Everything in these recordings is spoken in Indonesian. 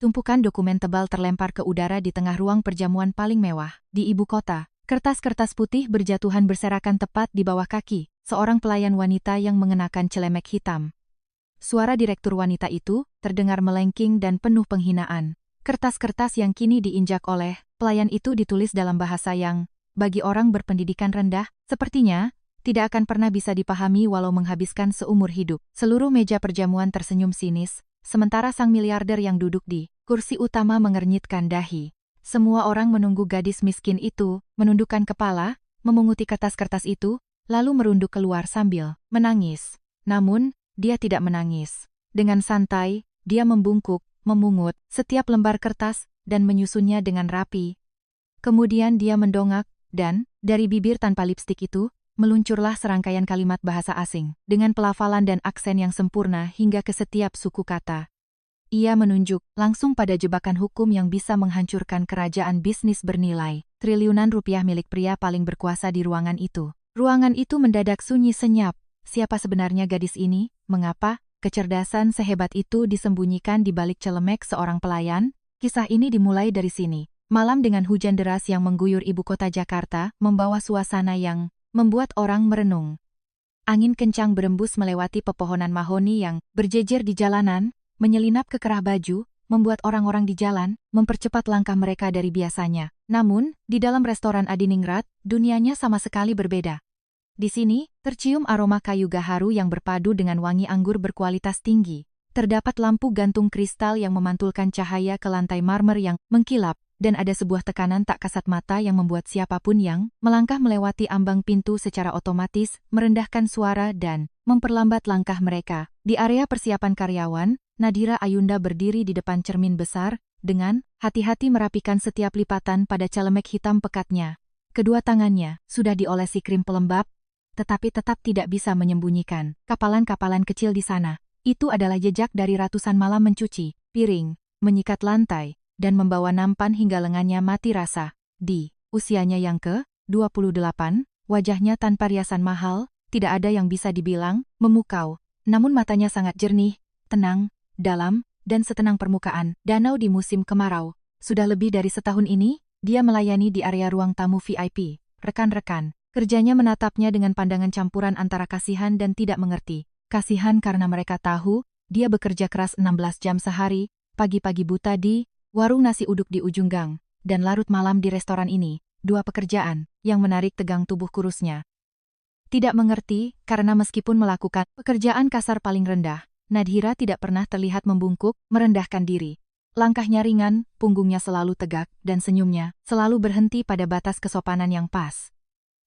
tumpukan dokumen tebal terlempar ke udara di tengah ruang perjamuan paling mewah di ibu kota. Kertas-kertas putih berjatuhan berserakan tepat di bawah kaki seorang pelayan wanita yang mengenakan celemek hitam. Suara direktur wanita itu terdengar melengking dan penuh penghinaan. Kertas-kertas yang kini diinjak oleh pelayan itu ditulis dalam bahasa yang, bagi orang berpendidikan rendah, sepertinya tidak akan pernah bisa dipahami walau menghabiskan seumur hidup. Seluruh meja perjamuan tersenyum sinis, sementara sang miliarder yang duduk di kursi utama mengernyitkan dahi. Semua orang menunggu gadis miskin itu menundukkan kepala, memunguti kertas-kertas itu, lalu merunduk keluar sambil menangis. Namun, dia tidak menangis. Dengan santai, dia membungkuk, memungut setiap lembar kertas, dan menyusunnya dengan rapi. Kemudian dia mendongak, dan, dari bibir tanpa lipstik itu, meluncurlah serangkaian kalimat bahasa asing, dengan pelafalan dan aksen yang sempurna hingga ke setiap suku kata. Ia menunjuk langsung pada jebakan hukum yang bisa menghancurkan kerajaan bisnis bernilai triliunan rupiah milik pria paling berkuasa di ruangan itu. Ruangan itu mendadak sunyi senyap. Siapa sebenarnya gadis ini? Mengapa kecerdasan sehebat itu disembunyikan di balik celemek seorang pelayan? Kisah ini dimulai dari sini. Malam dengan hujan deras yang mengguyur ibu kota Jakarta membawa suasana yang membuat orang merenung. Angin kencang berembus melewati pepohonan mahoni yang berjejer di jalanan, menyelinap ke kerah baju, membuat orang-orang di jalan mempercepat langkah mereka dari biasanya. Namun, di dalam restoran Adiningrat, dunianya sama sekali berbeda. Di sini, tercium aroma kayu gaharu yang berpadu dengan wangi anggur berkualitas tinggi. Terdapat lampu gantung kristal yang memantulkan cahaya ke lantai marmer yang mengkilap, dan ada sebuah tekanan tak kasat mata yang membuat siapapun yang melangkah melewati ambang pintu secara otomatis merendahkan suara dan memperlambat langkah mereka. Di area persiapan karyawan, Nadhira Ayunda berdiri di depan cermin besar, dengan hati-hati merapikan setiap lipatan pada celemek hitam pekatnya. Kedua tangannya sudah diolesi krim pelembab, tetapi tetap tidak bisa menyembunyikan kapalan-kapalan kecil di sana. Itu adalah jejak dari ratusan malam mencuci piring, menyikat lantai, dan membawa nampan hingga lengannya mati rasa. Di usianya yang ke-28, wajahnya tanpa riasan mahal, tidak ada yang bisa dibilang memukau. Namun matanya sangat jernih, tenang, dalam, dan setenang permukaan danau di musim kemarau. Sudah lebih dari setahun ini, dia melayani di area ruang tamu VIP. Rekan-rekan kerjanya menatapnya dengan pandangan campuran antara kasihan dan tidak mengerti. Kasihan karena mereka tahu, dia bekerja keras 16 jam sehari, pagi-pagi buta di warung nasi uduk di ujung gang, dan larut malam di restoran ini, dua pekerjaan yang menarik tegang tubuh kurusnya. Tidak mengerti, karena meskipun melakukan pekerjaan kasar paling rendah, Nadhira tidak pernah terlihat membungkuk, merendahkan diri. Langkahnya ringan, punggungnya selalu tegak, dan senyumnya selalu berhenti pada batas kesopanan yang pas.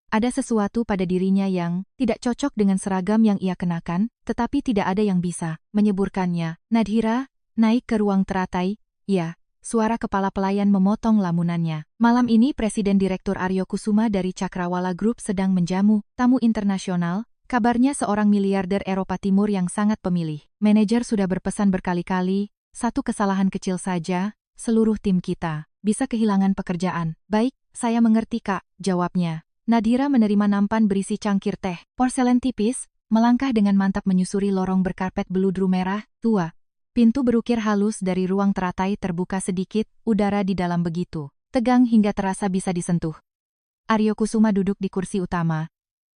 Ada sesuatu pada dirinya yang tidak cocok dengan seragam yang ia kenakan, tetapi tidak ada yang bisa menyeburkannya. Nadhira naik ke ruang teratai. Ya, suara kepala pelayan memotong lamunannya. Malam ini Presiden Direktur Aryo Kusuma dari Cakrawala Group sedang menjamu tamu internasional. Kabarnya seorang miliarder Eropa Timur yang sangat pemilih. Manajer sudah berpesan berkali-kali, satu kesalahan kecil saja, seluruh tim kita bisa kehilangan pekerjaan. Baik, saya mengerti Kak, jawabnya. Nadhira menerima nampan berisi cangkir teh porselen tipis, melangkah dengan mantap menyusuri lorong berkarpet beludru merah tua. Pintu berukir halus dari ruang teratai terbuka sedikit, udara di dalam begitu tegang hingga terasa bisa disentuh. Aryo Kusuma duduk di kursi utama.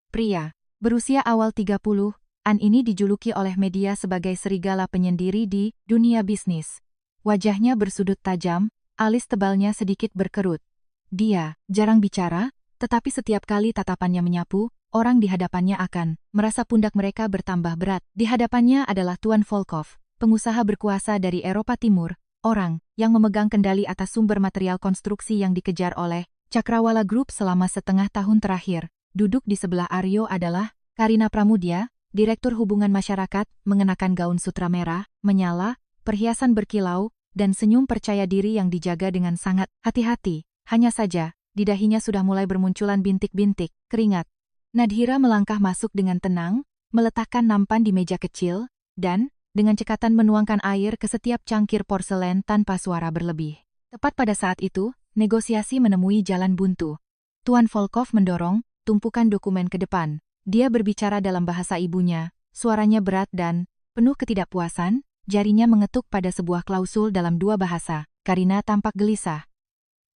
Pria berusia awal 30-an ini dijuluki oleh media sebagai serigala penyendiri di dunia bisnis. Wajahnya bersudut tajam, alis tebalnya sedikit berkerut. Dia jarang bicara, tetapi setiap kali tatapannya menyapu, orang di hadapannya akan merasa pundak mereka bertambah berat. Di hadapannya adalah Tuan Volkov, pengusaha berkuasa dari Eropa Timur, orang yang memegang kendali atas sumber material konstruksi yang dikejar oleh Cakrawala Group selama setengah tahun terakhir. Duduk di sebelah Aryo adalah Karina Pramudya, Direktur Hubungan Masyarakat, mengenakan gaun sutra merah, menyala, perhiasan berkilau, dan senyum percaya diri yang dijaga dengan sangat hati-hati. Hanya saja, di dahinya sudah mulai bermunculan bintik-bintik keringat. Nadhira melangkah masuk dengan tenang, meletakkan nampan di meja kecil, dan dengan cekatan menuangkan air ke setiap cangkir porselen tanpa suara berlebih. Tepat pada saat itu, negosiasi menemui jalan buntu. Tuan Volkov mendorong tumpukan dokumen ke depan. Dia berbicara dalam bahasa ibunya, suaranya berat dan penuh ketidakpuasan. jarinya mengetuk pada sebuah klausul dalam dua bahasa. Karina tampak gelisah.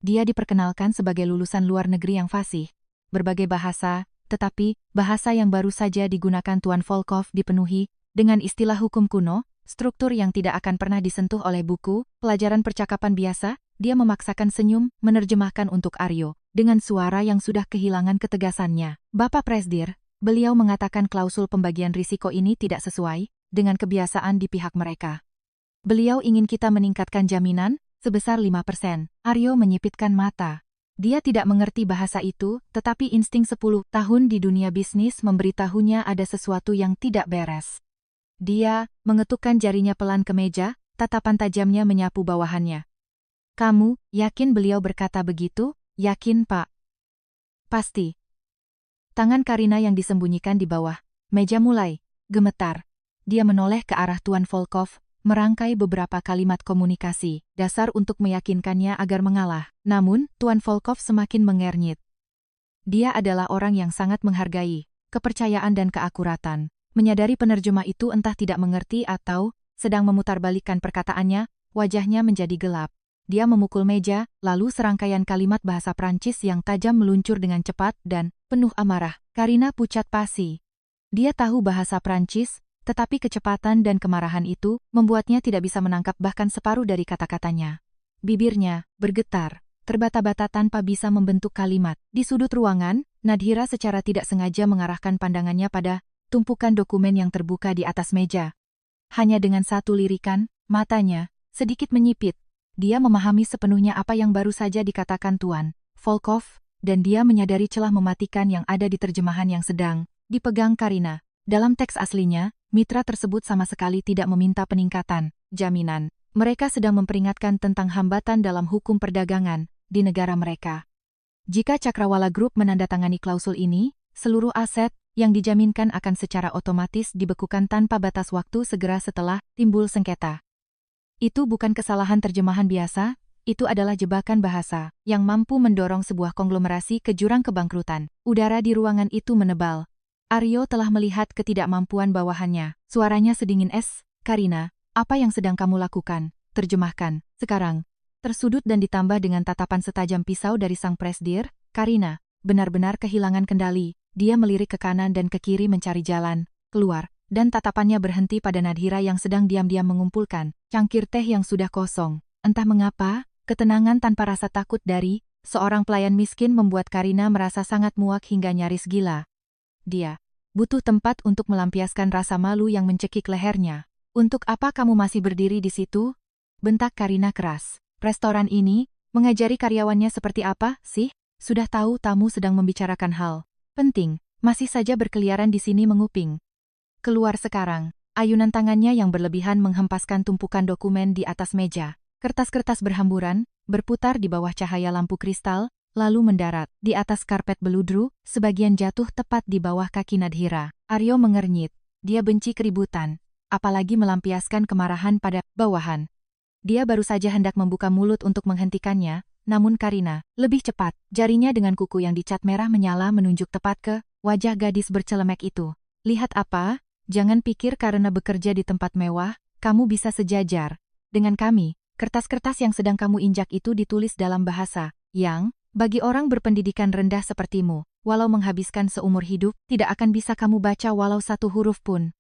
Dia diperkenalkan sebagai lulusan luar negeri yang fasih. Berbagai bahasa, tetapi bahasa yang baru saja digunakan Tuan Volkov dipenuhi dengan istilah hukum kuno, struktur yang tidak akan pernah disentuh oleh buku, pelajaran percakapan biasa. Dia memaksakan senyum, menerjemahkan untuk Aryo, dengan suara yang sudah kehilangan ketegasannya. Bapak Presdir, beliau mengatakan klausul pembagian risiko ini tidak sesuai dengan kebiasaan di pihak mereka. Beliau ingin kita meningkatkan jaminan sebesar 5%. Aryo menyipitkan mata. Dia tidak mengerti bahasa itu, tetapi insting 10 tahun di dunia bisnis memberitahunya ada sesuatu yang tidak beres. Dia mengetukkan jarinya pelan ke meja, tatapan tajamnya menyapu bawahannya. Kamu, yakin beliau berkata begitu? Yakin, Pak. Pasti. Tangan Karina yang disembunyikan di bawah meja mulai gemetar. Dia menoleh ke arah Tuan Volkov, merangkai beberapa kalimat komunikasi dasar untuk meyakinkannya agar mengalah. Namun, Tuan Volkov semakin mengernyit. Dia adalah orang yang sangat menghargai kepercayaan dan keakuratan. Menyadari penerjemah itu entah tidak mengerti atau sedang memutarbalikkan perkataannya, wajahnya menjadi gelap. Dia memukul meja, lalu serangkaian kalimat bahasa Prancis yang tajam meluncur dengan cepat dan penuh amarah. Karina pucat pasi. Dia tahu bahasa Prancis, tetapi kecepatan dan kemarahan itu membuatnya tidak bisa menangkap bahkan separuh dari kata-katanya. Bibirnya bergetar, terbata-bata tanpa bisa membentuk kalimat. Di sudut ruangan, Nadhira secara tidak sengaja mengarahkan pandangannya pada tumpukan dokumen yang terbuka di atas meja. Hanya dengan satu lirikan, matanya sedikit menyipit. Dia memahami sepenuhnya apa yang baru saja dikatakan Tuan Volkov, dan dia menyadari celah mematikan yang ada di terjemahan yang sedang dipegang Karina. Dalam teks aslinya, mitra tersebut sama sekali tidak meminta peningkatan jaminan. Mereka sedang memperingatkan tentang hambatan dalam hukum perdagangan di negara mereka. Jika Cakrawala Group menandatangani klausul ini, seluruh aset yang dijaminkan akan secara otomatis dibekukan tanpa batas waktu segera setelah timbul sengketa. Itu bukan kesalahan terjemahan biasa, itu adalah jebakan bahasa yang mampu mendorong sebuah konglomerasi ke jurang kebangkrutan. Udara di ruangan itu menebal. Aryo telah melihat ketidakmampuan bawahannya. Suaranya sedingin es. Karina, apa yang sedang kamu lakukan? Terjemahkan. Sekarang. Tersudut dan ditambah dengan tatapan setajam pisau dari sang presdir, Karina benar-benar kehilangan kendali. Dia melirik ke kanan dan ke kiri mencari jalan keluar. Dan tatapannya berhenti pada Nadhira yang sedang diam-diam mengumpulkan cangkir teh yang sudah kosong. Entah mengapa, ketenangan tanpa rasa takut dari seorang pelayan miskin membuat Karina merasa sangat muak hingga nyaris gila. Dia butuh tempat untuk melampiaskan rasa malu yang mencekik lehernya. Untuk apa kamu masih berdiri di situ? Bentak Karina keras. Restoran ini mengajari karyawannya seperti apa sih? Sudah tahu tamu sedang membicarakan hal penting, masih saja berkeliaran di sini menguping. Keluar sekarang. Ayunan tangannya yang berlebihan menghempaskan tumpukan dokumen di atas meja. Kertas-kertas berhamburan, berputar di bawah cahaya lampu kristal, lalu mendarat di atas karpet beludru, sebagian jatuh tepat di bawah kaki Nadhira. Aryo mengernyit. Dia benci keributan, apalagi melampiaskan kemarahan pada bawahan. Dia baru saja hendak membuka mulut untuk menghentikannya, namun Karina lebih cepat. Jarinya dengan kuku yang dicat merah menyala menunjuk tepat ke wajah gadis bercelemek itu. Lihat apa? Jangan pikir karena bekerja di tempat mewah, kamu bisa sejajar dengan kami. Kertas-kertas yang sedang kamu injak itu ditulis dalam bahasa yang, bagi orang berpendidikan rendah sepertimu, walau menghabiskan seumur hidup, tidak akan bisa kamu baca walau satu huruf pun.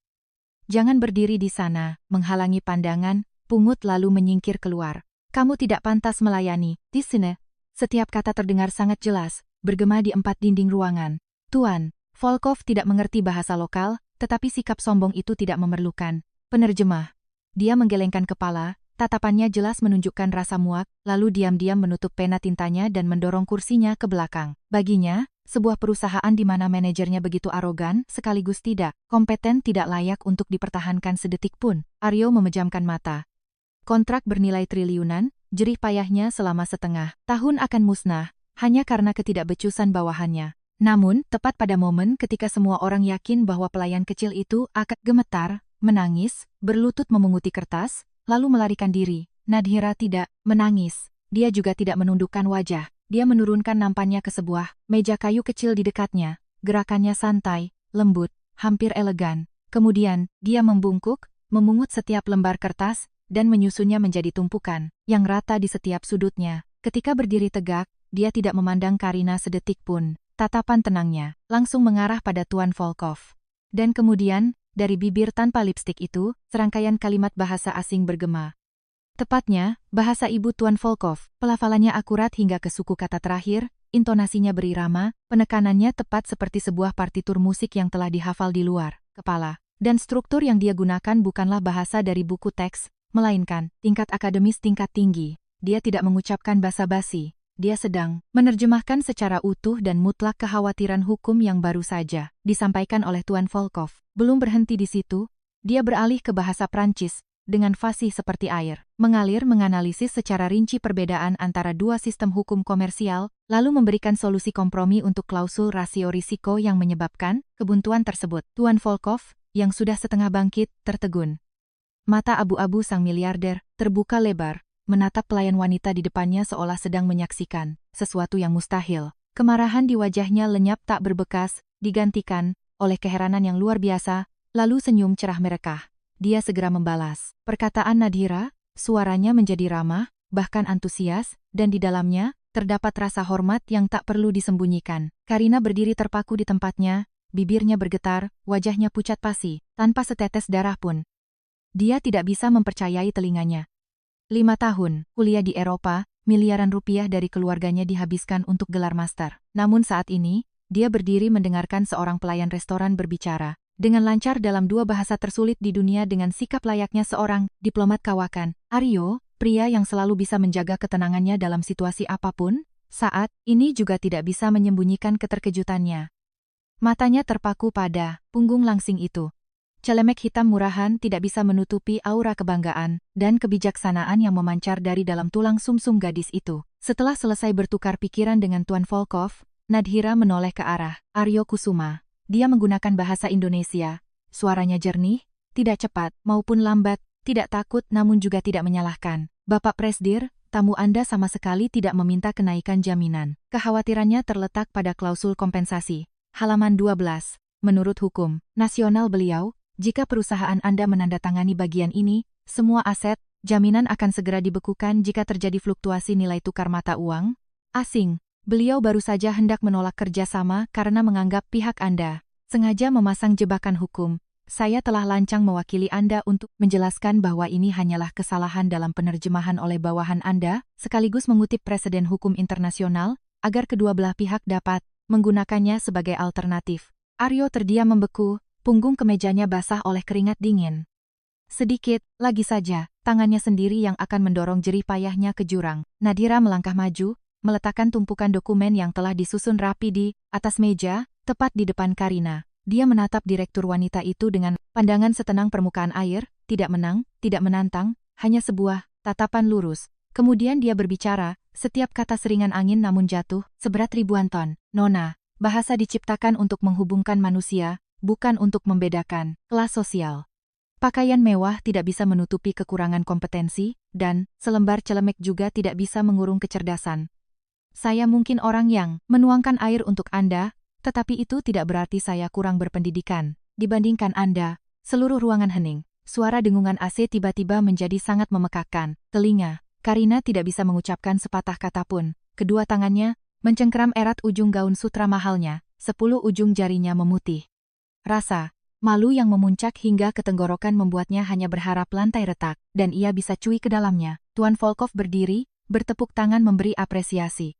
Jangan berdiri di sana, menghalangi pandangan, pungut lalu menyingkir keluar. Kamu tidak pantas melayani. Di sini, setiap kata terdengar sangat jelas, bergema di empat dinding ruangan. Tuan Volkov tidak mengerti bahasa lokal, tetapi sikap sombong itu tidak memerlukan penerjemah. Dia menggelengkan kepala, tatapannya jelas menunjukkan rasa muak, lalu diam-diam menutup pena tintanya dan mendorong kursinya ke belakang. Baginya, sebuah perusahaan di mana manajernya begitu arogan, sekaligus tidak kompeten tidak layak untuk dipertahankan sedetik pun. Aryo memejamkan mata. Kontrak bernilai triliunan, jerih payahnya selama setengah tahun akan musnah, hanya karena ketidakbecusan bawahannya. Namun, tepat pada momen ketika semua orang yakin bahwa pelayan kecil itu akan gemetar, menangis, berlutut memunguti kertas, lalu melarikan diri, Nadhira tidak menangis. Dia juga tidak menundukkan wajah. Dia menurunkan nampannya ke sebuah meja kayu kecil di dekatnya. Gerakannya santai, lembut, hampir elegan. Kemudian, dia membungkuk, memungut setiap lembar kertas, dan menyusunnya menjadi tumpukan yang rata di setiap sudutnya. Ketika berdiri tegak, dia tidak memandang Karina sedetik pun. Tatapan tenangnya langsung mengarah pada Tuan Volkov. Dan kemudian, dari bibir tanpa lipstik itu, serangkaian kalimat bahasa asing bergema. Tepatnya, bahasa ibu Tuan Volkov. Pelafalannya akurat hingga ke suku kata terakhir, intonasinya berirama, penekanannya tepat seperti sebuah partitur musik yang telah dihafal di luar kepala. Dan struktur yang dia gunakan bukanlah bahasa dari buku teks, melainkan tingkat akademis tingkat tinggi. Dia tidak mengucapkan basa-basi. Dia sedang menerjemahkan secara utuh dan mutlak kekhawatiran hukum yang baru saja disampaikan oleh Tuan Volkov. Belum berhenti di situ, dia beralih ke bahasa Prancis, dengan fasih seperti air, mengalir menganalisis secara rinci perbedaan antara dua sistem hukum komersial, lalu memberikan solusi kompromi untuk klausul rasio risiko yang menyebabkan kebuntuan tersebut. Tuan Volkov, yang sudah setengah bangkit, tertegun. Mata abu-abu sang miliarder terbuka lebar, menatap pelayan wanita di depannya seolah sedang menyaksikan sesuatu yang mustahil. Kemarahan di wajahnya lenyap tak berbekas, digantikan oleh keheranan yang luar biasa, lalu senyum cerah merekah. Dia segera membalas perkataan Nadhira, suaranya menjadi ramah, bahkan antusias, dan di dalamnya terdapat rasa hormat yang tak perlu disembunyikan. Karina berdiri terpaku di tempatnya, bibirnya bergetar, wajahnya pucat pasi, tanpa setetes darah pun. Dia tidak bisa mempercayai telinganya. 5 tahun, kuliah di Eropa, miliaran rupiah dari keluarganya dihabiskan untuk gelar master. Namun saat ini, dia berdiri mendengarkan seorang pelayan restoran berbicara dengan lancar dalam dua bahasa tersulit di dunia dengan sikap layaknya seorang diplomat kawakan. Aryo, pria yang selalu bisa menjaga ketenangannya dalam situasi apapun, saat ini juga tidak bisa menyembunyikan keterkejutannya. Matanya terpaku pada punggung langsing itu. Celemek hitam murahan tidak bisa menutupi aura kebanggaan dan kebijaksanaan yang memancar dari dalam tulang sumsum gadis itu. Setelah selesai bertukar pikiran dengan Tuan Volkov, Nadhira menoleh ke arah Aryo Kusuma. Dia menggunakan bahasa Indonesia. Suaranya jernih, tidak cepat maupun lambat, tidak takut namun juga tidak menyalahkan. Bapak Presdir, tamu Anda sama sekali tidak meminta kenaikan jaminan. Kekhawatirannya terletak pada klausul kompensasi. Halaman 12. Menurut hukum nasional beliau, jika perusahaan Anda menandatangani bagian ini, semua aset, jaminan akan segera dibekukan jika terjadi fluktuasi nilai tukar mata uang asing. Beliau baru saja hendak menolak kerjasama karena menganggap pihak Anda sengaja memasang jebakan hukum. Saya telah lancang mewakili Anda untuk menjelaskan bahwa ini hanyalah kesalahan dalam penerjemahan oleh bawahan Anda, sekaligus mengutip preseden hukum internasional, agar kedua belah pihak dapat menggunakannya sebagai alternatif. Aryo terdiam membeku. Punggung kemejanya basah oleh keringat dingin. Sedikit lagi saja, tangannya sendiri yang akan mendorong jerih payahnya ke jurang. Nadhira melangkah maju, meletakkan tumpukan dokumen yang telah disusun rapi di atas meja, tepat di depan Karina. Dia menatap direktur wanita itu dengan pandangan setenang permukaan air, tidak menang, tidak menantang, hanya sebuah tatapan lurus. Kemudian dia berbicara, setiap kata seringan angin namun jatuh, seberat ribuan ton. Nona, bahasa diciptakan untuk menghubungkan manusia, bukan untuk membedakan kelas sosial. Pakaian mewah tidak bisa menutupi kekurangan kompetensi, dan selembar celemek juga tidak bisa mengurung kecerdasan. Saya mungkin orang yang menuangkan air untuk Anda, tetapi itu tidak berarti saya kurang berpendidikan. Dibandingkan Anda, seluruh ruangan hening. Suara dengungan AC tiba-tiba menjadi sangat memekakkan telinga. Karina tidak bisa mengucapkan sepatah kata pun. Kedua tangannya mencengkeram erat ujung gaun sutra mahalnya, 10 ujung jarinya memutih. Rasa malu yang memuncak hingga ke tenggorokan membuatnya hanya berharap lantai retak, dan ia bisa cuy ke dalamnya. Tuan Volkov berdiri, bertepuk tangan memberi apresiasi.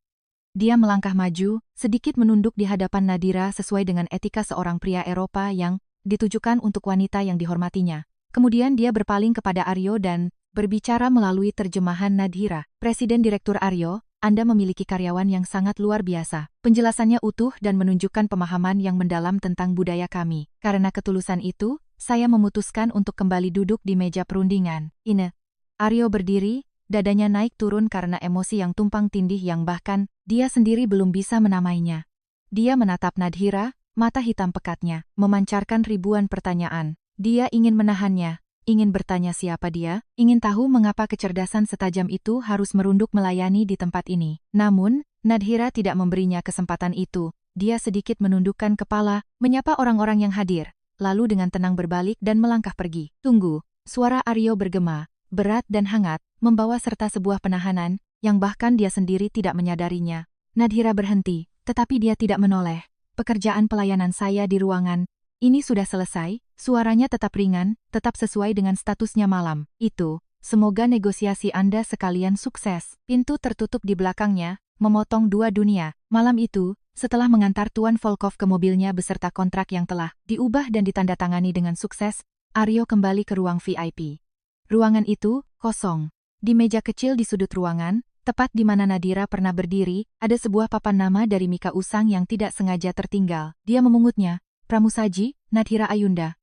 Dia melangkah maju, sedikit menunduk di hadapan Nadhira sesuai dengan etika seorang pria Eropa yang ditujukan untuk wanita yang dihormatinya. Kemudian dia berpaling kepada Aryo dan berbicara melalui terjemahan Nadhira. Presiden Direktur Aryo, Anda memiliki karyawan yang sangat luar biasa. Penjelasannya utuh dan menunjukkan pemahaman yang mendalam tentang budaya kami. Karena ketulusan itu, saya memutuskan untuk kembali duduk di meja perundingan. Ine. Aryo berdiri, dadanya naik turun karena emosi yang tumpang tindih yang bahkan dia sendiri belum bisa menamainya. Dia menatap Nadhira, mata hitam pekatnya memancarkan ribuan pertanyaan. Dia ingin menahannya. Ingin bertanya siapa dia, ingin tahu mengapa kecerdasan setajam itu harus merunduk melayani di tempat ini. Namun, Nadhira tidak memberinya kesempatan itu. Dia sedikit menundukkan kepala, menyapa orang-orang yang hadir, lalu dengan tenang berbalik dan melangkah pergi. Tunggu, Suara Aryo bergema, berat dan hangat, membawa serta sebuah penahanan, yang bahkan dia sendiri tidak menyadarinya. Nadhira berhenti, tetapi dia tidak menoleh. Pekerjaan pelayanan saya di ruangan ini sudah selesai, suaranya tetap ringan, tetap sesuai dengan statusnya malam. Itu, semoga negosiasi Anda sekalian sukses. Pintu tertutup di belakangnya, memotong dua dunia. Malam itu, setelah mengantar Tuan Volkov ke mobilnya beserta kontrak yang telah diubah dan ditandatangani dengan sukses, Aryo kembali ke ruang VIP. Ruangan itu kosong. Di meja kecil di sudut ruangan, tepat di mana Nadhira pernah berdiri, ada sebuah papan nama dari Mika Usang yang tidak sengaja tertinggal. Dia memungutnya, Pramusaji, Nadhira Ayunda.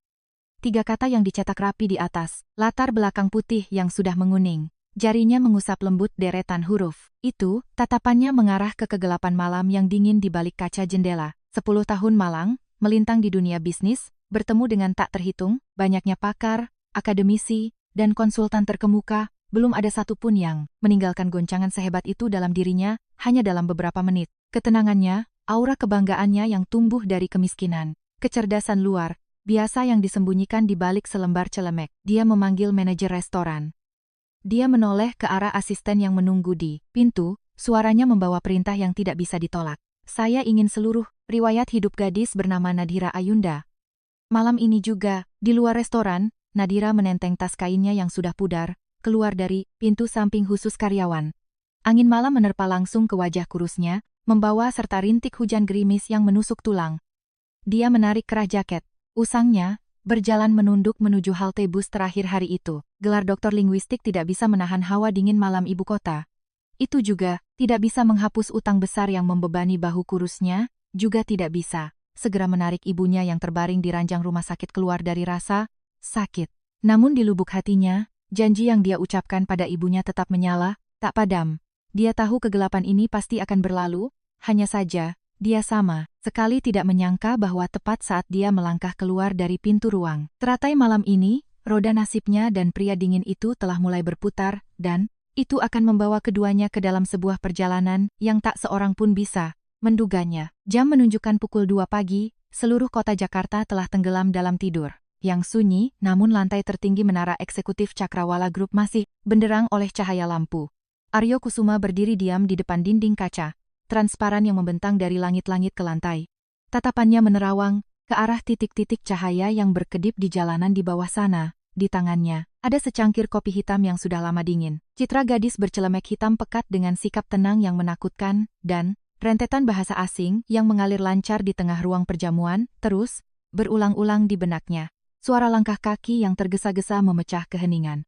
3 kata yang dicetak rapi di atas, latar belakang putih yang sudah menguning. Jarinya mengusap lembut deretan huruf. Itu, tatapannya mengarah ke kegelapan malam yang dingin di balik kaca jendela. 10 tahun malang, melintang di dunia bisnis, bertemu dengan tak terhitung, banyaknya pakar, akademisi, dan konsultan terkemuka, belum ada satupun yang meninggalkan goncangan sehebat itu dalam dirinya, hanya dalam beberapa menit. Ketenangannya, aura kebanggaannya yang tumbuh dari kemiskinan, kecerdasan luar biasa yang disembunyikan di balik selembar celemek. Dia memanggil manajer restoran. Dia menoleh ke arah asisten yang menunggu di pintu, suaranya membawa perintah yang tidak bisa ditolak. Saya ingin seluruh riwayat hidup gadis bernama Nadhira Ayunda. Malam ini juga, di luar restoran, Nadhira menenteng tas kainnya yang sudah pudar, keluar dari pintu samping khusus karyawan. Angin malam menerpa langsung ke wajah kurusnya, membawa serta rintik hujan gerimis yang menusuk tulang. Dia menarik kerah jaket. Usangnya, berjalan menunduk menuju halte bus terakhir hari itu. Gelar doktor linguistik tidak bisa menahan hawa dingin malam ibu kota. Itu juga, tidak bisa menghapus utang besar yang membebani bahu kurusnya, juga tidak bisa segera menarik ibunya yang terbaring di ranjang rumah sakit keluar dari rasa sakit. Namun di lubuk hatinya, janji yang dia ucapkan pada ibunya tetap menyala, tak padam. Dia tahu kegelapan ini pasti akan berlalu, hanya saja, dia sama sekali tidak menyangka bahwa tepat saat dia melangkah keluar dari pintu ruang teratai malam ini, roda nasibnya dan pria dingin itu telah mulai berputar, dan itu akan membawa keduanya ke dalam sebuah perjalanan yang tak seorang pun bisa menduganya. Jam menunjukkan pukul 2 pagi, seluruh kota Jakarta telah tenggelam dalam tidur yang sunyi, namun lantai tertinggi menara eksekutif Cakrawala Group masih benderang oleh cahaya lampu. Aryo Kusuma berdiri diam di depan dinding kaca transparan yang membentang dari langit-langit ke lantai. Tatapannya menerawang ke arah titik-titik cahaya yang berkedip di jalanan di bawah sana. Di tangannya, ada secangkir kopi hitam yang sudah lama dingin. Citra gadis bercelemek hitam pekat dengan sikap tenang yang menakutkan, dan rentetan bahasa asing yang mengalir lancar di tengah ruang perjamuan, terus berulang-ulang di benaknya. Suara langkah kaki yang tergesa-gesa memecah keheningan.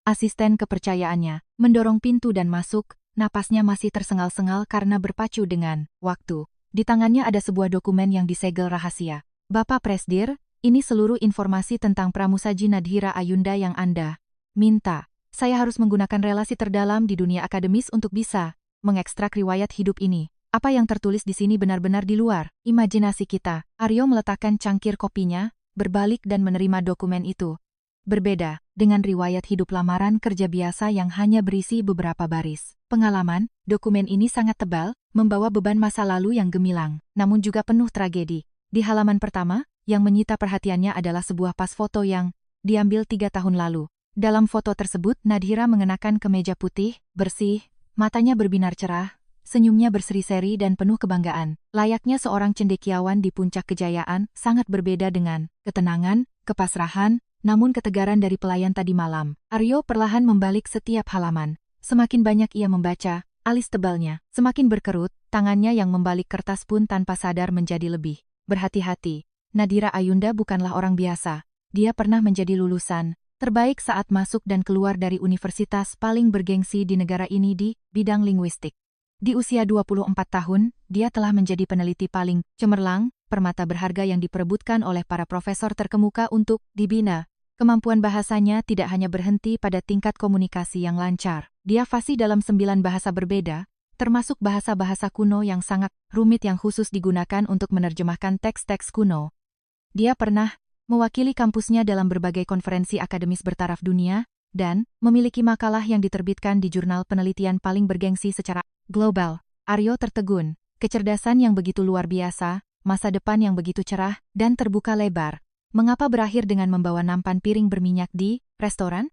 Asisten kepercayaannya mendorong pintu dan masuk, napasnya masih tersengal-sengal karena berpacu dengan waktu. Di tangannya ada sebuah dokumen yang disegel rahasia. Bapak Presdir, ini seluruh informasi tentang Pramusaji Nadhira Ayunda yang Anda minta. Saya harus menggunakan relasi terdalam di dunia akademis untuk bisa mengekstrak riwayat hidup ini. Apa yang tertulis di sini benar-benar di luar imajinasi kita. Aryo meletakkan cangkir kopinya, berbalik dan menerima dokumen itu. Berbeda dengan riwayat hidup lamaran kerja biasa yang hanya berisi beberapa baris pengalaman, dokumen ini sangat tebal, membawa beban masa lalu yang gemilang, namun juga penuh tragedi. Di halaman pertama, yang menyita perhatiannya adalah sebuah pas foto yang diambil 3 tahun lalu. Dalam foto tersebut, Nadhira mengenakan kemeja putih, bersih, matanya berbinar cerah, senyumnya berseri-seri dan penuh kebanggaan. Layaknya seorang cendekiawan di puncak kejayaan, sangat berbeda dengan ketenangan, kepasrahan, namun ketegaran dari pelayan tadi malam. Aryo perlahan membalik setiap halaman. Semakin banyak ia membaca, alis tebalnya semakin berkerut, tangannya yang membalik kertas pun tanpa sadar menjadi lebih berhati-hati. Nadhira Ayunda bukanlah orang biasa. Dia pernah menjadi lulusan terbaik saat masuk dan keluar dari universitas paling bergengsi di negara ini di bidang linguistik. Di usia 24 tahun, dia telah menjadi peneliti paling cemerlang, permata berharga yang diperebutkan oleh para profesor terkemuka untuk dibina. Kemampuan bahasanya tidak hanya berhenti pada tingkat komunikasi yang lancar. Dia fasih dalam 9 bahasa berbeda, termasuk bahasa-bahasa kuno yang sangat rumit yang khusus digunakan untuk menerjemahkan teks-teks kuno. Dia pernah mewakili kampusnya dalam berbagai konferensi akademis bertaraf dunia, dan memiliki makalah yang diterbitkan di jurnal penelitian paling bergengsi secara global. Aryo tertegun, kecerdasan yang begitu luar biasa, masa depan yang begitu cerah, dan terbuka lebar. Mengapa berakhir dengan membawa nampan piring berminyak di restoran?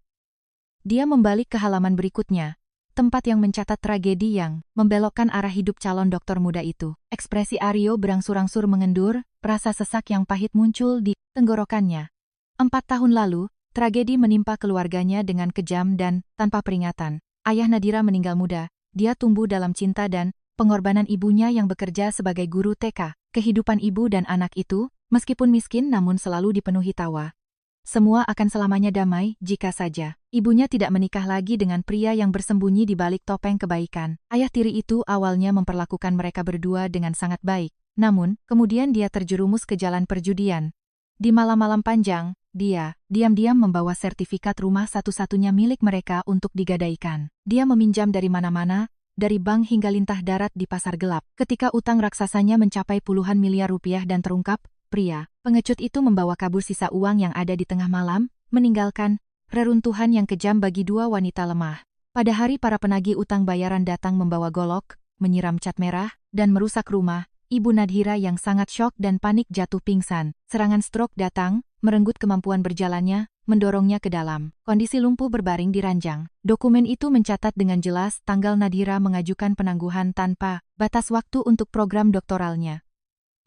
Dia membalik ke halaman berikutnya, tempat yang mencatat tragedi yang membelokkan arah hidup calon dokter muda itu. Ekspresi Aryo berangsur-angsur mengendur, rasa sesak yang pahit muncul di tenggorokannya. 4 tahun lalu, tragedi menimpa keluarganya dengan kejam dan tanpa peringatan. Ayah Nadira meninggal muda, dia tumbuh dalam cinta dan pengorbanan ibunya yang bekerja sebagai guru TK. Kehidupan ibu dan anak itu, meskipun miskin namun selalu dipenuhi tawa. Semua akan selamanya damai jika saja ibunya tidak menikah lagi dengan pria yang bersembunyi di balik topeng kebaikan. Ayah tiri itu awalnya memperlakukan mereka berdua dengan sangat baik, namun kemudian dia terjerumus ke jalan perjudian. Di malam-malam panjang, dia diam-diam membawa sertifikat rumah satu-satunya milik mereka untuk digadaikan. Dia meminjam dari mana-mana, dari bank hingga lintah darat di pasar gelap. Ketika utang raksasanya mencapai puluhan miliar rupiah dan terungkap, pria pengecut itu membawa kabur sisa uang yang ada di tengah malam, meninggalkan reruntuhan yang kejam bagi dua wanita lemah. Pada hari para penagih utang bayaran datang membawa golok, menyiram cat merah, dan merusak rumah, Ibu Nadhira yang sangat syok dan panik jatuh pingsan. Serangan stroke datang, merenggut kemampuan berjalannya, mendorongnya ke dalam. Kondisi lumpuh berbaring di ranjang. Dokumen itu mencatat dengan jelas tanggal Nadhira mengajukan penangguhan tanpa batas waktu untuk program doktoralnya.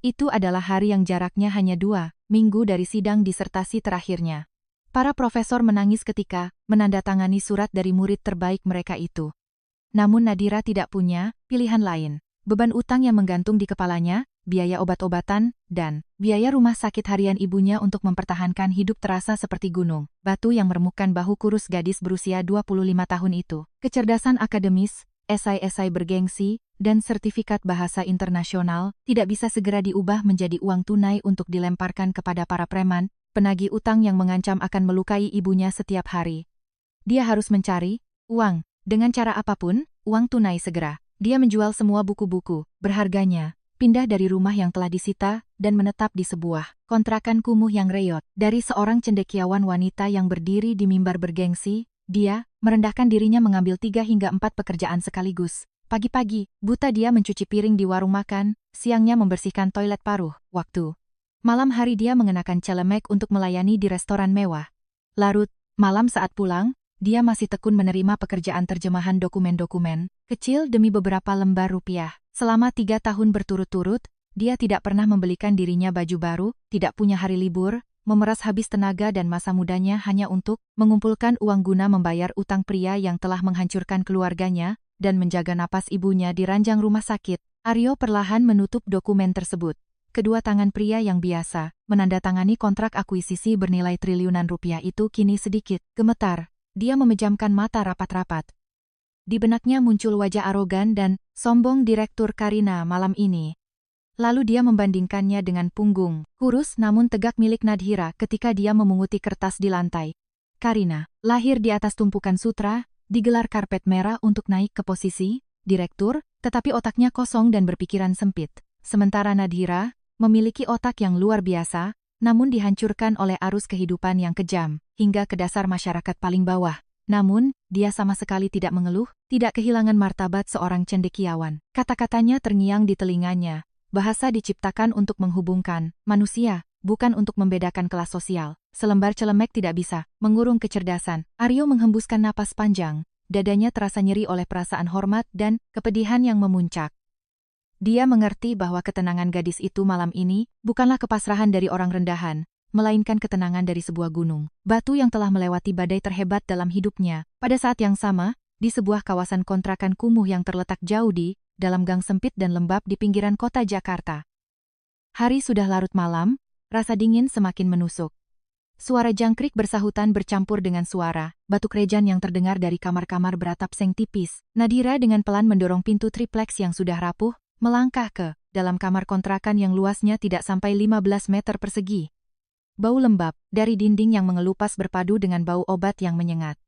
Itu adalah hari yang jaraknya hanya 2 minggu dari sidang disertasi terakhirnya. Para profesor menangis ketika menandatangani surat dari murid terbaik mereka itu. Namun Nadhira tidak punya pilihan lain. Beban utang yang menggantung di kepalanya, biaya obat-obatan, dan biaya rumah sakit harian ibunya untuk mempertahankan hidup terasa seperti gunung batu yang meremukkan bahu kurus gadis berusia 25 tahun itu. Kecerdasan akademis, esai-esai bergengsi, dan sertifikat bahasa internasional tidak bisa segera diubah menjadi uang tunai untuk dilemparkan kepada para preman, penagih utang yang mengancam akan melukai ibunya setiap hari. Dia harus mencari uang, dengan cara apapun, uang tunai segera. Dia menjual semua buku-buku berharganya, pindah dari rumah yang telah disita, dan menetap di sebuah kontrakan kumuh yang reot. Dari seorang cendekiawan wanita yang berdiri di mimbar bergengsi, dia merendahkan dirinya mengambil 3 hingga 4 pekerjaan sekaligus. Pagi-pagi, buta dia mencuci piring di warung makan, siangnya membersihkan toilet paruh waktu. Malam hari dia mengenakan celemek untuk melayani di restoran mewah. Larut malam saat pulang, dia masih tekun menerima pekerjaan terjemahan dokumen-dokumen kecil demi beberapa lembar rupiah. Selama 3 tahun berturut-turut, dia tidak pernah membelikan dirinya baju baru, tidak punya hari libur, memeras habis tenaga dan masa mudanya hanya untuk mengumpulkan uang guna membayar utang pria yang telah menghancurkan keluarganya dan menjaga napas ibunya di ranjang rumah sakit. Aryo perlahan menutup dokumen tersebut. Kedua tangan pria yang biasa menandatangani kontrak akuisisi bernilai triliunan rupiah itu kini sedikit gemetar. Dia memejamkan mata rapat-rapat. Di benaknya muncul wajah arogan dan sombong Direktur Karina malam ini. Lalu dia membandingkannya dengan punggung kurus namun tegak milik Nadhira ketika dia memunguti kertas di lantai. Karina lahir di atas tumpukan sutra, digelar karpet merah untuk naik ke posisi direktur, tetapi otaknya kosong dan berpikiran sempit. Sementara Nadhira memiliki otak yang luar biasa, namun dihancurkan oleh arus kehidupan yang kejam, hingga ke dasar masyarakat paling bawah. Namun, dia sama sekali tidak mengeluh, tidak kehilangan martabat seorang cendekiawan. Kata-katanya terngiang di telinganya. Bahasa diciptakan untuk menghubungkan manusia, bukan untuk membedakan kelas sosial. Selembar celemek tidak bisa mengurung kecerdasan. Aryo menghembuskan napas panjang, dadanya terasa nyeri oleh perasaan hormat dan kepedihan yang memuncak. Dia mengerti bahwa ketenangan gadis itu malam ini bukanlah kepasrahan dari orang rendahan, melainkan ketenangan dari sebuah gunung batu yang telah melewati badai terhebat dalam hidupnya. Pada saat yang sama, di sebuah kawasan kontrakan kumuh yang terletak jauh di dalam gang sempit dan lembab di pinggiran kota Jakarta. Hari sudah larut malam, rasa dingin semakin menusuk. Suara jangkrik bersahutan bercampur dengan suara batuk rejan yang terdengar dari kamar-kamar beratap seng tipis. Nadhira dengan pelan mendorong pintu tripleks yang sudah rapuh, melangkah ke dalam kamar kontrakan yang luasnya tidak sampai 15 meter persegi. Bau lembab dari dinding yang mengelupas berpadu dengan bau obat yang menyengat.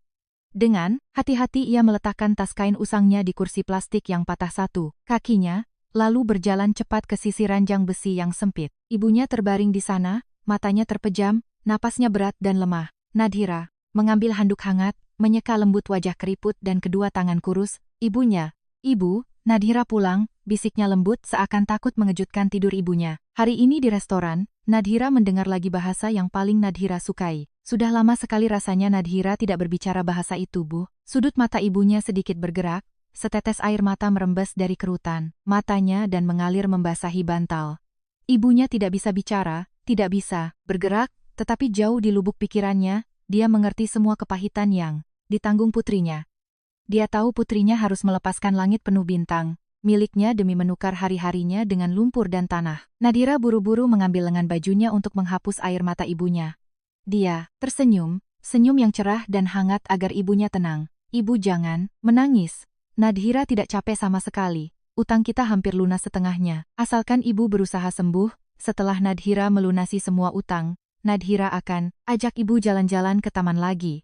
Dengan hati-hati ia meletakkan tas kain usangnya di kursi plastik yang patah satu kakinya, lalu berjalan cepat ke sisi ranjang besi yang sempit. Ibunya terbaring di sana, matanya terpejam, napasnya berat dan lemah. Nadhira mengambil handuk hangat, menyeka lembut wajah keriput dan kedua tangan kurus. Ibunya, "Ibu." Nadhira pulang, bisiknya lembut seakan takut mengejutkan tidur ibunya. Hari ini di restoran, Nadhira mendengar lagi bahasa yang paling Nadhira sukai. Sudah lama sekali rasanya Nadhira tidak berbicara bahasa itu, Bu. Sudut mata ibunya sedikit bergerak, setetes air mata merembes dari kerutan matanya dan mengalir membasahi bantal. Ibunya tidak bisa bicara, tidak bisa bergerak, tetapi jauh di lubuk pikirannya, dia mengerti semua kepahitan yang ditanggung putrinya. Dia tahu putrinya harus melepaskan langit penuh bintang miliknya demi menukar hari-harinya dengan lumpur dan tanah. Nadhira buru-buru mengambil lengan bajunya untuk menghapus air mata ibunya. Dia tersenyum, senyum yang cerah dan hangat agar ibunya tenang. Ibu jangan menangis. Nadhira tidak capek sama sekali. Utang kita hampir lunas setengahnya. Asalkan ibu berusaha sembuh, setelah Nadhira melunasi semua utang, Nadhira akan ajak ibu jalan-jalan ke taman lagi.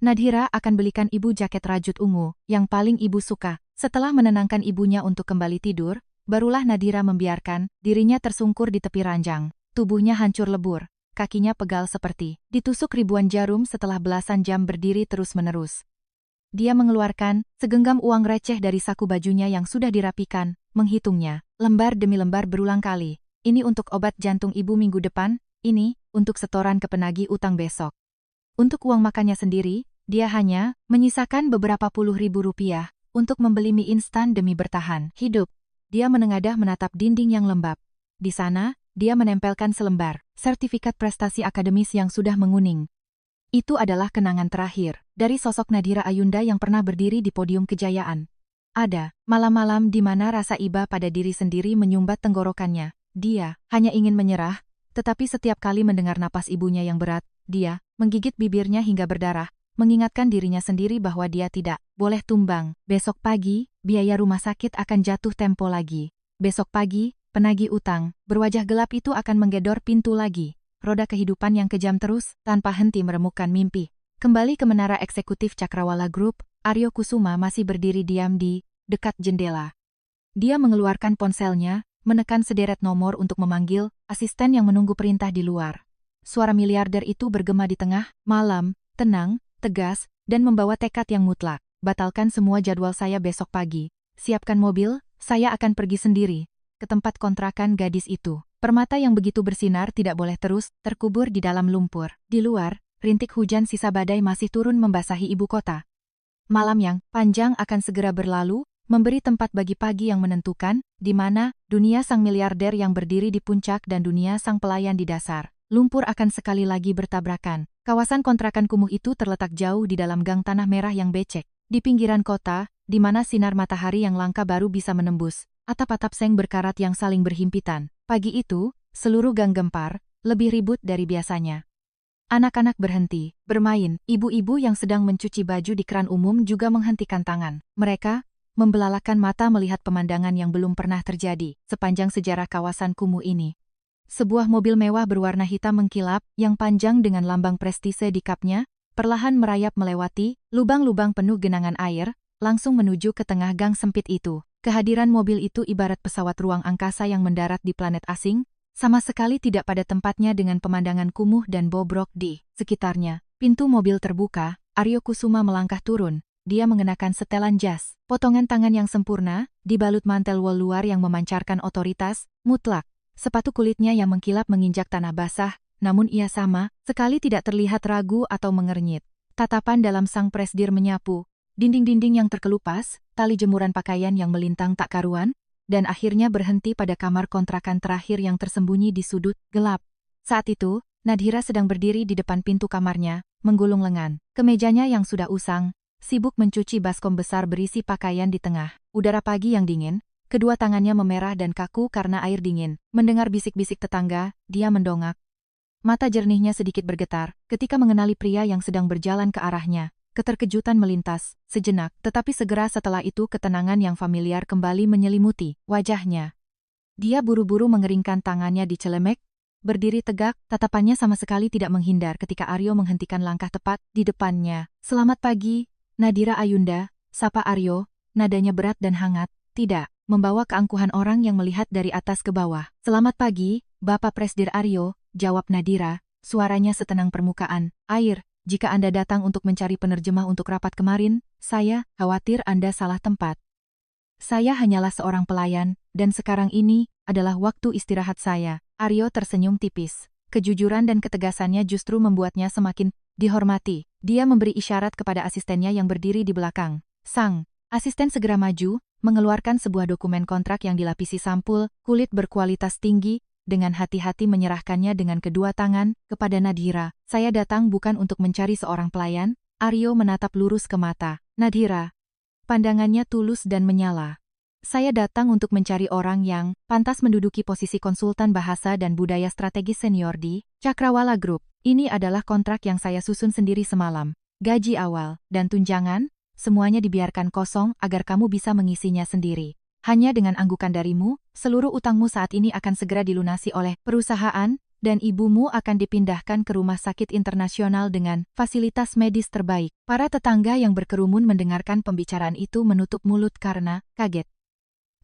Nadhira akan belikan ibu jaket rajut ungu, yang paling ibu suka. Setelah menenangkan ibunya untuk kembali tidur, barulah Nadhira membiarkan dirinya tersungkur di tepi ranjang. Tubuhnya hancur lebur, kakinya pegal seperti ditusuk ribuan jarum setelah belasan jam berdiri terus-menerus. Dia mengeluarkan segenggam uang receh dari saku bajunya yang sudah dirapikan, menghitungnya, lembar demi lembar berulang kali. Ini untuk obat jantung ibu minggu depan, ini untuk setoran ke penagih utang besok. Untuk uang makannya sendiri, dia hanya menyisakan beberapa puluh ribu rupiah untuk membeli mie instan demi bertahan hidup. Dia menengadah menatap dinding yang lembab. Di sana, dia menempelkan selembar sertifikat prestasi akademis yang sudah menguning. Itu adalah kenangan terakhir dari sosok Nadhira Ayunda yang pernah berdiri di podium kejayaan. Ada malam-malam di mana rasa iba pada diri sendiri menyumbat tenggorokannya. Dia hanya ingin menyerah, tetapi setiap kali mendengar napas ibunya yang berat, dia menggigit bibirnya hingga berdarah, mengingatkan dirinya sendiri bahwa dia tidak boleh tumbang. Besok pagi, biaya rumah sakit akan jatuh tempo lagi. Besok pagi, penagih utang berwajah gelap itu akan menggedor pintu lagi. Roda kehidupan yang kejam terus, tanpa henti meremukkan mimpi. Kembali ke menara eksekutif Cakrawala Group, Aryo Kusuma masih berdiri diam di dekat jendela. Dia mengeluarkan ponselnya, menekan sederet nomor untuk memanggil asisten yang menunggu perintah di luar. Suara miliarder itu bergema di tengah malam, tenang, tegas, dan membawa tekad yang mutlak. Batalkan semua jadwal saya besok pagi. Siapkan mobil, saya akan pergi sendiri ke tempat kontrakan gadis itu. Permata yang begitu bersinar tidak boleh terus terkubur di dalam lumpur. Di luar, rintik hujan sisa badai masih turun membasahi ibu kota. Malam yang panjang akan segera berlalu, memberi tempat bagi pagi yang menentukan, di mana dunia sang miliarder yang berdiri di puncak dan dunia sang pelayan di dasar. Lumpur akan sekali lagi bertabrakan. Kawasan kontrakan kumuh itu terletak jauh di dalam gang tanah merah yang becek. Di pinggiran kota, di mana sinar matahari yang langka baru bisa menembus atap-atap seng berkarat yang saling berhimpitan. Pagi itu, seluruh gang gempar, lebih ribut dari biasanya. Anak-anak berhenti bermain, ibu-ibu yang sedang mencuci baju di keran umum juga menghentikan tangan. Mereka membelalakan mata melihat pemandangan yang belum pernah terjadi sepanjang sejarah kawasan kumuh ini. Sebuah mobil mewah berwarna hitam mengkilap, yang panjang dengan lambang prestise di kapnya, perlahan merayap melewati lubang-lubang penuh genangan air, langsung menuju ke tengah gang sempit itu. Kehadiran mobil itu ibarat pesawat ruang angkasa yang mendarat di planet asing, sama sekali tidak pada tempatnya dengan pemandangan kumuh dan bobrok di sekitarnya. Pintu mobil terbuka, Aryo Kusuma melangkah turun. Dia mengenakan setelan jas, potongan tangan yang sempurna, dibalut mantel wol luar yang memancarkan otoritas mutlak. Sepatu kulitnya yang mengkilap menginjak tanah basah, namun ia sama sekali tidak terlihat ragu atau mengernyit. Tatapan dalam sang presdir menyapu dinding-dinding yang terkelupas, tali jemuran pakaian yang melintang tak karuan, dan akhirnya berhenti pada kamar kontrakan terakhir yang tersembunyi di sudut gelap. Saat itu, Nadhira sedang berdiri di depan pintu kamarnya, menggulung lengan. Kemejanya yang sudah usang, sibuk mencuci baskom besar berisi pakaian di tengah udara pagi yang dingin. Kedua tangannya memerah dan kaku karena air dingin. Mendengar bisik-bisik tetangga, dia mendongak. Mata jernihnya sedikit bergetar ketika mengenali pria yang sedang berjalan ke arahnya. Keterkejutan melintas sejenak, tetapi segera setelah itu ketenangan yang familiar kembali menyelimuti wajahnya. Dia buru-buru mengeringkan tangannya di celemek, berdiri tegak, tatapannya sama sekali tidak menghindar ketika Aryo menghentikan langkah tepat di depannya. "Selamat pagi, Nadhira Ayunda," sapa Aryo, nadanya berat dan hangat, tidak membawa keangkuhan orang yang melihat dari atas ke bawah. "Selamat pagi, Bapak Presdir Aryo," jawab Nadhira, suaranya setenang permukaan air. "Jika Anda datang untuk mencari penerjemah untuk rapat kemarin, saya khawatir Anda salah tempat." Saya hanyalah seorang pelayan, dan sekarang ini adalah waktu istirahat saya. Aryo tersenyum tipis. Kejujuran dan ketegasannya justru membuatnya semakin dihormati. Dia memberi isyarat kepada asistennya yang berdiri di belakang. Sang asisten segera maju, mengeluarkan sebuah dokumen kontrak yang dilapisi sampul, kulit berkualitas tinggi, dengan hati-hati menyerahkannya dengan kedua tangan kepada Nadhira. Saya datang bukan untuk mencari seorang pelayan. Aryo menatap lurus ke mata Nadhira. Pandangannya tulus dan menyala. Saya datang untuk mencari orang yang pantas menduduki posisi konsultan bahasa dan budaya strategis senior di Cakrawala Group. Ini adalah kontrak yang saya susun sendiri semalam. Gaji awal dan tunjangan, semuanya dibiarkan kosong agar kamu bisa mengisinya sendiri. Hanya dengan anggukan darimu, seluruh utangmu saat ini akan segera dilunasi oleh perusahaan, dan ibumu akan dipindahkan ke rumah sakit internasional dengan fasilitas medis terbaik. Para tetangga yang berkerumun mendengarkan pembicaraan itu menutup mulut karena kaget.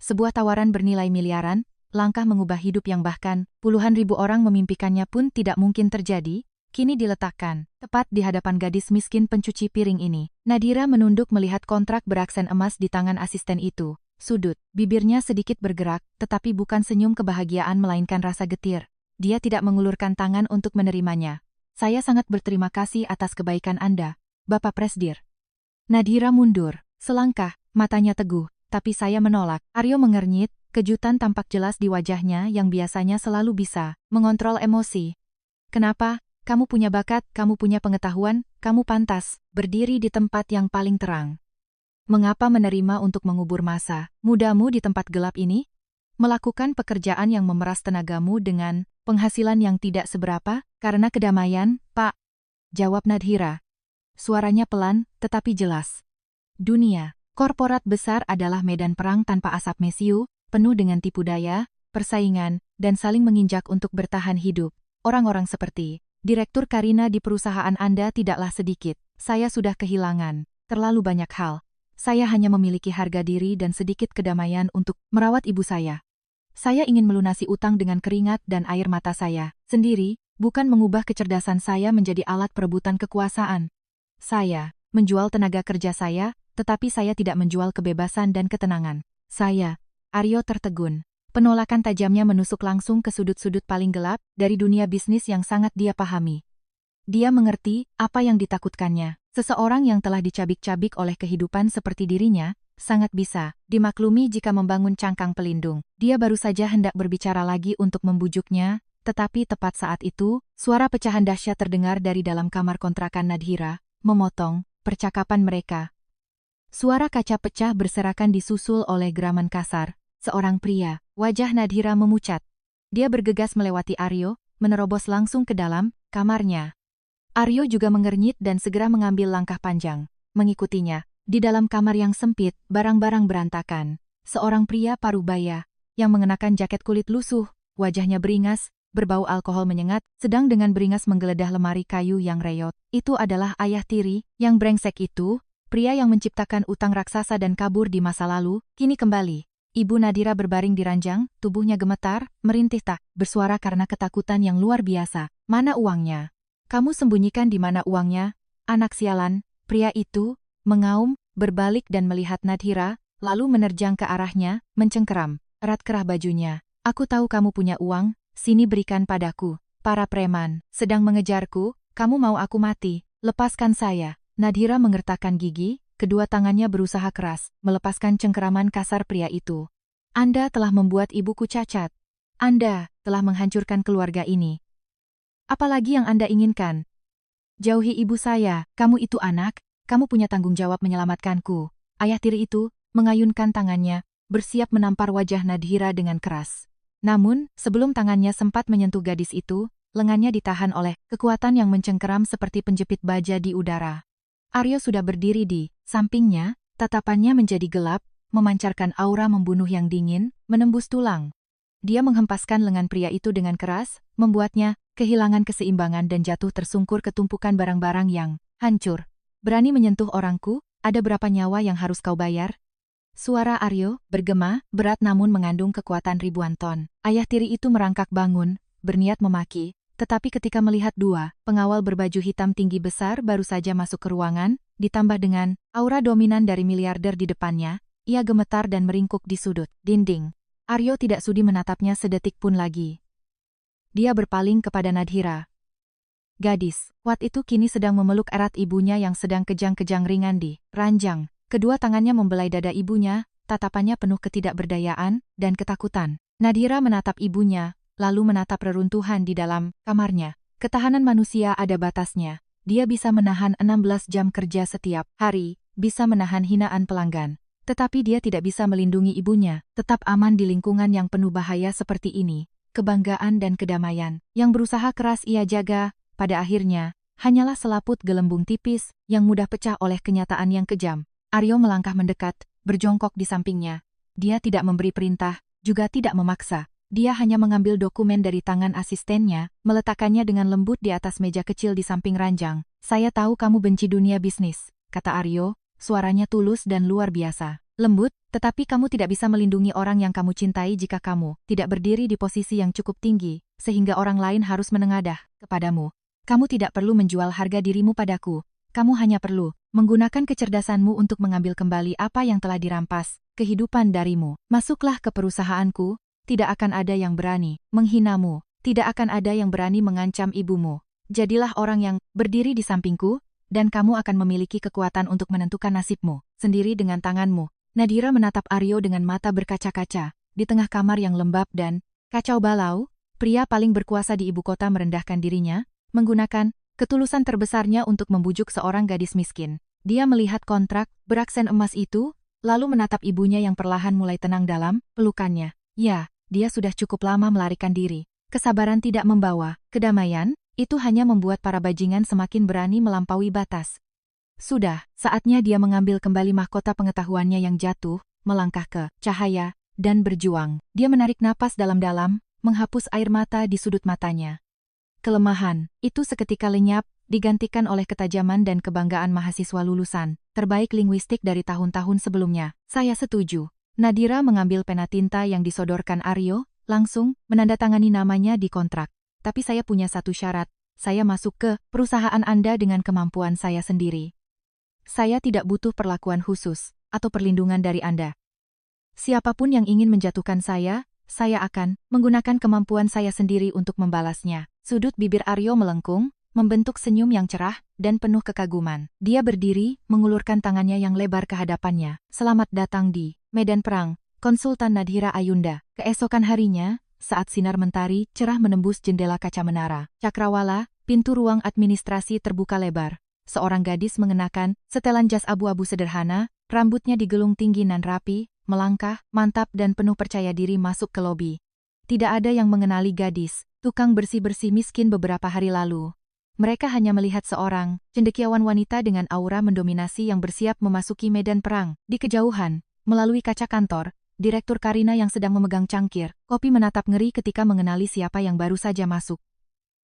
Sebuah tawaran bernilai miliaran, langkah mengubah hidup yang bahkan puluhan ribu orang memimpikannya pun tidak mungkin terjadi, kini diletakkan tepat di hadapan gadis miskin pencuci piring ini. Nadhira menunduk melihat kontrak beraksen emas di tangan asisten itu. Sudut bibirnya sedikit bergerak, tetapi bukan senyum kebahagiaan melainkan rasa getir. Dia tidak mengulurkan tangan untuk menerimanya. Saya sangat berterima kasih atas kebaikan Anda, Bapak Presdir. Nadhira mundur, selangkah, matanya teguh. Tapi saya menolak. Aryo mengernyit, kejutan tampak jelas di wajahnya yang biasanya selalu bisa mengontrol emosi. Kenapa? Kamu punya bakat, kamu punya pengetahuan, kamu pantas berdiri di tempat yang paling terang. Mengapa menerima untuk mengubur masa mudamu di tempat gelap ini? Melakukan pekerjaan yang memeras tenagamu dengan penghasilan yang tidak seberapa, karena kedamaian, Pak. Jawab Nadhira. Suaranya pelan, tetapi jelas. Dunia korporat besar adalah medan perang tanpa asap mesiu, penuh dengan tipu daya, persaingan, dan saling menginjak untuk bertahan hidup. Orang-orang seperti Direktur Karina di perusahaan Anda tidaklah sedikit. Saya sudah kehilangan terlalu banyak hal. Saya hanya memiliki harga diri dan sedikit kedamaian untuk merawat ibu saya. Saya ingin melunasi utang dengan keringat dan air mata saya sendiri, bukan mengubah kecerdasan saya menjadi alat perebutan kekuasaan. Saya menjual tenaga kerja saya, tetapi saya tidak menjual kebebasan dan ketenangan. Saya, Aryo tertegun. Penolakan tajamnya menusuk langsung ke sudut-sudut paling gelap dari dunia bisnis yang sangat dia pahami. Dia mengerti apa yang ditakutkannya. Seseorang yang telah dicabik-cabik oleh kehidupan seperti dirinya, sangat bisa dimaklumi jika membangun cangkang pelindung. Dia baru saja hendak berbicara lagi untuk membujuknya, tetapi tepat saat itu, suara pecahan dahsyat terdengar dari dalam kamar kontrakan Nadhira, memotong percakapan mereka. Suara kaca pecah berserakan disusul oleh geraman kasar. Seorang pria, wajah Nadhira memucat. Dia bergegas melewati Aryo, menerobos langsung ke dalam kamarnya. Aryo juga mengernyit dan segera mengambil langkah panjang. Mengikutinya, di dalam kamar yang sempit, barang-barang berantakan. Seorang pria parubaya, yang mengenakan jaket kulit lusuh, wajahnya beringas, berbau alkohol menyengat, sedang dengan beringas menggeledah lemari kayu yang reyot. Itu adalah ayah tiri, yang brengsek itu. Pria yang menciptakan utang raksasa dan kabur di masa lalu, kini kembali. Ibu Nadhira berbaring di ranjang, tubuhnya gemetar, merintih tak bersuara karena ketakutan yang luar biasa. Mana uangnya? Kamu sembunyikan di mana uangnya? Anak sialan, pria itu, mengaum, berbalik dan melihat Nadhira, lalu menerjang ke arahnya, mencengkeram erat kerah bajunya. Aku tahu kamu punya uang, sini berikan padaku. Para preman sedang mengejarku, kamu mau aku mati, lepaskan saya. Nadhira mengertakkan gigi, kedua tangannya berusaha keras, melepaskan cengkeraman kasar pria itu. Anda telah membuat ibuku cacat. Anda telah menghancurkan keluarga ini. Apalagi yang Anda inginkan? Jauhi ibu saya, kamu itu anak, kamu punya tanggung jawab menyelamatkanku. Ayah tiri itu mengayunkan tangannya, bersiap menampar wajah Nadhira dengan keras. Namun, sebelum tangannya sempat menyentuh gadis itu, lengannya ditahan oleh kekuatan yang mencengkeram seperti penjepit baja di udara. Aryo sudah berdiri di sampingnya, tatapannya menjadi gelap, memancarkan aura membunuh yang dingin, menembus tulang. Dia menghempaskan lengan pria itu dengan keras, membuatnya kehilangan keseimbangan dan jatuh tersungkur ke tumpukan barang-barang yang hancur. Berani menyentuh orangku, ada berapa nyawa yang harus kau bayar? Suara Aryo bergema, berat namun mengandung kekuatan ribuan ton. Ayah tiri itu merangkak bangun, berniat memaki. Tetapi ketika melihat dua pengawal berbaju hitam tinggi besar baru saja masuk ke ruangan, ditambah dengan aura dominan dari miliarder di depannya, Ia gemetar dan meringkuk di sudut dinding. Aryo tidak sudi menatapnya sedetik pun lagi. Dia berpaling kepada Nadhira. Gadis, Wat itu kini sedang memeluk erat ibunya yang sedang kejang-kejang ringan di ranjang. Kedua tangannya membelai dada ibunya, tatapannya penuh ketidakberdayaan dan ketakutan. Nadhira menatap ibunya, lalu menatap reruntuhan di dalam kamarnya. Ketahanan manusia ada batasnya. Dia bisa menahan 16 jam kerja setiap hari, bisa menahan hinaan pelanggan. Tetapi dia tidak bisa melindungi ibunya, tetap aman di lingkungan yang penuh bahaya seperti ini. Kebanggaan dan kedamaian yang berusaha keras ia jaga, pada akhirnya, hanyalah selaput gelembung tipis yang mudah pecah oleh kenyataan yang kejam. Aryo melangkah mendekat, berjongkok di sampingnya. Dia tidak memberi perintah, juga tidak memaksa. Dia hanya mengambil dokumen dari tangan asistennya, meletakkannya dengan lembut di atas meja kecil di samping ranjang. Saya tahu kamu benci dunia bisnis, kata Aryo, suaranya tulus dan luar biasa. Lembut, tetapi kamu tidak bisa melindungi orang yang kamu cintai jika kamu tidak berdiri di posisi yang cukup tinggi, sehingga orang lain harus menengadah kepadamu. Kamu tidak perlu menjual harga dirimu padaku. Kamu hanya perlu menggunakan kecerdasanmu untuk mengambil kembali apa yang telah dirampas, kehidupan darimu. Masuklah ke perusahaanku, tidak akan ada yang berani menghinamu, tidak akan ada yang berani mengancam ibumu. Jadilah orang yang berdiri di sampingku, dan kamu akan memiliki kekuatan untuk menentukan nasibmu sendiri dengan tanganmu. Nadhira menatap Aryo dengan mata berkaca-kaca. Di tengah kamar yang lembab dan kacau balau, pria paling berkuasa di ibu kota merendahkan dirinya, menggunakan ketulusan terbesarnya untuk membujuk seorang gadis miskin. Dia melihat kontrak beraksen emas itu, lalu menatap ibunya yang perlahan mulai tenang dalam pelukannya. Ya, dia sudah cukup lama melarikan diri. Kesabaran tidak membawa kedamaian, itu hanya membuat para bajingan semakin berani melampaui batas. Sudah, saatnya dia mengambil kembali mahkota pengetahuannya yang jatuh, melangkah ke cahaya, dan berjuang. Dia menarik napas dalam-dalam, menghapus air mata di sudut matanya. Kelemahan, itu seketika lenyap, digantikan oleh ketajaman dan kebanggaan mahasiswa lulusan, terbaik linguistik dari tahun-tahun sebelumnya. Saya setuju. Nadhira mengambil pena tinta yang disodorkan Aryo, langsung menandatangani namanya di kontrak. Tapi saya punya satu syarat, saya masuk ke perusahaan Anda dengan kemampuan saya sendiri. Saya tidak butuh perlakuan khusus, atau perlindungan dari Anda. Siapapun yang ingin menjatuhkan saya akan menggunakan kemampuan saya sendiri untuk membalasnya. Sudut bibir Aryo melengkung, membentuk senyum yang cerah dan penuh kekaguman. Dia berdiri, mengulurkan tangannya yang lebar ke hadapannya. Selamat datang di medan perang, Konsultan Nadhira Ayunda. Keesokan harinya, saat sinar mentari cerah menembus jendela kaca menara Cakrawala, pintu ruang administrasi terbuka lebar. Seorang gadis mengenakan setelan jas abu-abu sederhana, rambutnya digelung tinggi dan rapi, melangkah, mantap dan penuh percaya diri masuk ke lobi. Tidak ada yang mengenali gadis, tukang bersih-bersih miskin beberapa hari lalu. Mereka hanya melihat seorang cendekiawan wanita dengan aura mendominasi yang bersiap memasuki medan perang. Di kejauhan, melalui kaca kantor, Direktur Karina yang sedang memegang cangkir kopi menatap ngeri ketika mengenali siapa yang baru saja masuk.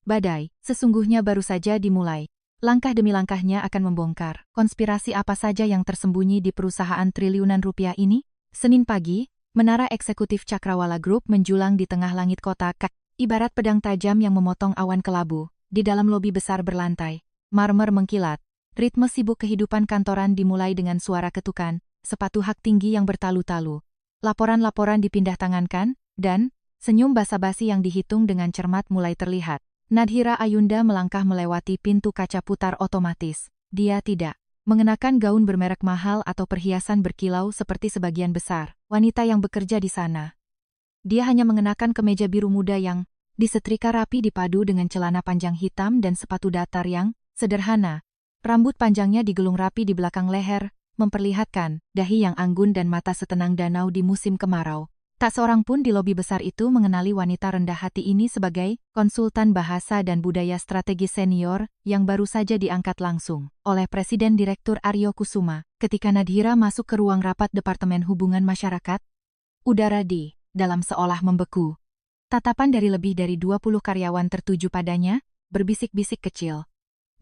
Badai, sesungguhnya baru saja dimulai. Langkah demi langkahnya akan membongkar konspirasi apa saja yang tersembunyi di perusahaan triliunan rupiah ini. Senin pagi, menara eksekutif Cakrawala Group menjulang di tengah langit kota ibarat pedang tajam yang memotong awan kelabu. Di dalam lobi besar berlantai marmer mengkilat. Ritme sibuk kehidupan kantoran dimulai dengan suara ketukan, sepatu hak tinggi yang bertalu-talu. Laporan-laporan dipindah tangankan, dan senyum basa-basi yang dihitung dengan cermat mulai terlihat. Nadhira Ayunda melangkah melewati pintu kaca putar otomatis. Dia tidak mengenakan gaun bermerek mahal atau perhiasan berkilau seperti sebagian besar wanita yang bekerja di sana. Dia hanya mengenakan kemeja biru muda yang disetrika rapi dipadu dengan celana panjang hitam dan sepatu datar yang sederhana. Rambut panjangnya digelung rapi di belakang leher, memperlihatkan dahi yang anggun dan mata setenang danau di musim kemarau. Tak seorang pun di lobi besar itu mengenali wanita rendah hati ini sebagai konsultan bahasa dan budaya strategis senior yang baru saja diangkat langsung oleh Presiden Direktur Aryo Kusuma. Ketika Nadhira masuk ke ruang rapat Departemen Hubungan Masyarakat, udara di dalam seolah membeku. Tatapan dari lebih dari 20 karyawan tertuju padanya, berbisik-bisik kecil.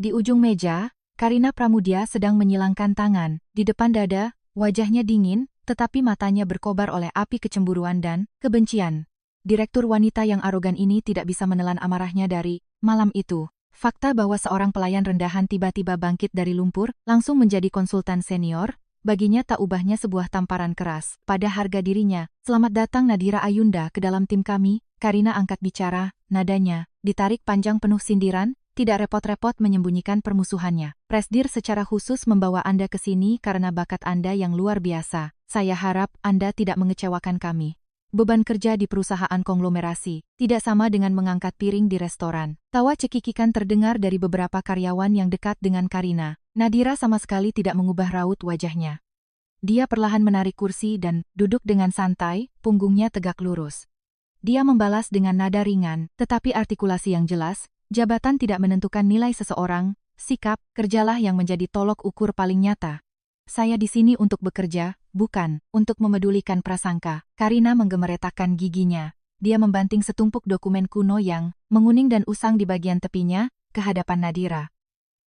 Di ujung meja, Karina Pramudia sedang menyilangkan tangan. Di depan dada, wajahnya dingin, tetapi matanya berkobar oleh api kecemburuan dan kebencian. Direktur wanita yang arogan ini tidak bisa menelan amarahnya dari malam itu. Fakta bahwa seorang pelayan rendahan tiba-tiba bangkit dari lumpur, langsung menjadi konsultan senior, baginya tak ubahnya sebuah tamparan keras pada harga dirinya. Selamat datang Nadira Ayunda ke dalam tim kami. Karina angkat bicara, nadanya ditarik panjang penuh sindiran, tidak repot-repot menyembunyikan permusuhannya. Presdir secara khusus membawa Anda ke sini karena bakat Anda yang luar biasa. Saya harap Anda tidak mengecewakan kami. Beban kerja di perusahaan konglomerasi tidak sama dengan mengangkat piring di restoran. Tawa cekikikan terdengar dari beberapa karyawan yang dekat dengan Karina. Nadira sama sekali tidak mengubah raut wajahnya. Dia perlahan menarik kursi dan duduk dengan santai, punggungnya tegak lurus. Dia membalas dengan nada ringan, tetapi artikulasi yang jelas. Jabatan tidak menentukan nilai seseorang, sikap, kerjalah yang menjadi tolok ukur paling nyata. Saya di sini untuk bekerja, bukan untuk memedulikan prasangka. Karina menggemeretakkan giginya. Dia membanting setumpuk dokumen kuno yang menguning dan usang di bagian tepinya, ke hadapan Nadira.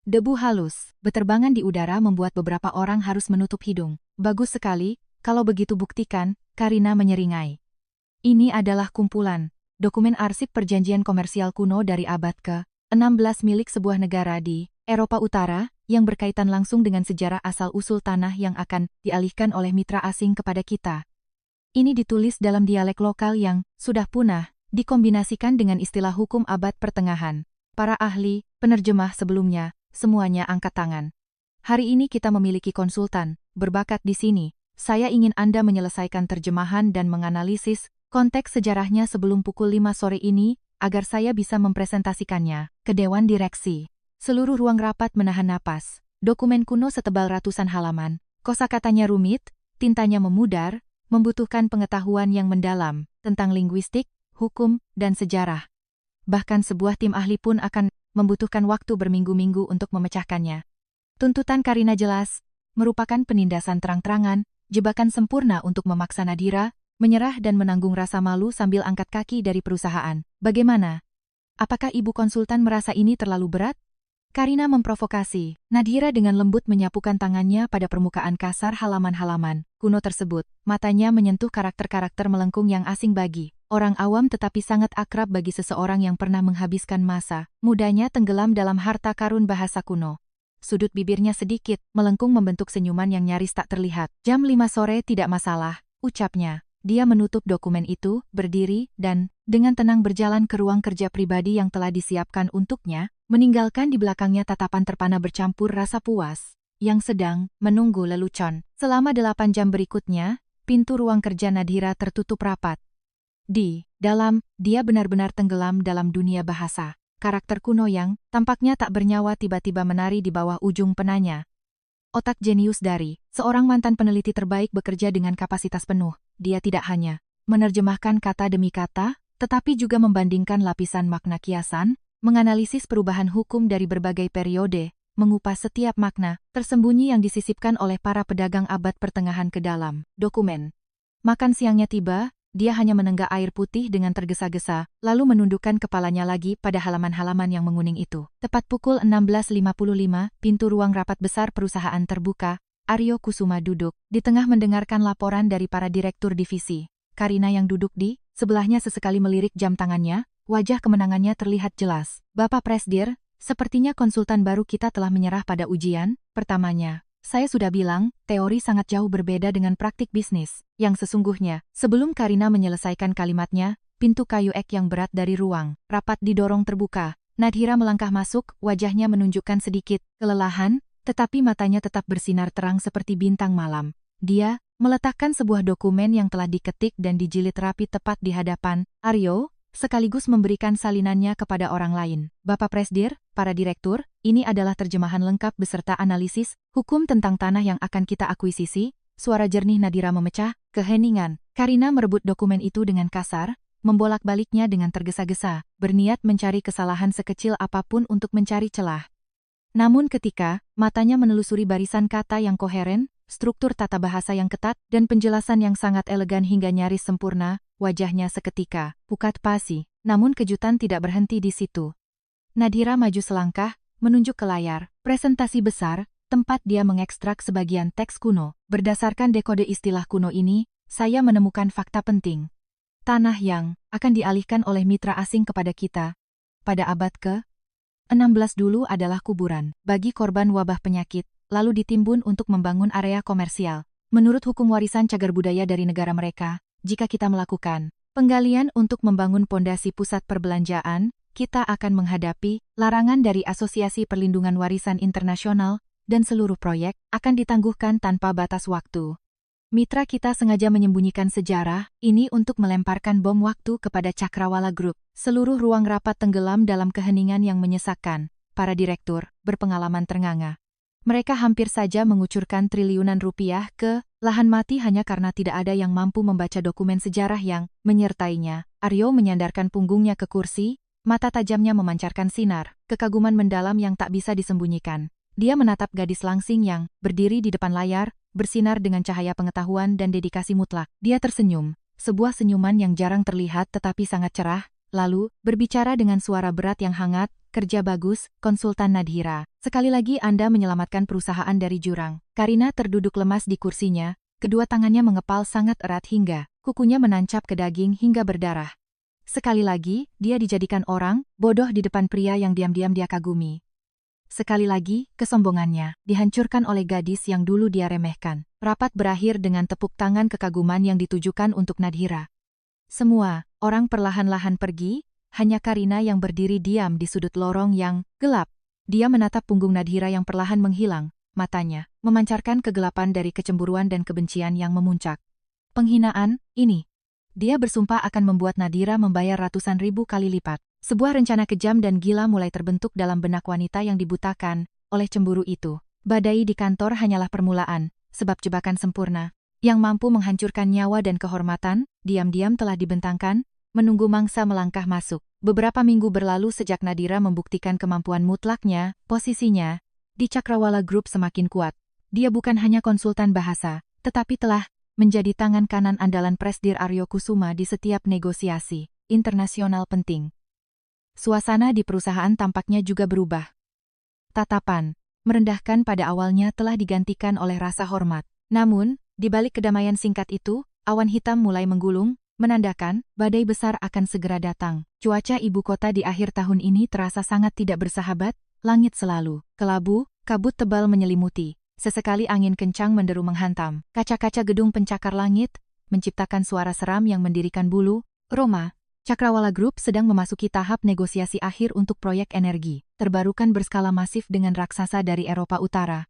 Debu halus, beterbangan di udara membuat beberapa orang harus menutup hidung. Bagus sekali, kalau begitu buktikan, Karina menyeringai. Ini adalah kumpulan dokumen arsip perjanjian komersial kuno dari abad ke-16 milik sebuah negara di Eropa Utara, yang berkaitan langsung dengan sejarah asal-usul tanah yang akan dialihkan oleh mitra asing kepada kita. Ini ditulis dalam dialek lokal yang sudah punah, dikombinasikan dengan istilah hukum abad pertengahan. Para ahli, penerjemah sebelumnya, semuanya angkat tangan. Hari ini kita memiliki konsultan berbakat di sini. Saya ingin Anda menyelesaikan terjemahan dan menganalisis konteks sejarahnya sebelum pukul 5 sore ini, agar saya bisa mempresentasikannya ke Dewan Direksi. Seluruh ruang rapat menahan napas. Dokumen kuno setebal ratusan halaman, kosakatanya rumit, tintanya memudar, membutuhkan pengetahuan yang mendalam tentang linguistik, hukum, dan sejarah. Bahkan sebuah tim ahli pun akan membutuhkan waktu berminggu-minggu untuk memecahkannya. Tuntutan Karina jelas, merupakan penindasan terang-terangan, jebakan sempurna untuk memaksa Nadira menyerah dan menanggung rasa malu sambil angkat kaki dari perusahaan. Bagaimana? Apakah ibu konsultan merasa ini terlalu berat? Karina memprovokasi. Nadira dengan lembut menyapukan tangannya pada permukaan kasar halaman-halaman kuno tersebut. Matanya menyentuh karakter-karakter melengkung yang asing bagi orang awam tetapi sangat akrab bagi seseorang yang pernah menghabiskan masa mudanya tenggelam dalam harta karun bahasa kuno. Sudut bibirnya sedikit melengkung membentuk senyuman yang nyaris tak terlihat. Jam 5 sore tidak masalah, ucapnya. Dia menutup dokumen itu, berdiri, dan dengan tenang berjalan ke ruang kerja pribadi yang telah disiapkan untuknya, meninggalkan di belakangnya tatapan terpana bercampur rasa puas, yang sedang menunggu lelucon. Selama 8 jam berikutnya, pintu ruang kerja Nadira tertutup rapat. Di dalam, dia benar-benar tenggelam dalam dunia bahasa. Karakter kuno yang tampaknya tak bernyawa tiba-tiba menari di bawah ujung penanya. Otak jenius dari seorang mantan peneliti terbaik bekerja dengan kapasitas penuh. Dia tidak hanya menerjemahkan kata demi kata, tetapi juga membandingkan lapisan makna kiasan, menganalisis perubahan hukum dari berbagai periode, mengupas setiap makna tersembunyi yang disisipkan oleh para pedagang abad pertengahan ke dalam dokumen. Makan siangnya tiba, dia hanya menenggak air putih dengan tergesa-gesa, lalu menundukkan kepalanya lagi pada halaman-halaman yang menguning itu. Tepat pukul 16.55, pintu ruang rapat besar perusahaan terbuka. Aryo Kusuma duduk di tengah mendengarkan laporan dari para direktur divisi. Karina yang duduk di sebelahnya sesekali melirik jam tangannya, wajah kemenangannya terlihat jelas. Bapak Presdir, sepertinya konsultan baru kita telah menyerah pada ujian pertamanya. Saya sudah bilang, teori sangat jauh berbeda dengan praktik bisnis. Yang sesungguhnya, sebelum Karina menyelesaikan kalimatnya, pintu kayu ek yang berat dari ruang rapat didorong terbuka. Nadira melangkah masuk, wajahnya menunjukkan sedikit kelelahan, tetapi matanya tetap bersinar terang seperti bintang malam. Dia meletakkan sebuah dokumen yang telah diketik dan dijilid rapi tepat di hadapan Aryo, sekaligus memberikan salinannya kepada orang lain. Bapak Presdir, para direktur, ini adalah terjemahan lengkap beserta analisis hukum tentang tanah yang akan kita akuisisi. Suara jernih Nadira memecah keheningan. Karina merebut dokumen itu dengan kasar, membolak-baliknya dengan tergesa-gesa, berniat mencari kesalahan sekecil apapun untuk mencari celah. Namun ketika matanya menelusuri barisan kata yang koheren, struktur tata bahasa yang ketat, dan penjelasan yang sangat elegan hingga nyaris sempurna, wajahnya seketika pucat pasi. Namun kejutan tidak berhenti di situ. Nadira maju selangkah, menunjuk ke layar presentasi besar, tempat dia mengekstrak sebagian teks kuno. Berdasarkan dekode istilah kuno ini, saya menemukan fakta penting. Tanah yang akan dialihkan oleh mitra asing kepada kita pada abad ke-16 dulu adalah kuburan bagi korban wabah penyakit, lalu ditimbun untuk membangun area komersial. Menurut hukum warisan cagar budaya dari negara mereka, jika kita melakukan penggalian untuk membangun pondasi pusat perbelanjaan, kita akan menghadapi larangan dari Asosiasi Perlindungan Warisan Internasional dan seluruh proyek akan ditangguhkan tanpa batas waktu. Mitra kita sengaja menyembunyikan sejarah ini untuk melemparkan bom waktu kepada Cakrawala Group. Seluruh ruang rapat tenggelam dalam keheningan yang menyesakkan. Para direktur berpengalaman ternganga. Mereka hampir saja mengucurkan triliunan rupiah ke lahan mati hanya karena tidak ada yang mampu membaca dokumen sejarah yang menyertainya. Aryo menyandarkan punggungnya ke kursi, mata tajamnya memancarkan sinar, kekaguman mendalam yang tak bisa disembunyikan. Dia menatap gadis langsing yang berdiri di depan layar, bersinar dengan cahaya pengetahuan dan dedikasi mutlak. Dia tersenyum, sebuah senyuman yang jarang terlihat tetapi sangat cerah, lalu berbicara dengan suara berat yang hangat, "Kerja bagus, Konsultan Nadhira. Sekali lagi Anda menyelamatkan perusahaan dari jurang." Karina terduduk lemas di kursinya, kedua tangannya mengepal sangat erat hingga kukunya menancap ke daging hingga berdarah. Sekali lagi, dia dijadikan orang bodoh di depan pria yang diam-diam dia kagumi. Sekali lagi, kesombongannya dihancurkan oleh gadis yang dulu dia remehkan. Rapat berakhir dengan tepuk tangan kekaguman yang ditujukan untuk Nadhira. Semua orang perlahan-lahan pergi, hanya Karina yang berdiri diam di sudut lorong yang gelap. Dia menatap punggung Nadhira yang perlahan menghilang, matanya memancarkan kegelapan dari kecemburuan dan kebencian yang memuncak. Penghinaan ini, dia bersumpah akan membuat Nadhira membayar ratusan ribu kali lipat. Sebuah rencana kejam dan gila mulai terbentuk dalam benak wanita yang dibutakan oleh cemburu itu. Badai di kantor hanyalah permulaan, sebab jebakan sempurna yang mampu menghancurkan nyawa dan kehormatan, diam-diam telah dibentangkan, menunggu mangsa melangkah masuk. Beberapa minggu berlalu sejak Nadhira membuktikan kemampuan mutlaknya, posisinya di Cakrawala Group semakin kuat. Dia bukan hanya konsultan bahasa, tetapi telah menjadi tangan kanan andalan Presdir Aryo Kusuma di setiap negosiasi internasional penting. Suasana di perusahaan tampaknya juga berubah. Tatapan merendahkan pada awalnya telah digantikan oleh rasa hormat. Namun, di balik kedamaian singkat itu, awan hitam mulai menggulung, menandakan badai besar akan segera datang. Cuaca ibu kota di akhir tahun ini terasa sangat tidak bersahabat, langit selalu kelabu, kabut tebal menyelimuti. Sesekali angin kencang menderu menghantam kaca-kaca gedung pencakar langit, menciptakan suara seram yang mendirikan bulu roma. Cakrawala Group sedang memasuki tahap negosiasi akhir untuk proyek energi terbarukan berskala masif dengan raksasa dari Eropa Utara.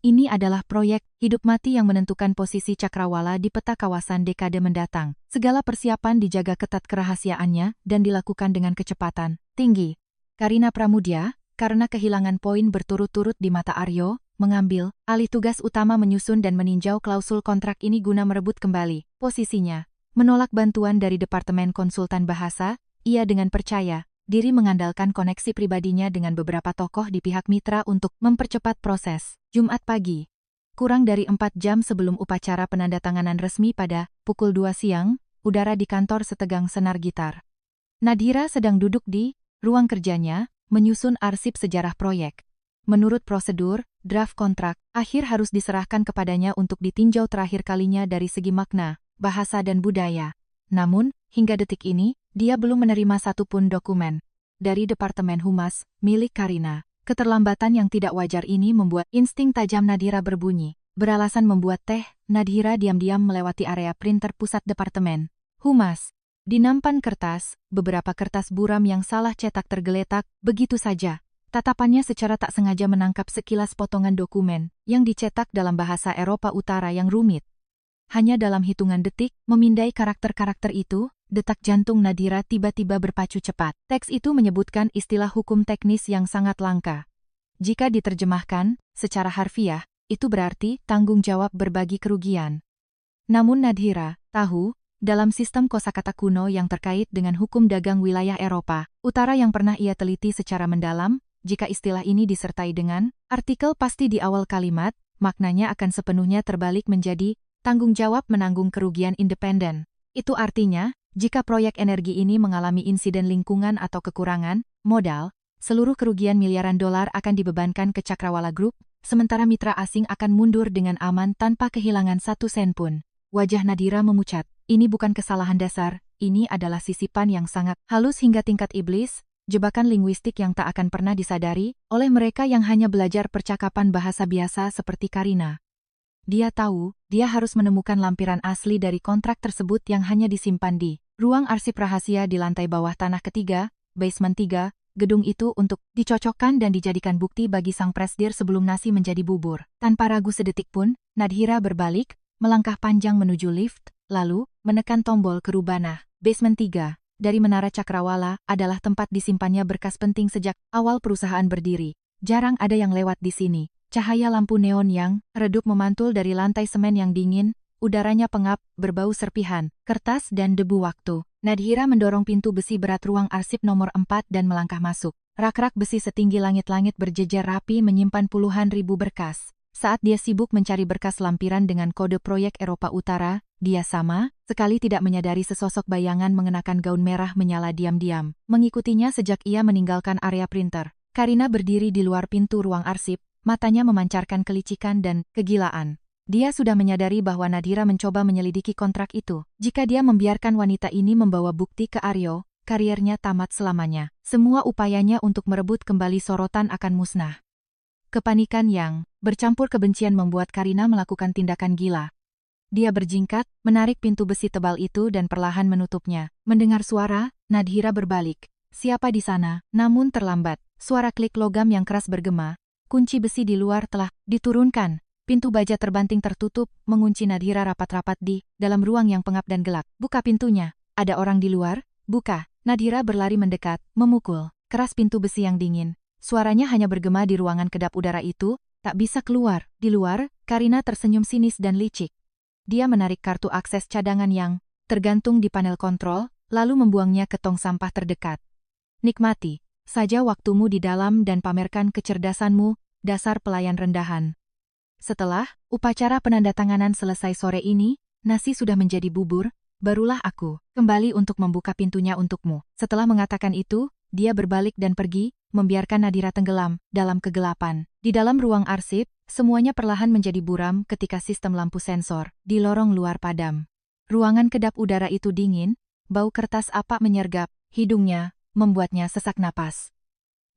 Ini adalah proyek hidup mati yang menentukan posisi Cakrawala di peta kawasan dekade mendatang. Segala persiapan dijaga ketat kerahasiaannya dan dilakukan dengan kecepatan tinggi. Karina Pramudya, karena kehilangan poin berturut-turut di mata Aryo, mengambil alih tugas utama menyusun dan meninjau klausul kontrak ini guna merebut kembali posisinya. Menolak bantuan dari Departemen Konsultan Bahasa, ia dengan percaya diri mengandalkan koneksi pribadinya dengan beberapa tokoh di pihak mitra untuk mempercepat proses. Jumat pagi, kurang dari 4 jam sebelum upacara penandatanganan resmi pada pukul 2 siang, udara di kantor setegang senar gitar. Nadhira sedang duduk di ruang kerjanya, menyusun arsip sejarah proyek. Menurut prosedur, draft kontrak akhir harus diserahkan kepadanya untuk ditinjau terakhir kalinya dari segi makna, bahasa dan budaya. Namun, hingga detik ini, dia belum menerima satupun dokumen dari Departemen Humas milik Karina. Keterlambatan yang tidak wajar ini membuat insting tajam Nadhira berbunyi. Beralasan membuat teh, Nadhira diam-diam melewati area printer pusat Departemen Humas. Di nampan kertas, beberapa kertas buram yang salah cetak tergeletak, begitu saja. Tatapannya secara tak sengaja menangkap sekilas potongan dokumen yang dicetak dalam bahasa Eropa Utara yang rumit. Hanya dalam hitungan detik, memindai karakter-karakter itu, detak jantung Nadhira tiba-tiba berpacu cepat. Teks itu menyebutkan istilah hukum teknis yang sangat langka. Jika diterjemahkan secara harfiah, itu berarti tanggung jawab berbagi kerugian. Namun Nadhira tahu, dalam sistem kosakata kuno yang terkait dengan hukum dagang wilayah Eropa Utara yang pernah ia teliti secara mendalam, jika istilah ini disertai dengan artikel pasti di awal kalimat, maknanya akan sepenuhnya terbalik menjadi tanggung jawab menanggung kerugian independen. Itu artinya, jika proyek energi ini mengalami insiden lingkungan atau kekurangan modal, seluruh kerugian miliaran dolar akan dibebankan ke Cakrawala Group, sementara mitra asing akan mundur dengan aman tanpa kehilangan 1 sen pun. Wajah Nadhira memucat. Ini bukan kesalahan dasar, ini adalah sisipan yang sangat halus hingga tingkat iblis. jebakan linguistik yang tak akan pernah disadari oleh mereka yang hanya belajar percakapan bahasa biasa seperti Karina. Dia tahu, dia harus menemukan lampiran asli dari kontrak tersebut yang hanya disimpan di ruang arsip rahasia di lantai bawah tanah ketiga, basement 3, gedung itu untuk dicocokkan dan dijadikan bukti bagi sang presdir sebelum nasi menjadi bubur. Tanpa ragu sedetik pun, Nadhira berbalik, melangkah panjang menuju lift, lalu menekan tombol kerubah. Basement 3, dari Menara Cakrawala, adalah tempat disimpannya berkas penting sejak awal perusahaan berdiri. Jarang ada yang lewat di sini. Cahaya lampu neon yang redup memantul dari lantai semen yang dingin, udaranya pengap, berbau serpihan, kertas dan debu waktu. Nadhira mendorong pintu besi berat ruang arsip nomor 4 dan melangkah masuk. Rak-rak besi setinggi langit-langit berjejer rapi menyimpan puluhan ribu berkas. Saat dia sibuk mencari berkas lampiran dengan kode proyek Eropa Utara, dia sama sekali tidak menyadari sesosok bayangan mengenakan gaun merah menyala diam-diam, mengikutinya sejak ia meninggalkan area printer. Karina berdiri di luar pintu ruang arsip, matanya memancarkan kelicikan dan kegilaan. Dia sudah menyadari bahwa Nadhira mencoba menyelidiki kontrak itu. Jika dia membiarkan wanita ini membawa bukti ke Aryo, kariernya tamat selamanya. Semua upayanya untuk merebut kembali sorotan akan musnah. Kepanikan yang bercampur kebencian membuat Karina melakukan tindakan gila. Dia berjingkat, menarik pintu besi tebal itu dan perlahan menutupnya. Mendengar suara, Nadhira berbalik. Siapa di sana? Namun terlambat. Suara klik logam yang keras bergema. Kunci besi di luar telah diturunkan. Pintu baja terbanting tertutup, mengunci Nadhira rapat-rapat di dalam ruang yang pengap dan gelap. Buka pintunya. Ada orang di luar? Buka. Nadhira berlari mendekat, memukul keras pintu besi yang dingin. Suaranya hanya bergema di ruangan kedap udara itu, tak bisa keluar. Di luar, Karina tersenyum sinis dan licik. Dia menarik kartu akses cadangan yang tergantung di panel kontrol, lalu membuangnya ke tong sampah terdekat. Nikmati saja waktumu di dalam dan pamerkan kecerdasanmu, dasar pelayan rendahan. Setelah upacara penandatanganan selesai sore ini, nasi sudah menjadi bubur, barulah aku kembali untuk membuka pintunya untukmu. Setelah mengatakan itu, dia berbalik dan pergi, membiarkan Nadhira tenggelam dalam kegelapan. Di dalam ruang arsip, semuanya perlahan menjadi buram ketika sistem lampu sensor di lorong luar padam. Ruangan kedap udara itu dingin, bau kertas apa menyergap hidungnya, membuatnya sesak napas.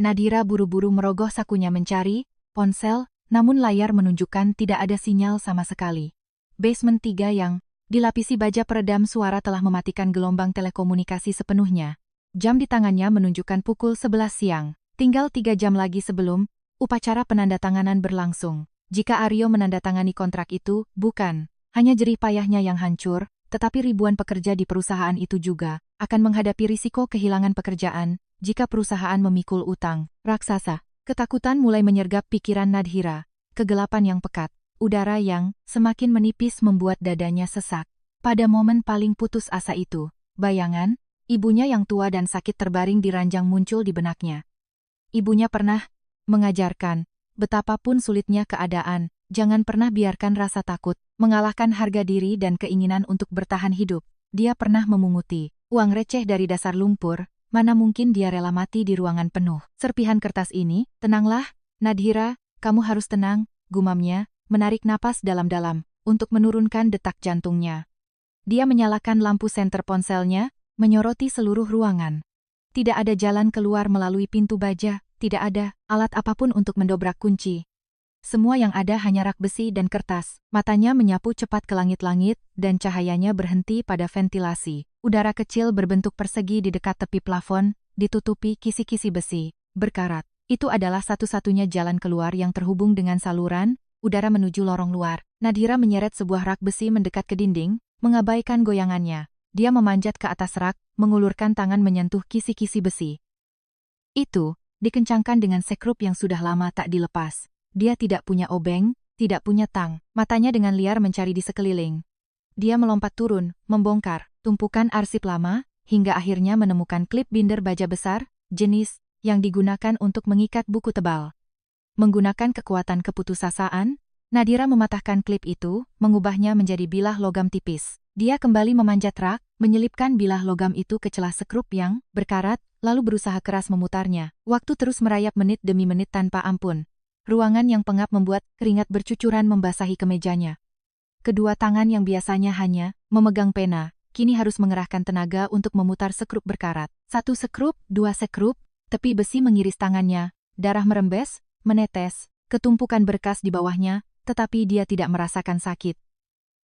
Nadhira buru-buru merogoh sakunya mencari ponsel, namun layar menunjukkan tidak ada sinyal sama sekali. Basement 3 yang dilapisi baja peredam suara telah mematikan gelombang telekomunikasi sepenuhnya. Jam di tangannya menunjukkan pukul 11 siang. Tinggal 3 jam lagi sebelum upacara penandatanganan berlangsung. Jika Aryo menandatangani kontrak itu, bukan hanya jerih payahnya yang hancur, tetapi ribuan pekerja di perusahaan itu juga akan menghadapi risiko kehilangan pekerjaan jika perusahaan memikul utang raksasa. Ketakutan mulai menyergap pikiran Nadhira. Kegelapan yang pekat, udara yang semakin menipis membuat dadanya sesak. Pada momen paling putus asa itu, bayangan ibunya yang tua dan sakit terbaring di ranjang muncul di benaknya. Ibunya pernah mengajarkan, betapapun sulitnya keadaan, jangan pernah biarkan rasa takut mengalahkan harga diri dan keinginan untuk bertahan hidup. Dia pernah memunguti uang receh dari dasar lumpur, mana mungkin dia rela mati di ruangan penuh serpihan kertas ini. Tenanglah, Nadhira, kamu harus tenang, gumamnya, menarik napas dalam-dalam untuk menurunkan detak jantungnya. Dia menyalakan lampu senter ponselnya, menyoroti seluruh ruangan. Tidak ada jalan keluar melalui pintu baja, tidak ada alat apapun untuk mendobrak kunci. Semua yang ada hanya rak besi dan kertas. Matanya menyapu cepat ke langit-langit, dan cahayanya berhenti pada ventilasi. Udara kecil berbentuk persegi di dekat tepi plafon, ditutupi kisi-kisi besi, berkarat. Itu adalah satu-satunya jalan keluar yang terhubung dengan saluran udara menuju lorong luar. Nadhira menyeret sebuah rak besi mendekat ke dinding, mengabaikan goyangannya. Dia memanjat ke atas rak, mengulurkan tangan menyentuh kisi-kisi besi. Itu dikencangkan dengan sekrup yang sudah lama tak dilepas. Dia tidak punya obeng, tidak punya tang. Matanya dengan liar mencari di sekeliling. Dia melompat turun, membongkar tumpukan arsip lama, hingga akhirnya menemukan klip binder baja besar, jenis yang digunakan untuk mengikat buku tebal. Menggunakan kekuatan keputusasaan, Nadhira mematahkan klip itu, mengubahnya menjadi bilah logam tipis. Dia kembali memanjat rak, menyelipkan bilah logam itu ke celah sekrup yang berkarat, lalu berusaha keras memutarnya. Waktu terus merayap menit demi menit tanpa ampun. Ruangan yang pengap membuat keringat bercucuran membasahi kemejanya. Kedua tangan yang biasanya hanya memegang pena, kini harus mengerahkan tenaga untuk memutar sekrup berkarat. 1 sekrup, 2 sekrup, Tepi besi mengiris tangannya, darah merembes, menetes, ketumpukan berkas di bawahnya, tetapi dia tidak merasakan sakit.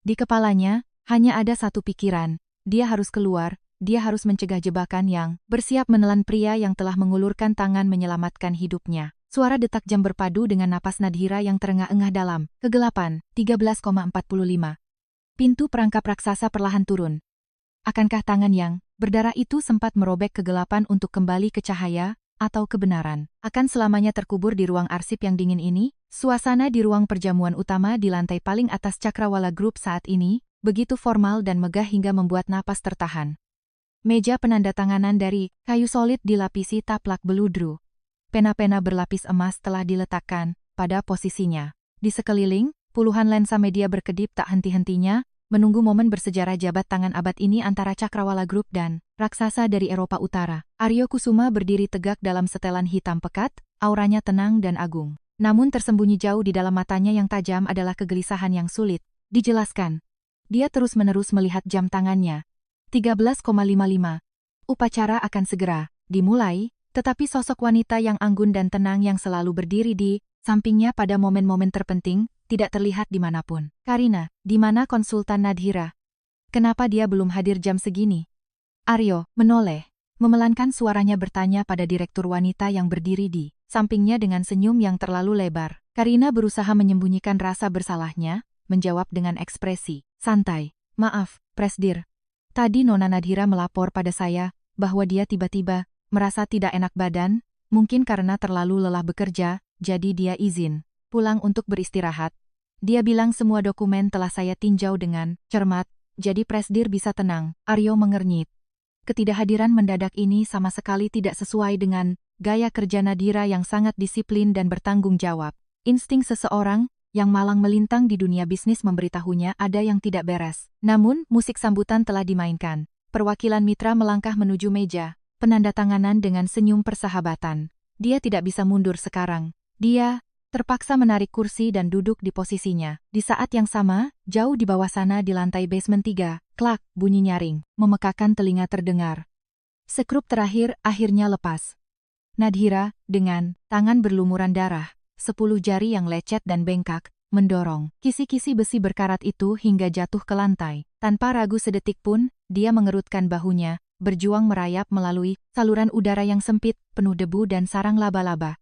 Di kepalanya, hanya ada satu pikiran, dia harus keluar, dia harus mencegah jebakan yang bersiap menelan pria yang telah mengulurkan tangan menyelamatkan hidupnya. Suara detak jam berpadu dengan napas Nadhira yang terengah-engah dalam kegelapan. 13,45. Pintu perangkap raksasa perlahan turun. Akankah tangan yang berdarah itu sempat merobek kegelapan untuk kembali ke cahaya, atau kebenaran akan selamanya terkubur di ruang arsip yang dingin ini? Suasana di ruang perjamuan utama di lantai paling atas Cakrawala Group saat ini begitu formal dan megah hingga membuat napas tertahan. Meja penandatanganan dari kayu solid dilapisi taplak beludru. Pena-pena berlapis emas telah diletakkan pada posisinya. Di sekeliling, puluhan lensa media berkedip tak henti-hentinya, menunggu momen bersejarah jabat tangan abad ini antara Cakrawala Group dan raksasa dari Eropa Utara. Aryo Kusuma berdiri tegak dalam setelan hitam pekat, auranya tenang dan agung. Namun tersembunyi jauh di dalam matanya yang tajam adalah kegelisahan yang sulit dijelaskan. Dia terus-menerus melihat jam tangannya. 13,55. Upacara akan segera dimulai, tetapi sosok wanita yang anggun dan tenang yang selalu berdiri di sampingnya pada momen-momen terpenting, tidak terlihat dimanapun. Karina, di mana konsultan Nadhira? Kenapa dia belum hadir jam segini? Aryo menoleh, memelankan suaranya bertanya pada direktur wanita yang berdiri di sampingnya dengan senyum yang terlalu lebar. Karina berusaha menyembunyikan rasa bersalahnya, menjawab dengan ekspresi santai. Maaf, Presdir. Tadi Nona Nadhira melapor pada saya bahwa dia tiba-tiba merasa tidak enak badan, mungkin karena terlalu lelah bekerja, jadi dia izin pulang untuk beristirahat. Dia bilang semua dokumen telah saya tinjau dengan cermat, jadi Presdir bisa tenang. Aryo mengernyit. Ketidakhadiran mendadak ini sama sekali tidak sesuai dengan gaya kerja Nadhira yang sangat disiplin dan bertanggung jawab. Insting seseorang yang malang melintang di dunia bisnis memberitahunya ada yang tidak beres. Namun, musik sambutan telah dimainkan. Perwakilan mitra melangkah menuju meja penandatanganan dengan senyum persahabatan. Dia tidak bisa mundur sekarang. Dia terpaksa menarik kursi dan duduk di posisinya. Di saat yang sama, jauh di bawah sana di lantai basement 3, klak, bunyi nyaring, memekakan telinga terdengar. Sekrup terakhir akhirnya lepas. Nadhira, dengan tangan berlumuran darah, 10 jari yang lecet dan bengkak, mendorong kisi-kisi besi berkarat itu hingga jatuh ke lantai. Tanpa ragu sedetik pun, dia mengerutkan bahunya, berjuang merayap melalui saluran udara yang sempit, penuh debu dan sarang laba-laba.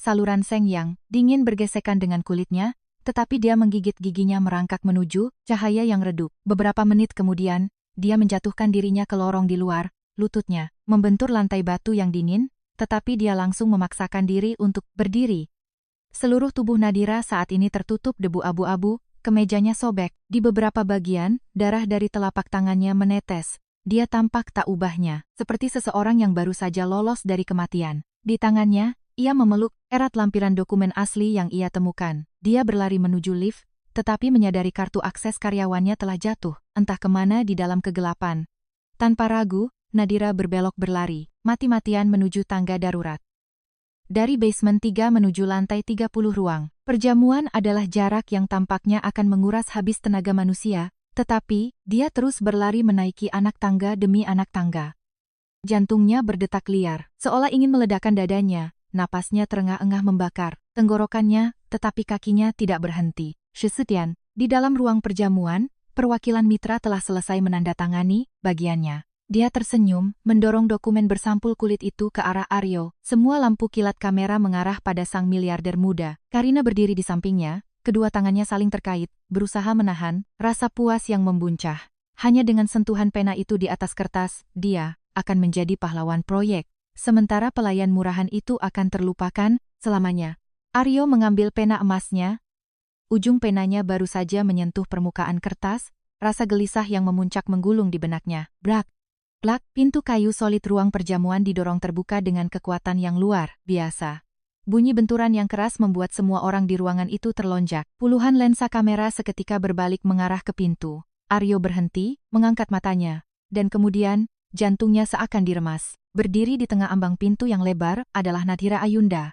Saluran seng yang dingin bergesekan dengan kulitnya, tetapi dia menggigit giginya merangkak menuju cahaya yang redup. Beberapa menit kemudian, dia menjatuhkan dirinya ke lorong di luar, lututnya membentur lantai batu yang dingin, tetapi dia langsung memaksakan diri untuk berdiri. Seluruh tubuh Nadhira saat ini tertutup debu abu-abu, kemejanya sobek, di beberapa bagian, darah dari telapak tangannya menetes. Dia tampak tak ubahnya, seperti seseorang yang baru saja lolos dari kematian. Di tangannya, ia memeluk erat lampiran dokumen asli yang ia temukan. Dia berlari menuju lift, tetapi menyadari kartu akses karyawannya telah jatuh, entah kemana di dalam kegelapan. Tanpa ragu, Nadhira berbelok berlari, mati-matian menuju tangga darurat. Dari basement 3 menuju lantai 30 ruang perjamuan adalah jarak yang tampaknya akan menguras habis tenaga manusia, tetapi dia terus berlari menaiki anak tangga demi anak tangga. Jantungnya berdetak liar, seolah ingin meledakkan dadanya. Napasnya terengah-engah membakar tenggorokannya, tetapi kakinya tidak berhenti. Shesetian, di dalam ruang perjamuan, perwakilan mitra telah selesai menandatangani bagiannya. Dia tersenyum, mendorong dokumen bersampul kulit itu ke arah Aryo. Semua lampu kilat kamera mengarah pada sang miliarder muda. Karina berdiri di sampingnya, kedua tangannya saling terkait, berusaha menahan rasa puas yang membuncah. Hanya dengan sentuhan pena itu di atas kertas, dia akan menjadi pahlawan proyek. Sementara pelayan murahan itu akan terlupakan selamanya. Aryo mengambil pena emasnya. Ujung penanya baru saja menyentuh permukaan kertas, rasa gelisah yang memuncak menggulung di benaknya. Brak! Plak, pintu kayu solid ruang perjamuan didorong terbuka dengan kekuatan yang luar biasa. Bunyi benturan yang keras membuat semua orang di ruangan itu terlonjak. Puluhan lensa kamera seketika berbalik mengarah ke pintu. Aryo berhenti, mengangkat matanya. Dan kemudian, jantungnya seakan diremas. Berdiri di tengah ambang pintu yang lebar adalah Nadhira Ayunda.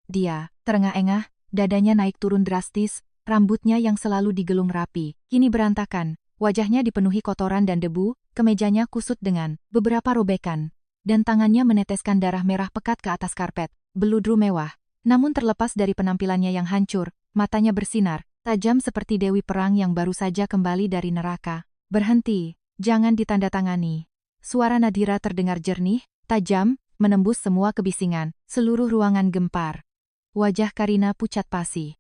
Dia terengah-engah, dadanya naik turun drastis, rambutnya yang selalu digelung rapi, kini berantakan. Wajahnya dipenuhi kotoran dan debu, kemejanya kusut dengan beberapa robekan. dan tangannya meneteskan darah merah pekat ke atas karpet. Beludru mewah. Namun terlepas dari penampilannya yang hancur, matanya bersinar, tajam seperti dewi perang yang baru saja kembali dari neraka. Berhenti, jangan ditandatangani. Suara Nadhira terdengar jernih, tajam, menembus semua kebisingan. Seluruh ruangan gempar. Wajah Karina pucat pasi.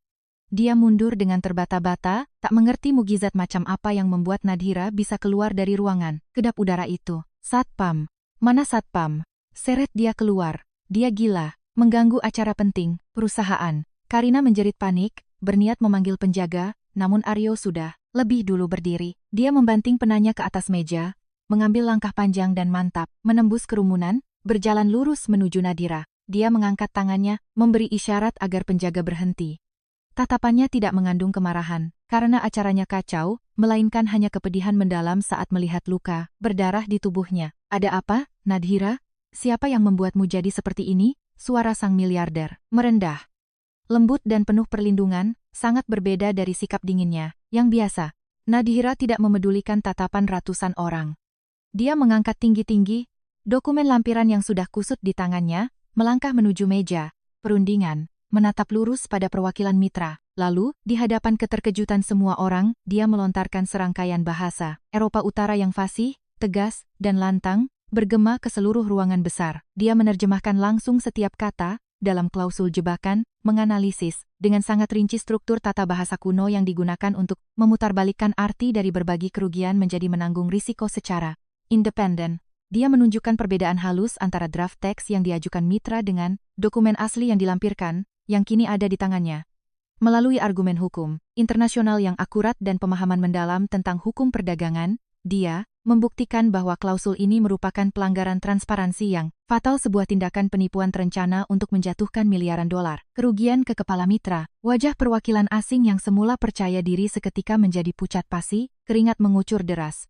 Dia mundur dengan terbata-bata, tak mengerti mukjizat macam apa yang membuat Nadhira bisa keluar dari ruangan kedap udara itu. Satpam. Mana Satpam? Seret dia keluar. Dia gila, mengganggu acara penting, perusahaan. Karina menjerit panik, berniat memanggil penjaga, namun Aryo sudah lebih dulu berdiri. Dia membanting penanya ke atas meja, mengambil langkah panjang dan mantap, menembus kerumunan, berjalan lurus menuju Nadhira. Dia mengangkat tangannya, memberi isyarat agar penjaga berhenti. Tatapannya tidak mengandung kemarahan, karena acaranya kacau, melainkan hanya kepedihan mendalam saat melihat luka berdarah di tubuhnya. Ada apa, Nadhira? Siapa yang membuatmu jadi seperti ini? Suara sang miliarder merendah. Lembut dan penuh perlindungan, sangat berbeda dari sikap dinginnya, yang biasa. Nadhira tidak memedulikan tatapan ratusan orang. Dia mengangkat tinggi-tinggi, dokumen lampiran yang sudah kusut di tangannya, melangkah menuju meja perundingan. Menatap lurus pada perwakilan mitra. Lalu, di hadapan keterkejutan semua orang, dia melontarkan serangkaian bahasa Eropa Utara yang fasih, tegas, dan lantang, bergema ke seluruh ruangan besar. Dia menerjemahkan langsung setiap kata, dalam klausul jebakan, menganalisis, dengan sangat rinci struktur tata bahasa kuno yang digunakan untuk memutarbalikkan arti dari berbagi kerugian menjadi menanggung risiko secara independen. Dia menunjukkan perbedaan halus antara draft teks yang diajukan mitra dengan dokumen asli yang dilampirkan, yang kini ada di tangannya. Melalui argumen hukum internasional yang akurat dan pemahaman mendalam tentang hukum perdagangan, dia membuktikan bahwa klausul ini merupakan pelanggaran transparansi yang fatal, sebuah tindakan penipuan terencana untuk menjatuhkan miliaran dolar kerugian ke kepala mitra. Wajah perwakilan asing yang semula percaya diri seketika menjadi pucat pasi, keringat mengucur deras.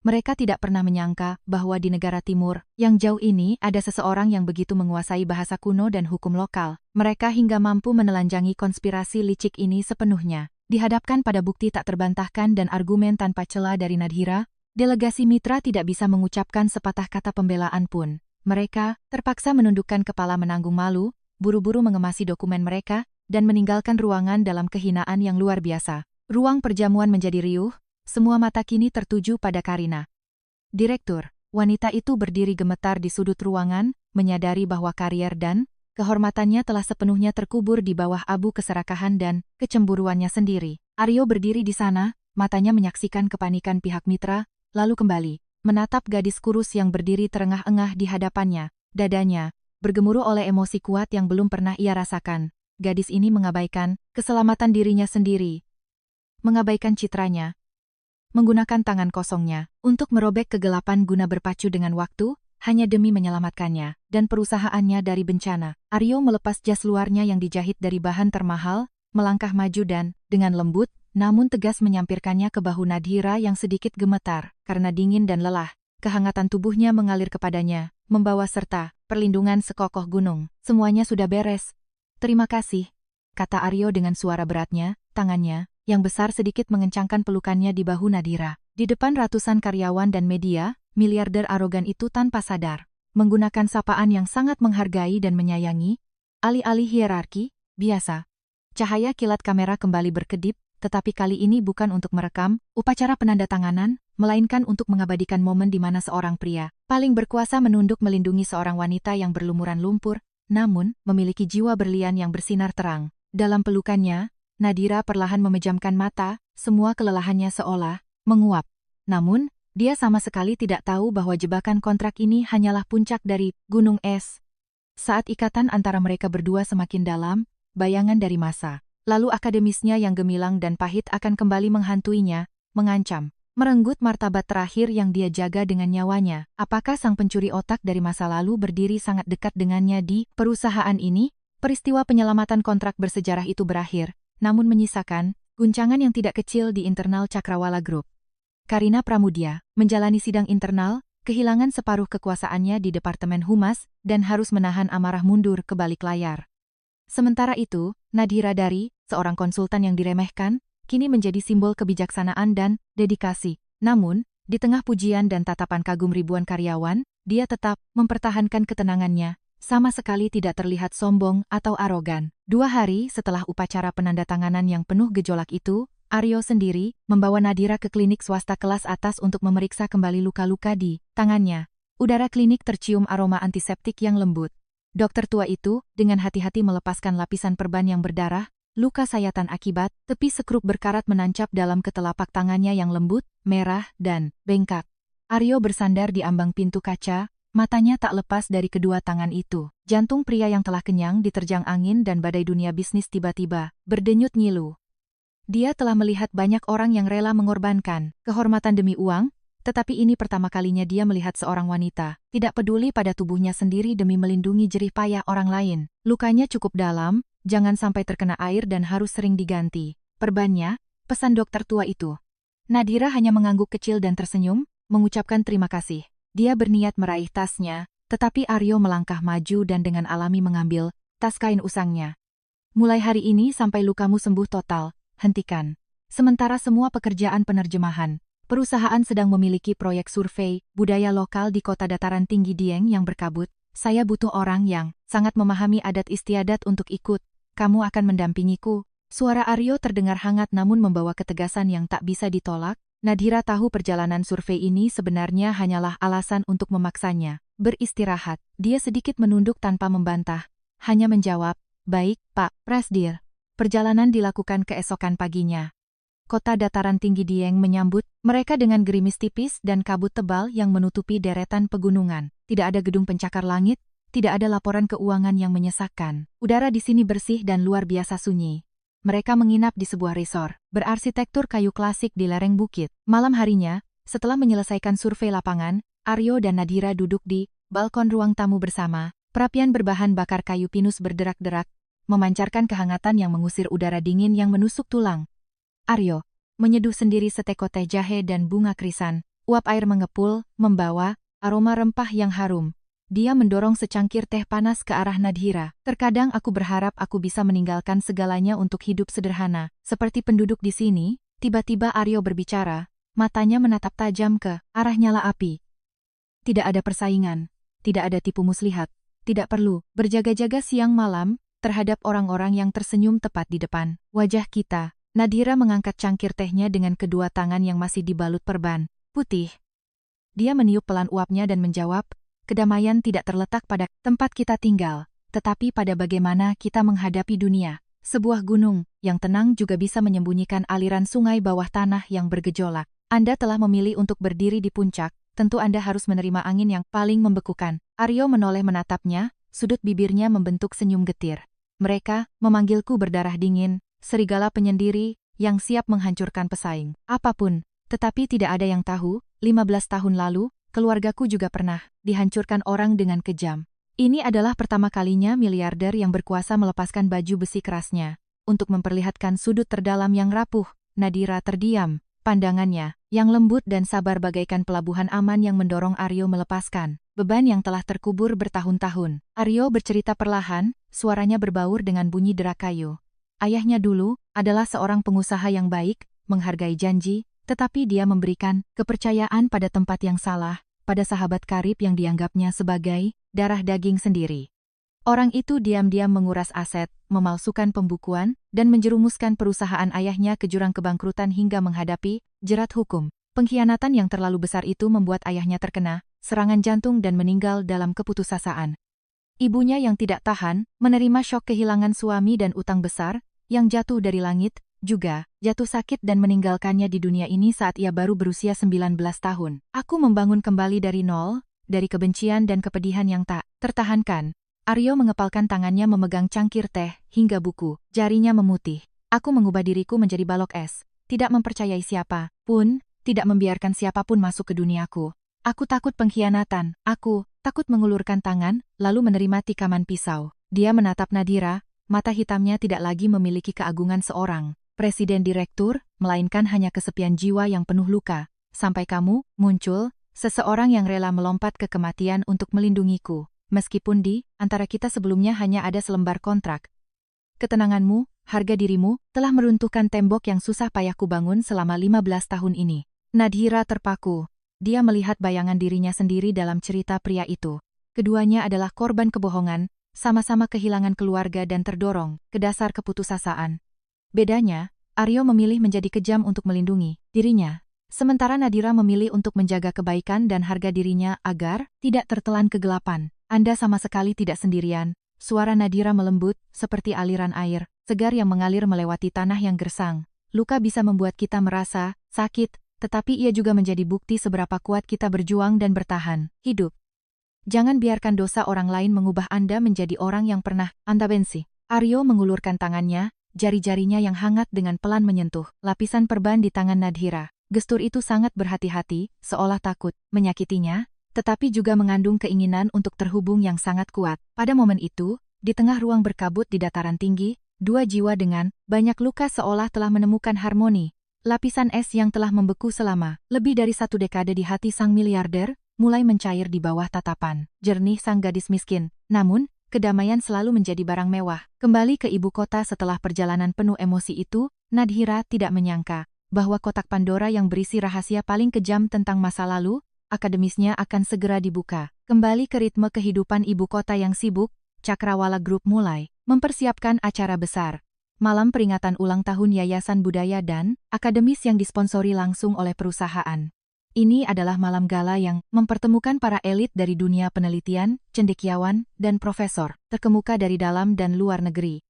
Mereka tidak pernah menyangka bahwa di negara timur yang jauh ini ada seseorang yang begitu menguasai bahasa kuno dan hukum lokal. Mereka hingga mampu menelanjangi konspirasi licik ini sepenuhnya. Dihadapkan pada bukti tak terbantahkan dan argumen tanpa celah dari Nadhira, delegasi mitra tidak bisa mengucapkan sepatah kata pembelaan pun. Mereka terpaksa menundukkan kepala menanggung malu, buru-buru mengemasi dokumen mereka, dan meninggalkan ruangan dalam kehinaan yang luar biasa. Ruang perjamuan menjadi riuh. Semua mata kini tertuju pada Karina. Direktur, wanita itu berdiri gemetar di sudut ruangan, menyadari bahwa karier dan kehormatannya telah sepenuhnya terkubur di bawah abu keserakahan dan kecemburuannya sendiri. Aryo berdiri di sana, matanya menyaksikan kepanikan pihak mitra, lalu kembali menatap gadis kurus yang berdiri terengah-engah di hadapannya. Dadanya bergemuruh oleh emosi kuat yang belum pernah ia rasakan. Gadis ini mengabaikan keselamatan dirinya sendiri, mengabaikan citranya, menggunakan tangan kosongnya untuk merobek kegelapan guna berpacu dengan waktu, hanya demi menyelamatkannya dan perusahaannya dari bencana. Aryo melepas jas luarnya yang dijahit dari bahan termahal, melangkah maju dan, dengan lembut, namun tegas menyampirkannya ke bahu Nadhira yang sedikit gemetar, karena dingin dan lelah. Kehangatan tubuhnya mengalir kepadanya, membawa serta perlindungan sekokoh gunung. Semuanya sudah beres. Terima kasih, kata Aryo dengan suara beratnya, tangannya yang besar sedikit mengencangkan pelukannya di bahu Nadhira. Di depan ratusan karyawan dan media, miliarder arogan itu tanpa sadar menggunakan sapaan yang sangat menghargai dan menyayangi, alih-alih hierarki biasa. Cahaya kilat kamera kembali berkedip, tetapi kali ini bukan untuk merekam upacara penandatanganan, melainkan untuk mengabadikan momen di mana seorang pria paling berkuasa menunduk melindungi seorang wanita yang berlumuran lumpur, namun memiliki jiwa berlian yang bersinar terang. Dalam pelukannya, Nadhira perlahan memejamkan mata, semua kelelahannya seolah menguap. Namun, dia sama sekali tidak tahu bahwa jebakan kontrak ini hanyalah puncak dari gunung es. Saat ikatan antara mereka berdua semakin dalam, bayangan dari masa lalu akademisnya yang gemilang dan pahit akan kembali menghantuinya, mengancam, merenggut martabat terakhir yang dia jaga dengan nyawanya. Apakah sang pencuri otak dari masa lalu berdiri sangat dekat dengannya di perusahaan ini? Peristiwa penyelamatan kontrak bersejarah itu berakhir, namun menyisakan guncangan yang tidak kecil di internal Cakrawala Group. Karina Pramudia menjalani sidang internal, kehilangan separuh kekuasaannya di Departemen Humas, dan harus menahan amarah mundur ke balik layar. Sementara itu, Nadhira Dari, seorang konsultan yang diremehkan, kini menjadi simbol kebijaksanaan dan dedikasi. Namun, di tengah pujian dan tatapan kagum ribuan karyawan, dia tetap mempertahankan ketenangannya, sama sekali tidak terlihat sombong atau arogan. 2 hari setelah upacara penandatanganan yang penuh gejolak itu, Aryo sendiri membawa Nadira ke klinik swasta kelas atas untuk memeriksa kembali luka-luka di tangannya. Udara klinik tercium aroma antiseptik yang lembut. Dokter tua itu dengan hati-hati melepaskan lapisan perban yang berdarah, luka sayatan akibat tepi sekrup berkarat menancap dalam ketelapak tangannya yang lembut, merah, dan bengkak. Aryo bersandar di ambang pintu kaca, matanya tak lepas dari kedua tangan itu. Jantung pria yang telah kenyang diterjang angin dan badai dunia bisnis tiba-tiba berdenyut ngilu. Dia telah melihat banyak orang yang rela mengorbankan kehormatan demi uang, tetapi ini pertama kalinya dia melihat seorang wanita tidak peduli pada tubuhnya sendiri demi melindungi jerih payah orang lain. Lukanya cukup dalam, jangan sampai terkena air dan harus sering diganti perbannya, pesan dokter tua itu. Nadira hanya mengangguk kecil dan tersenyum, mengucapkan terima kasih. Dia berniat meraih tasnya, tetapi Aryo melangkah maju dan dengan alami mengambil tas kain usangnya. Mulai hari ini sampai lukamu sembuh total, hentikan. Sementara semua pekerjaan penerjemahan, perusahaan sedang memiliki proyek survei budaya lokal di kota dataran tinggi Dieng yang berkabut. Saya butuh orang yang sangat memahami adat istiadat untuk ikut. Kamu akan mendampingiku. Suara Aryo terdengar hangat namun membawa ketegasan yang tak bisa ditolak. Nadira tahu perjalanan survei ini sebenarnya hanyalah alasan untuk memaksanya beristirahat. Dia sedikit menunduk tanpa membantah. Hanya menjawab, baik, Pak Prasdir. Perjalanan dilakukan keesokan paginya. Kota dataran tinggi Dieng menyambut mereka dengan gerimis tipis dan kabut tebal yang menutupi deretan pegunungan. Tidak ada gedung pencakar langit, tidak ada laporan keuangan yang menyesakkan. Udara di sini bersih dan luar biasa sunyi. Mereka menginap di sebuah resor berarsitektur kayu klasik di lereng bukit. Malam harinya, setelah menyelesaikan survei lapangan, Aryo dan Nadira duduk di balkon ruang tamu bersama. Perapian berbahan bakar kayu pinus berderak-derak, memancarkan kehangatan yang mengusir udara dingin yang menusuk tulang. Aryo menyeduh sendiri seteko teh jahe dan bunga krisan. Uap air mengepul, membawa aroma rempah yang harum. Dia mendorong secangkir teh panas ke arah Nadira. Terkadang aku berharap aku bisa meninggalkan segalanya untuk hidup sederhana. Seperti penduduk di sini, tiba-tiba Aryo berbicara, matanya menatap tajam ke arah nyala api. Tidak ada persaingan, tidak ada tipu muslihat, tidak perlu berjaga-jaga siang malam terhadap orang-orang yang tersenyum tepat di depan wajah kita. Nadira mengangkat cangkir tehnya dengan kedua tangan yang masih dibalut perban putih. Dia meniup pelan uapnya dan menjawab, kedamaian tidak terletak pada tempat kita tinggal, tetapi pada bagaimana kita menghadapi dunia. Sebuah gunung yang tenang juga bisa menyembunyikan aliran sungai bawah tanah yang bergejolak. Anda telah memilih untuk berdiri di puncak, tentu Anda harus menerima angin yang paling membekukan. Aryo menoleh menatapnya, sudut bibirnya membentuk senyum getir. Mereka memanggilku berdarah dingin, serigala penyendiri yang siap menghancurkan pesaing apapun. Tetapi tidak ada yang tahu, 15 tahun lalu, keluargaku juga pernah dihancurkan orang dengan kejam. Ini adalah pertama kalinya miliarder yang berkuasa melepaskan baju besi kerasnya untuk memperlihatkan sudut terdalam yang rapuh. Nadira terdiam, pandangannya yang lembut dan sabar bagaikan pelabuhan aman yang mendorong Aryo melepaskan beban yang telah terkubur bertahun-tahun. Aryo bercerita perlahan, suaranya berbaur dengan bunyi derak kayu. Ayahnya dulu adalah seorang pengusaha yang baik, menghargai janji, tetapi dia memberikan kepercayaan pada tempat yang salah, pada sahabat karib yang dianggapnya sebagai darah daging sendiri. Orang itu diam-diam menguras aset, memalsukan pembukuan, dan menjerumuskan perusahaan ayahnya ke jurang kebangkrutan hingga menghadapi jerat hukum. Pengkhianatan yang terlalu besar itu membuat ayahnya terkena serangan jantung dan meninggal dalam keputusasaan. Ibunya yang tidak tahan, menerima syok kehilangan suami dan utang besar, yang jatuh dari langit, juga jatuh sakit dan meninggalkannya di dunia ini saat ia baru berusia 19 tahun. Aku membangun kembali dari nol, dari kebencian dan kepedihan yang tak tertahankan. Aryo mengepalkan tangannya memegang cangkir teh, hingga buku jarinya memutih. Aku mengubah diriku menjadi balok es, tidak mempercayai siapa pun, tidak membiarkan siapapun masuk ke duniaku. Aku takut pengkhianatan, aku takut mengulurkan tangan, lalu menerima tikaman pisau. Dia menatap Nadira, mata hitamnya tidak lagi memiliki keagungan seorang presiden direktur, melainkan hanya kesepian jiwa yang penuh luka. Sampai kamu muncul, seseorang yang rela melompat ke kematian untuk melindungiku. Meskipun di antara kita sebelumnya hanya ada selembar kontrak. Ketenanganmu, harga dirimu, telah meruntuhkan tembok yang susah payah kubangun selama 15 tahun ini. Nadira terpaku. dia melihat bayangan dirinya sendiri dalam cerita pria itu. Keduanya adalah korban kebohongan, sama-sama kehilangan keluarga dan terdorong ke dasar keputusasaan. Bedanya, Aryo memilih menjadi kejam untuk melindungi dirinya. Sementara Nadira memilih untuk menjaga kebaikan dan harga dirinya agar tidak tertelan kegelapan. Anda sama sekali tidak sendirian. Suara Nadira melembut, seperti aliran air, segar yang mengalir melewati tanah yang gersang. Luka bisa membuat kita merasa sakit, tetapi ia juga menjadi bukti seberapa kuat kita berjuang dan bertahan hidup. Jangan biarkan dosa orang lain mengubah Anda menjadi orang yang pernah Anda benci. Aryo mengulurkan tangannya, jari-jarinya yang hangat dengan pelan menyentuh lapisan perban di tangan Nadira. Gestur itu sangat berhati-hati, seolah takut menyakitinya, tetapi juga mengandung keinginan untuk terhubung yang sangat kuat. Pada momen itu, di tengah ruang berkabut di dataran tinggi, dua jiwa dengan banyak luka seolah telah menemukan harmoni. Lapisan es yang telah membeku selama lebih dari 1 dekade di hati sang miliarder, mulai mencair di bawah tatapan jernih sang gadis miskin. Namun, kedamaian selalu menjadi barang mewah. Kembali ke ibu kota setelah perjalanan penuh emosi itu, Nadira tidak menyangka bahwa kotak Pandora yang berisi rahasia paling kejam tentang masa lalu, akademisnya akan segera dibuka. Kembali ke ritme kehidupan ibu kota yang sibuk, Cakrawala Group mulai mempersiapkan acara besar. Malam peringatan ulang tahun Yayasan Budaya dan Akademis yang disponsori langsung oleh perusahaan. Ini adalah malam gala yang mempertemukan para elit dari dunia penelitian, cendekiawan, dan profesor terkemuka dari dalam dan luar negeri.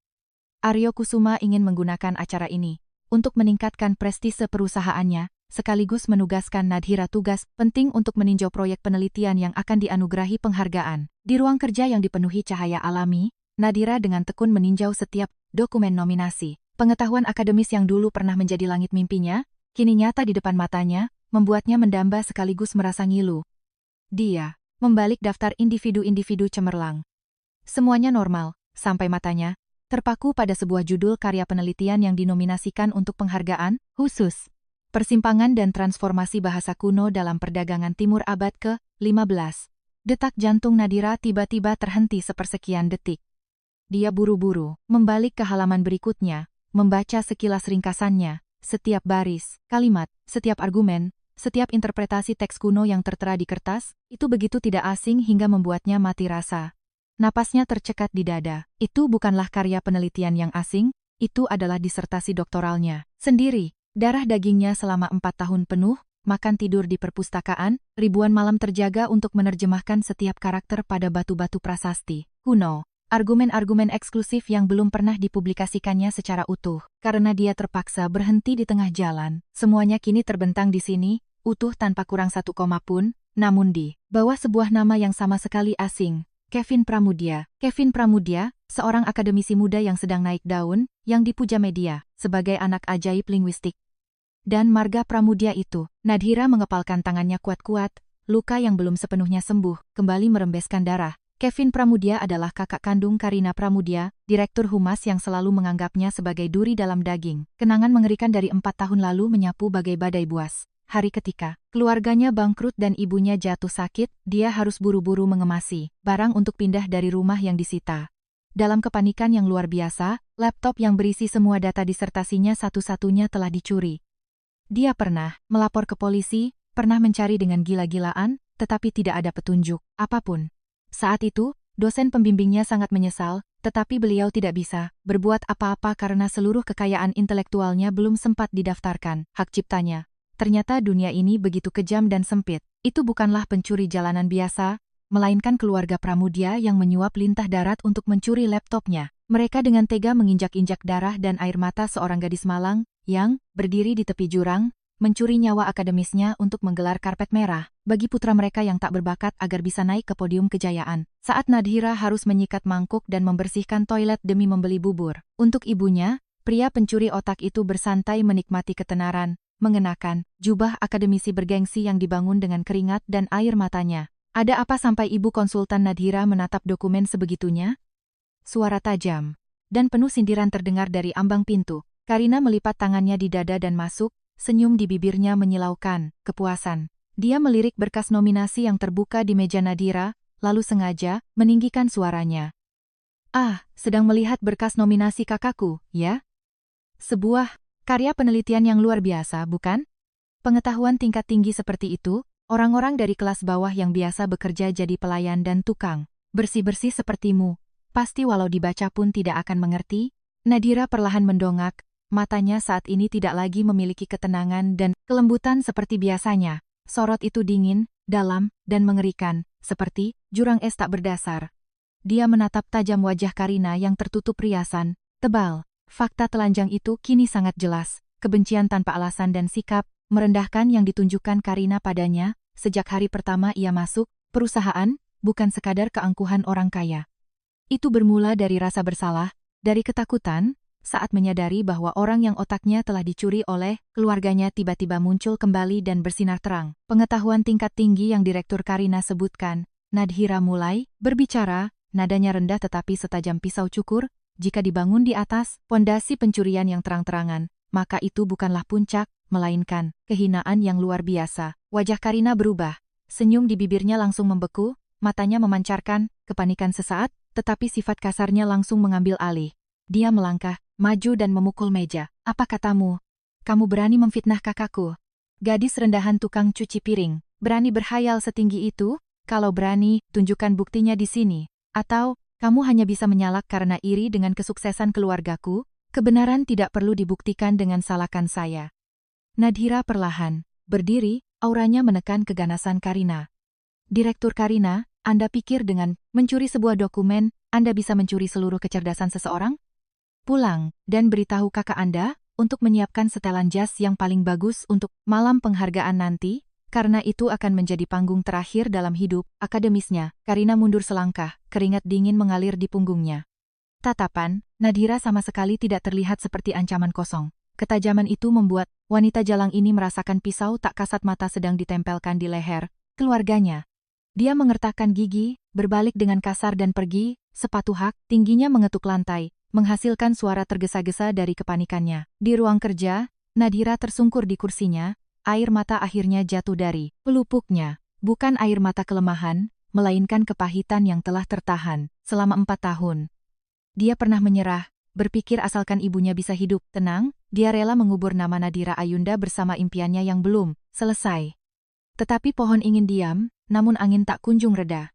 Aryo Kusuma ingin menggunakan acara ini untuk meningkatkan prestise perusahaannya, sekaligus menugaskan Nadira tugas penting untuk meninjau proyek penelitian yang akan dianugerahi penghargaan. Di ruang kerja yang dipenuhi cahaya alami, Nadira dengan tekun meninjau setiap dokumen nominasi. Pengetahuan akademis yang dulu pernah menjadi langit mimpinya, kini nyata di depan matanya, membuatnya mendamba sekaligus merasa ngilu. Dia membalik daftar individu-individu cemerlang. Semuanya normal, sampai matanya terpaku pada sebuah judul karya penelitian yang dinominasikan untuk penghargaan khusus. Persimpangan dan transformasi bahasa kuno dalam perdagangan timur abad ke-15. Detak jantung Nadira tiba-tiba terhenti sepersekian detik. Dia buru-buru membalik ke halaman berikutnya, membaca sekilas ringkasannya, setiap baris, kalimat, setiap argumen, setiap interpretasi teks kuno yang tertera di kertas, itu begitu tidak asing hingga membuatnya mati rasa. Napasnya tercekat di dada. Itu bukanlah karya penelitian yang asing, itu adalah disertasi doktoralnya sendiri. Darah dagingnya selama 4 tahun penuh, makan tidur di perpustakaan, ribuan malam terjaga untuk menerjemahkan setiap karakter pada batu-batu prasasti kuno. Argumen-argumen eksklusif yang belum pernah dipublikasikannya secara utuh. Karena dia terpaksa berhenti di tengah jalan, semuanya kini terbentang di sini, utuh tanpa kurang 1 koma pun, namun di bawah sebuah nama yang sama sekali asing. Kevin Pramudia. Kevin Pramudia, seorang akademisi muda yang sedang naik daun, yang dipuja media sebagai anak ajaib linguistik. Dan marga Pramudia itu, Nadira mengepalkan tangannya kuat-kuat, luka yang belum sepenuhnya sembuh, kembali merembeskan darah. Kevin Pramudia adalah kakak kandung Karina Pramudia, direktur humas yang selalu menganggapnya sebagai duri dalam daging. Kenangan mengerikan dari 4 tahun lalu menyapu bagai badai buas. Hari ketika keluarganya bangkrut dan ibunya jatuh sakit, dia harus buru-buru mengemasi barang untuk pindah dari rumah yang disita. Dalam kepanikan yang luar biasa, laptop yang berisi semua data disertasinya satu-satunya telah dicuri. Dia pernah melapor ke polisi, pernah mencari dengan gila-gilaan, tetapi tidak ada petunjuk apapun. Saat itu, dosen pembimbingnya sangat menyesal, tetapi beliau tidak bisa berbuat apa-apa karena seluruh kekayaan intelektualnya belum sempat didaftarkan hak ciptanya. Ternyata dunia ini begitu kejam dan sempit. Itu bukanlah pencuri jalanan biasa, melainkan keluarga Pramudia yang menyuap lintah darat untuk mencuri laptopnya. Mereka dengan tega menginjak-injak darah dan air mata seorang gadis malang, yang berdiri di tepi jurang, mencuri nyawa akademisnya untuk menggelar karpet merah bagi putra mereka yang tak berbakat agar bisa naik ke podium kejayaan. Saat Nadira harus menyikat mangkuk dan membersihkan toilet demi membeli bubur untuk ibunya, pria pencuri otak itu bersantai menikmati ketenaran, mengenakan jubah akademisi bergengsi yang dibangun dengan keringat dan air matanya. Ada apa sampai ibu konsultan Nadira menatap dokumen sebegitunya? Suara tajam dan penuh sindiran terdengar dari ambang pintu. Karina melipat tangannya di dada dan masuk, senyum di bibirnya menyilaukan kepuasan. Dia melirik berkas nominasi yang terbuka di meja Nadira, lalu sengaja meninggikan suaranya. "Ah, sedang melihat berkas nominasi kakakku, ya? Sebuah karya penelitian yang luar biasa, bukan? Pengetahuan tingkat tinggi seperti itu, Orang-orang dari kelas bawah yang biasa bekerja jadi pelayan dan tukang bersih-bersih sepertimu, pasti walau dibaca pun tidak akan mengerti. Nadira perlahan mendongak, matanya saat ini tidak lagi memiliki ketenangan dan kelembutan seperti biasanya. Sorot itu dingin, dalam, dan mengerikan, seperti jurang es tak berdasar. Dia menatap tajam wajah Karina yang tertutup riasan tebal. Fakta telanjang itu kini sangat jelas, kebencian tanpa alasan dan sikap merendahkan yang ditunjukkan Karina padanya sejak hari pertama ia masuk perusahaan, bukan sekadar keangkuhan orang kaya. Itu bermula dari rasa bersalah, dari ketakutan, saat menyadari bahwa orang yang otaknya telah dicuri oleh keluarganya tiba-tiba muncul kembali dan bersinar terang. Pengetahuan tingkat tinggi yang Direktur Karina sebutkan. Nadhira mulai berbicara, nadanya rendah tetapi setajam pisau cukur. Jika dibangun di atas pondasi pencurian yang terang-terangan, maka itu bukanlah puncak, melainkan kehinaan yang luar biasa. Wajah Karina berubah, senyum di bibirnya langsung membeku, matanya memancarkan kepanikan sesaat, tetapi sifat kasarnya langsung mengambil alih. Dia melangkah, maju dan memukul meja. Apa katamu? Kamu berani memfitnah kakakku? Gadis rendahan tukang cuci piring, berani berhayal setinggi itu? Kalau berani, tunjukkan buktinya di sini. Atau, kamu hanya bisa menyalak karena iri dengan kesuksesan keluargaku? Kebenaran tidak perlu dibuktikan dengan salahkan saya. Nadhira perlahan berdiri, auranya menekan keganasan Karina. Direktur Karina, Anda pikir dengan mencuri sebuah dokumen, Anda bisa mencuri seluruh kecerdasan seseorang? Pulang, dan beritahu kakak Anda, untuk menyiapkan setelan jas yang paling bagus untuk malam penghargaan nanti, karena itu akan menjadi panggung terakhir dalam hidup akademisnya. Karina mundur selangkah, keringat dingin mengalir di punggungnya. Tatapan Nadhira sama sekali tidak terlihat seperti ancaman kosong. Ketajaman itu membuat wanita jalang ini merasakan pisau tak kasat mata sedang ditempelkan di leher keluarganya. Dia mengertakkan gigi, berbalik dengan kasar dan pergi, sepatu hak tingginya mengetuk lantai, menghasilkan suara tergesa-gesa dari kepanikannya. Di ruang kerja, Nadhira tersungkur di kursinya, air mata akhirnya jatuh dari pelupuknya. Bukan air mata kelemahan, melainkan kepahitan yang telah tertahan selama 4 tahun. Dia pernah menyerah, berpikir asalkan ibunya bisa hidup tenang, dia rela mengubur nama Nadhira Ayunda bersama impiannya yang belum selesai. Tetapi pohon ingin diam, namun angin tak kunjung reda.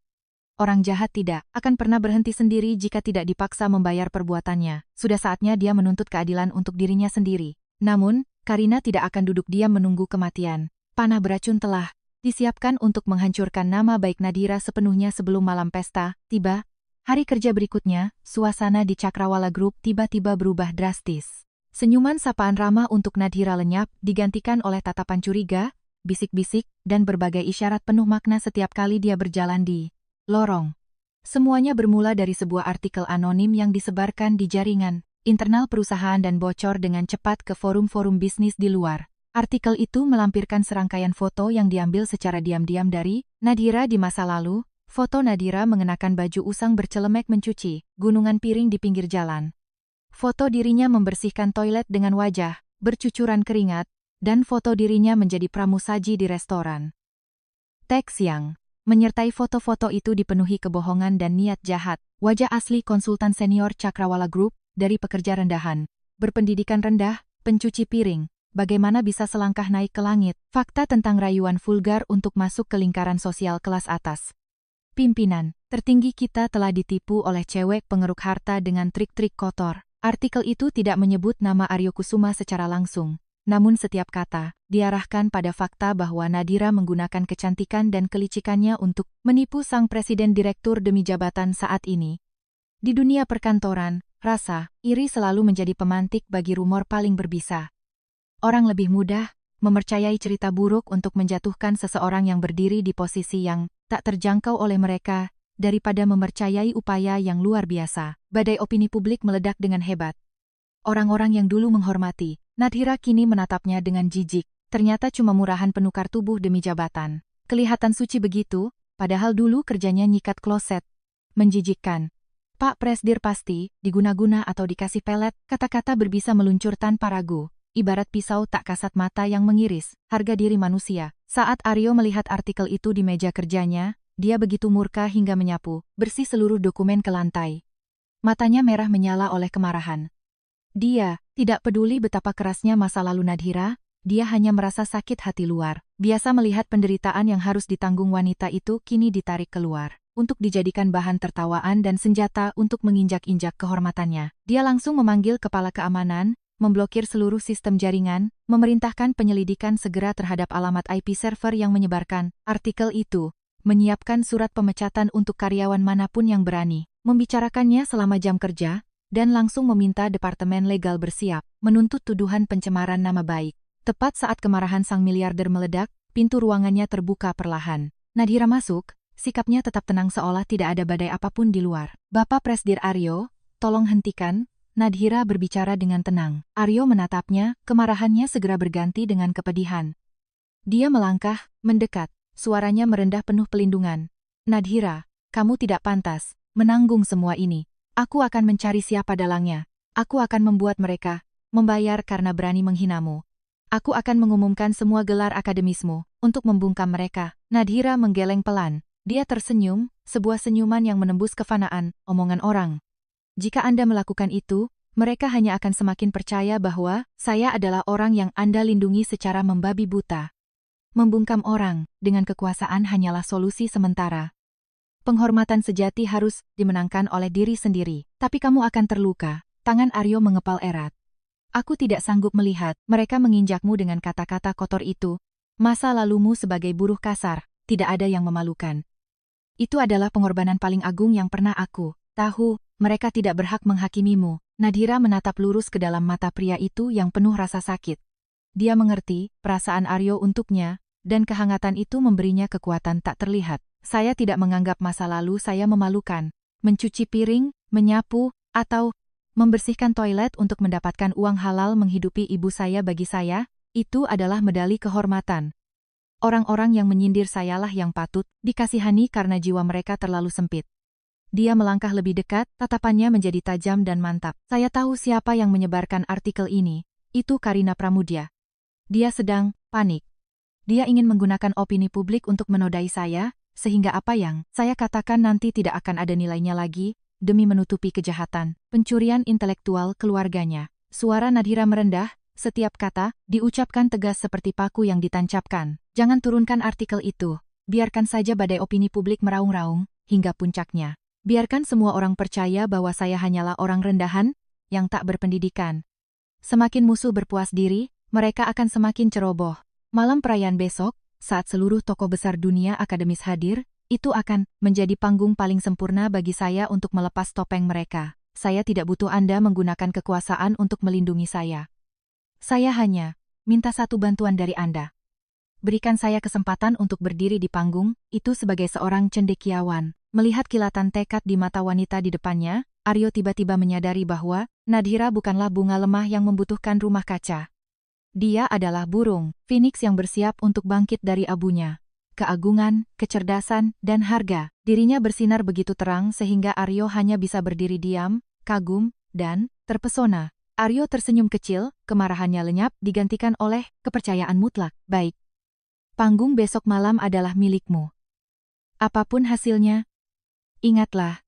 Orang jahat tidak akan pernah berhenti sendiri jika tidak dipaksa membayar perbuatannya. Sudah saatnya dia menuntut keadilan untuk dirinya sendiri. Namun, Karina tidak akan duduk diam menunggu kematian. Panah beracun telah disiapkan untuk menghancurkan nama baik Nadhira sepenuhnya sebelum malam pesta tiba. Hari kerja berikutnya, suasana di Cakrawala Group tiba-tiba berubah drastis. Senyuman sapaan ramah untuk Nadhira lenyap, digantikan oleh tatapan curiga, bisik-bisik, dan berbagai isyarat penuh makna setiap kali dia berjalan di lorong. Semuanya bermula dari sebuah artikel anonim yang disebarkan di jaringan internal perusahaan dan bocor dengan cepat ke forum-forum bisnis di luar. Artikel itu melampirkan serangkaian foto yang diambil secara diam-diam dari Nadhira di masa lalu. Foto Nadhira mengenakan baju usang bercelemek mencuci gunungan piring di pinggir jalan. Foto dirinya membersihkan toilet dengan wajah bercucuran keringat, dan foto dirinya menjadi pramusaji di restoran. Teks yang menyertai foto-foto itu dipenuhi kebohongan dan niat jahat. Wajah asli konsultan senior Cakrawala Group, dari pekerja rendahan, berpendidikan rendah, pencuci piring, bagaimana bisa selangkah naik ke langit, fakta tentang rayuan vulgar untuk masuk ke lingkaran sosial kelas atas. Pimpinan tertinggi kita telah ditipu oleh cewek pengeruk harta dengan trik-trik kotor. Artikel itu tidak menyebut nama Aryo Kusuma secara langsung, namun setiap kata diarahkan pada fakta bahwa Nadhira menggunakan kecantikan dan kelicikannya untuk menipu sang presiden direktur demi jabatan saat ini. Di dunia perkantoran, rasa iri selalu menjadi pemantik bagi rumor paling berbisa. Orang lebih mudah mempercayai cerita buruk untuk menjatuhkan seseorang yang berdiri di posisi yang tak terjangkau oleh mereka, daripada mempercayai upaya yang luar biasa. Badai opini publik meledak dengan hebat. Orang-orang yang dulu menghormati Nadhira kini menatapnya dengan jijik. Ternyata cuma murahan penukar tubuh demi jabatan. Kelihatan suci begitu, padahal dulu kerjanya nyikat kloset. Menjijikkan. Pak Presdir pasti, diguna-guna atau dikasih pelet, kata-kata berbisa meluncur tanpa ragu. Ibarat pisau tak kasat mata yang mengiris harga diri manusia. Saat Aryo melihat artikel itu di meja kerjanya, dia begitu murka hingga menyapu bersih seluruh dokumen ke lantai. Matanya merah menyala oleh kemarahan. Dia tidak peduli betapa kerasnya masa lalu Nadhira, dia hanya merasa sakit hati luar Biasa melihat penderitaan yang harus ditanggung wanita itu kini ditarik keluar, untuk dijadikan bahan tertawaan dan senjata untuk menginjak-injak kehormatannya. Dia langsung memanggil kepala keamanan, memblokir seluruh sistem jaringan, memerintahkan penyelidikan segera terhadap alamat IP server yang menyebarkan artikel itu, menyiapkan surat pemecatan untuk karyawan manapun yang berani membicarakannya selama jam kerja, dan langsung meminta Departemen Legal bersiap menuntut tuduhan pencemaran nama baik. Tepat saat kemarahan sang miliarder meledak, pintu ruangannya terbuka perlahan. Nadhira masuk, sikapnya tetap tenang seolah tidak ada badai apapun di luar. "Bapak Presdir Aryo, tolong hentikan," Nadhira berbicara dengan tenang. Aryo menatapnya, kemarahannya segera berganti dengan kepedihan. Dia melangkah, mendekat, suaranya merendah penuh pelindungan. "Nadhira, kamu tidak pantas menanggung semua ini. Aku akan mencari siapa dalangnya. Aku akan membuat mereka membayar karena berani menghinamu. Aku akan mengumumkan semua gelar akademismu untuk membungkam mereka." Nadhira menggeleng pelan. Dia tersenyum, sebuah senyuman yang menembus kefanaan omongan orang. "Jika Anda melakukan itu, mereka hanya akan semakin percaya bahwa saya adalah orang yang Anda lindungi secara membabi buta. Membungkam orang dengan kekuasaan hanyalah solusi sementara. Penghormatan sejati harus dimenangkan oleh diri sendiri. Tapi kamu akan terluka." Tangan Aryo mengepal erat. "Aku tidak sanggup melihat mereka menginjakmu dengan kata-kata kotor itu. Masa lalumu sebagai buruh kasar, tidak ada yang memalukan. Itu adalah pengorbanan paling agung yang pernah aku tahu. Mereka tidak berhak menghakimimu." Nadhira menatap lurus ke dalam mata pria itu yang penuh rasa sakit. Dia mengerti perasaan Aryo untuknya, dan kehangatan itu memberinya kekuatan tak terlihat. "Saya tidak menganggap masa lalu saya memalukan. Mencuci piring, menyapu, atau membersihkan toilet untuk mendapatkan uang halal menghidupi ibu saya bagi saya, itu adalah medali kehormatan. Orang-orang yang menyindir sayalah yang patut dikasihani karena jiwa mereka terlalu sempit." Dia melangkah lebih dekat, tatapannya menjadi tajam dan mantap. "Saya tahu siapa yang menyebarkan artikel ini. Itu Karina Pramudia. Dia sedang panik. Dia ingin menggunakan opini publik untuk menodai saya, sehingga apa yang saya katakan nanti tidak akan ada nilainya lagi, demi menutupi kejahatan pencurian intelektual keluarganya." Suara Nadhira merendah, setiap kata diucapkan tegas seperti paku yang ditancapkan. "Jangan turunkan artikel itu. Biarkan saja badai opini publik meraung-raung hingga puncaknya. Biarkan semua orang percaya bahwa saya hanyalah orang rendahan yang tak berpendidikan. Semakin musuh berpuas diri, mereka akan semakin ceroboh. Malam perayaan besok, saat seluruh tokoh besar dunia akademis hadir, itu akan menjadi panggung paling sempurna bagi saya untuk melepas topeng mereka. Saya tidak butuh Anda menggunakan kekuasaan untuk melindungi saya. Saya hanya minta satu bantuan dari Anda. Berikan saya kesempatan untuk berdiri di panggung, itu sebagai seorang cendekiawan." Melihat kilatan tekad di mata wanita di depannya, Aryo tiba-tiba menyadari bahwa Nadhira bukanlah bunga lemah yang membutuhkan rumah kaca. Dia adalah burung phoenix yang bersiap untuk bangkit dari abunya. Keagungan, kecerdasan, dan harga dirinya bersinar begitu terang sehingga Aryo hanya bisa berdiri diam, kagum, dan terpesona. Aryo tersenyum kecil, kemarahannya lenyap digantikan oleh kepercayaan mutlak. "Baik. Panggung besok malam adalah milikmu. Apapun hasilnya, ingatlah,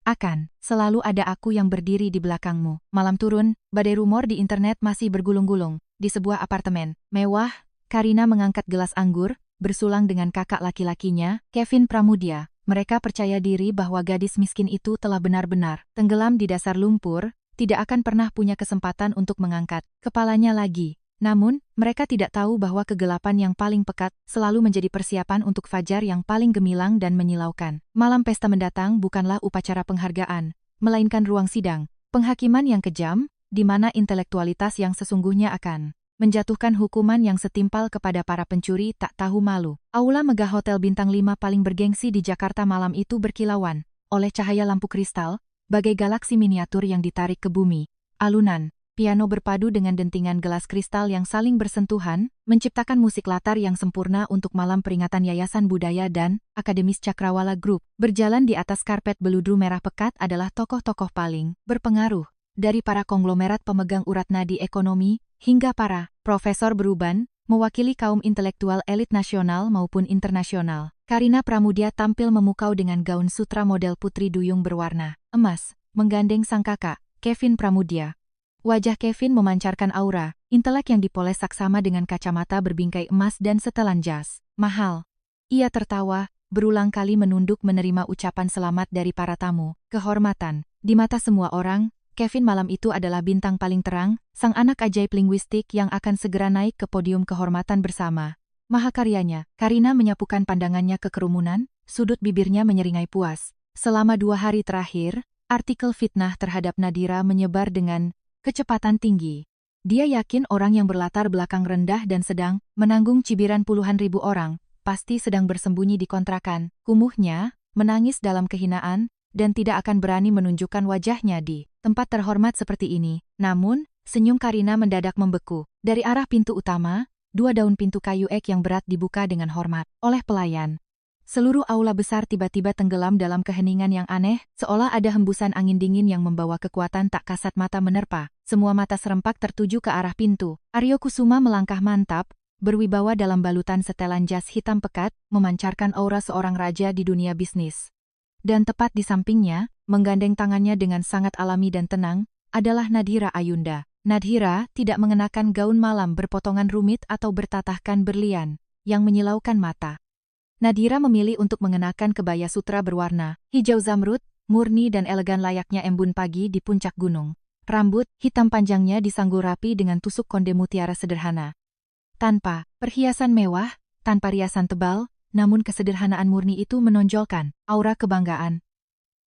akan selalu ada aku yang berdiri di belakangmu." Malam turun, badai rumor di internet masih bergulung-gulung. Di sebuah apartemen mewah, Karina mengangkat gelas anggur, bersulang dengan kakak laki-lakinya, Kevin Pramudia. Mereka percaya diri bahwa gadis miskin itu telah benar-benar tenggelam di dasar lumpur, tidak akan pernah punya kesempatan untuk mengangkat kepalanya lagi. Namun, mereka tidak tahu bahwa kegelapan yang paling pekat selalu menjadi persiapan untuk fajar yang paling gemilang dan menyilaukan. Malam pesta mendatang bukanlah upacara penghargaan, melainkan ruang sidang penghakiman yang kejam, di mana intelektualitas yang sesungguhnya akan menjatuhkan hukuman yang setimpal kepada para pencuri tak tahu malu. Aula megah Hotel Bintang 5 paling bergengsi di Jakarta malam itu berkilauan oleh cahaya lampu kristal, bagai galaksi miniatur yang ditarik ke bumi. Alunan piano berpadu dengan dentingan gelas kristal yang saling bersentuhan, menciptakan musik latar yang sempurna untuk malam peringatan Yayasan Budaya dan Akademis Cakrawala Group. Berjalan di atas karpet beludru merah pekat adalah tokoh-tokoh paling berpengaruh, dari para konglomerat pemegang urat nadi ekonomi, hingga para profesor beruban, mewakili kaum intelektual elit nasional maupun internasional. Karina Pramudia tampil memukau dengan gaun sutra model putri duyung berwarna emas, menggandeng sang kakak, Kevin Pramudia. Wajah Kevin memancarkan aura, intelek yang dipoles saksama dengan kacamata berbingkai emas dan setelan jas mahal. Ia tertawa, berulang kali menunduk menerima ucapan selamat dari para tamu. Kehormatan. Di mata semua orang, Kevin malam itu adalah bintang paling terang, sang anak ajaib linguistik yang akan segera naik ke podium kehormatan bersama mahakaryanya. Karina menyapukan pandangannya ke kerumunan, sudut bibirnya menyeringai puas. Selama 2 hari terakhir, artikel fitnah terhadap Nadira menyebar dengan kecepatan tinggi. Dia yakin orang yang berlatar belakang rendah dan sedang menanggung cibiran puluhan ribu orang, pasti sedang bersembunyi di kontrakan. Kumuhnya, menangis dalam kehinaan, dan tidak akan berani menunjukkan wajahnya di tempat terhormat seperti ini. Namun, senyum Karina mendadak membeku. Dari arah pintu utama, 2 daun pintu kayu ek yang berat dibuka dengan hormat oleh pelayan. Seluruh aula besar tiba-tiba tenggelam dalam keheningan yang aneh, seolah ada hembusan angin dingin yang membawa kekuatan tak kasat mata menerpa. Semua mata serempak tertuju ke arah pintu. Aryo Kusuma melangkah mantap, berwibawa dalam balutan setelan jas hitam pekat, memancarkan aura seorang raja di dunia bisnis. Dan tepat di sampingnya, menggandeng tangannya dengan sangat alami dan tenang, adalah Nadhira Ayunda. Nadhira tidak mengenakan gaun malam berpotongan rumit atau bertatahkan berlian, yang menyilaukan mata. Nadhira memilih untuk mengenakan kebaya sutra berwarna hijau zamrud, murni dan elegan layaknya embun pagi di puncak gunung. Rambut hitam panjangnya disanggul rapi dengan tusuk konde mutiara sederhana. Tanpa perhiasan mewah, tanpa riasan tebal, namun kesederhanaan murni itu menonjolkan aura kebanggaan.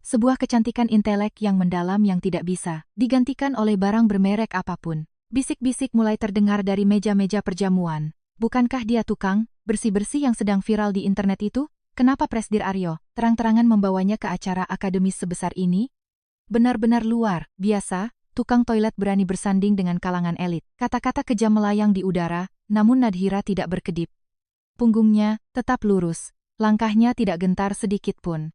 Sebuah kecantikan intelek yang mendalam yang tidak bisa digantikan oleh barang bermerek apapun. Bisik-bisik mulai terdengar dari meja-meja perjamuan. Bukankah dia tukang bersih-bersih yang sedang viral di internet itu? Kenapa Presdir Aryo terang-terangan membawanya ke acara akademis sebesar ini? Benar-benar luar biasa, tukang toilet berani bersanding dengan kalangan elit. Kata-kata kejam melayang di udara, namun Nadhira tidak berkedip. Punggungnya tetap lurus, langkahnya tidak gentar sedikit pun.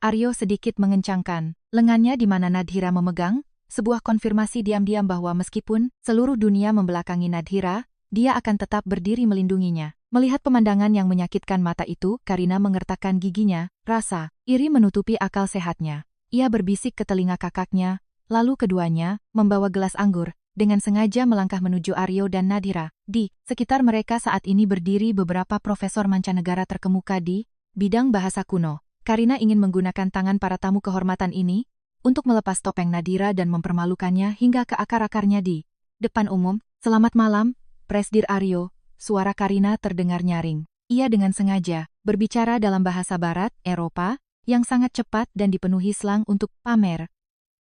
Aryo sedikit mengencangkan lengannya di mana Nadhira memegang, sebuah konfirmasi diam-diam bahwa meskipun seluruh dunia membelakangi Nadhira, dia akan tetap berdiri melindunginya. Melihat pemandangan yang menyakitkan mata itu, Karina mengertakkan giginya, rasa iri menutupi akal sehatnya. Ia berbisik ke telinga kakaknya, lalu keduanya membawa gelas anggur, dengan sengaja melangkah menuju Aryo dan Nadhira. Di sekitar mereka saat ini berdiri beberapa profesor mancanegara terkemuka di bidang bahasa kuno. Karina ingin menggunakan tangan para tamu kehormatan ini untuk melepas topeng Nadhira dan mempermalukannya hingga ke akar-akarnya di depan umum. Selamat malam, Presdir Aryo, suara Karina terdengar nyaring. Ia dengan sengaja berbicara dalam bahasa Barat, Eropa, yang sangat cepat dan dipenuhi slang untuk pamer.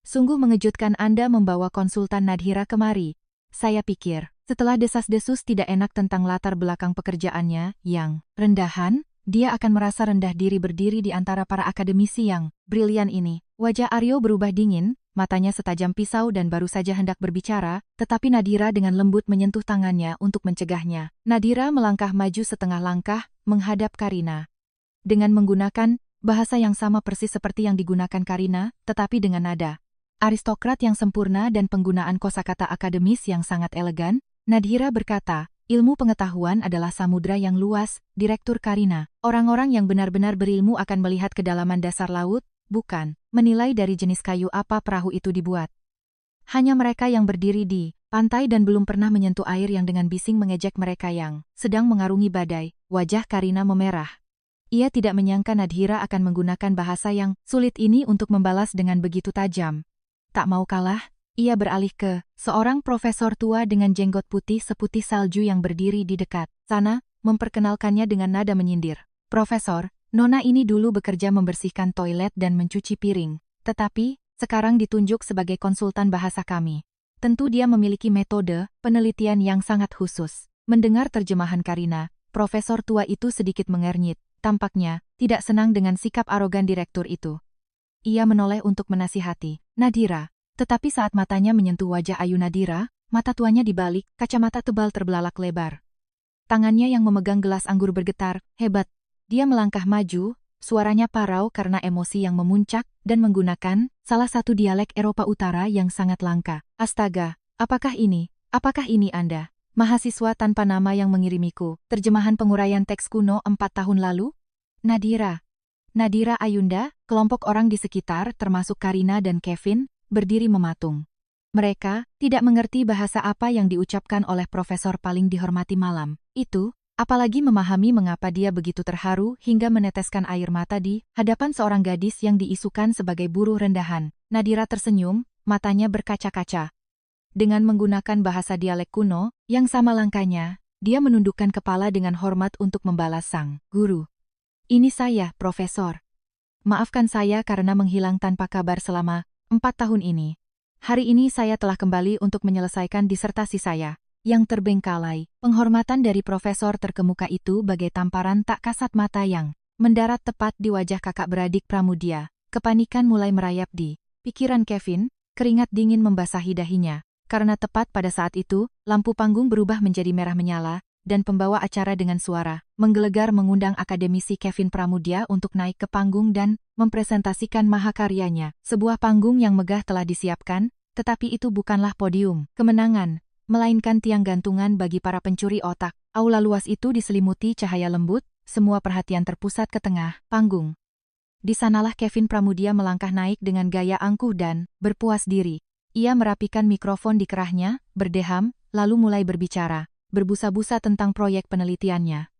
Sungguh mengejutkan Anda membawa konsultan Nadhira kemari. Saya pikir, setelah desas-desus tidak enak tentang latar belakang pekerjaannya yang rendahan, dia akan merasa rendah diri berdiri di antara para akademisi yang brilian ini. Wajah Aryo berubah dingin, matanya setajam pisau dan baru saja hendak berbicara, tetapi Nadhira dengan lembut menyentuh tangannya untuk mencegahnya. Nadhira melangkah maju setengah langkah, menghadap Karina. Dengan menggunakan bahasa yang sama persis seperti yang digunakan Karina, tetapi dengan nada aristokrat yang sempurna dan penggunaan kosakata akademis yang sangat elegan, Nadhira berkata, ilmu pengetahuan adalah samudra yang luas, Direktur Karina. Orang-orang yang benar-benar berilmu akan melihat kedalaman dasar laut, bukan menilai dari jenis kayu apa perahu itu dibuat. Hanya mereka yang berdiri di pantai dan belum pernah menyentuh air yang dengan bising mengejek mereka yang sedang mengarungi badai. Wajah Karina memerah. Ia tidak menyangka Nadhira akan menggunakan bahasa yang sulit ini untuk membalas dengan begitu tajam. Tak mau kalah, ia beralih ke seorang profesor tua dengan jenggot putih seputih salju yang berdiri di dekat sana, memperkenalkannya dengan nada menyindir. Profesor, Nona ini dulu bekerja membersihkan toilet dan mencuci piring, tetapi sekarang ditunjuk sebagai konsultan bahasa kami. Tentu dia memiliki metode penelitian yang sangat khusus. Mendengar terjemahan Karina, profesor tua itu sedikit mengernyit. Tampaknya tidak senang dengan sikap arogan direktur itu. Ia menoleh untuk menasihati Nadhira, tetapi saat matanya menyentuh wajah ayu Nadhira, mata tuanya dibalik, kacamata tebal terbelalak lebar. Tangannya yang memegang gelas anggur bergetar, hebat. Dia melangkah maju, suaranya parau karena emosi yang memuncak, dan menggunakan salah satu dialek Eropa Utara yang sangat langka. Astaga, apakah ini Anda? Mahasiswa tanpa nama yang mengirimiku, terjemahan penguraian teks kuno 4 tahun lalu? Nadhira Ayunda, kelompok orang di sekitar termasuk Karina dan Kevin, berdiri mematung. Mereka tidak mengerti bahasa apa yang diucapkan oleh profesor paling dihormati malam itu, apalagi memahami mengapa dia begitu terharu hingga meneteskan air mata di hadapan seorang gadis yang diisukan sebagai buruh rendahan. Nadira tersenyum, matanya berkaca-kaca. Dengan menggunakan bahasa dialek kuno, yang sama langkahnya, dia menundukkan kepala dengan hormat untuk membalas sang guru. Ini saya, Profesor. Maafkan saya karena menghilang tanpa kabar selama 4 tahun ini. Hari ini saya telah kembali untuk menyelesaikan disertasi saya. Yang terbengkalai, penghormatan dari profesor terkemuka itu bagai tamparan tak kasat mata yang mendarat tepat di wajah kakak beradik Pramudia. Kepanikan mulai merayap di pikiran Kevin, keringat dingin membasahi dahinya. Karena tepat pada saat itu, lampu panggung berubah menjadi merah menyala, dan pembawa acara dengan suara menggelegar mengundang akademisi Kevin Pramudia untuk naik ke panggung dan mempresentasikan mahakaryanya. Sebuah panggung yang megah telah disiapkan, tetapi itu bukanlah podium kemenangan, melainkan tiang gantungan bagi para pencuri otak. Aula luas itu diselimuti cahaya lembut, semua perhatian terpusat ke tengah panggung. Di sanalah Kevin Pramudia melangkah naik dengan gaya angkuh dan berpuas diri. Ia merapikan mikrofon di kerahnya, berdeham, lalu mulai berbicara, berbusa-busa tentang proyek penelitiannya.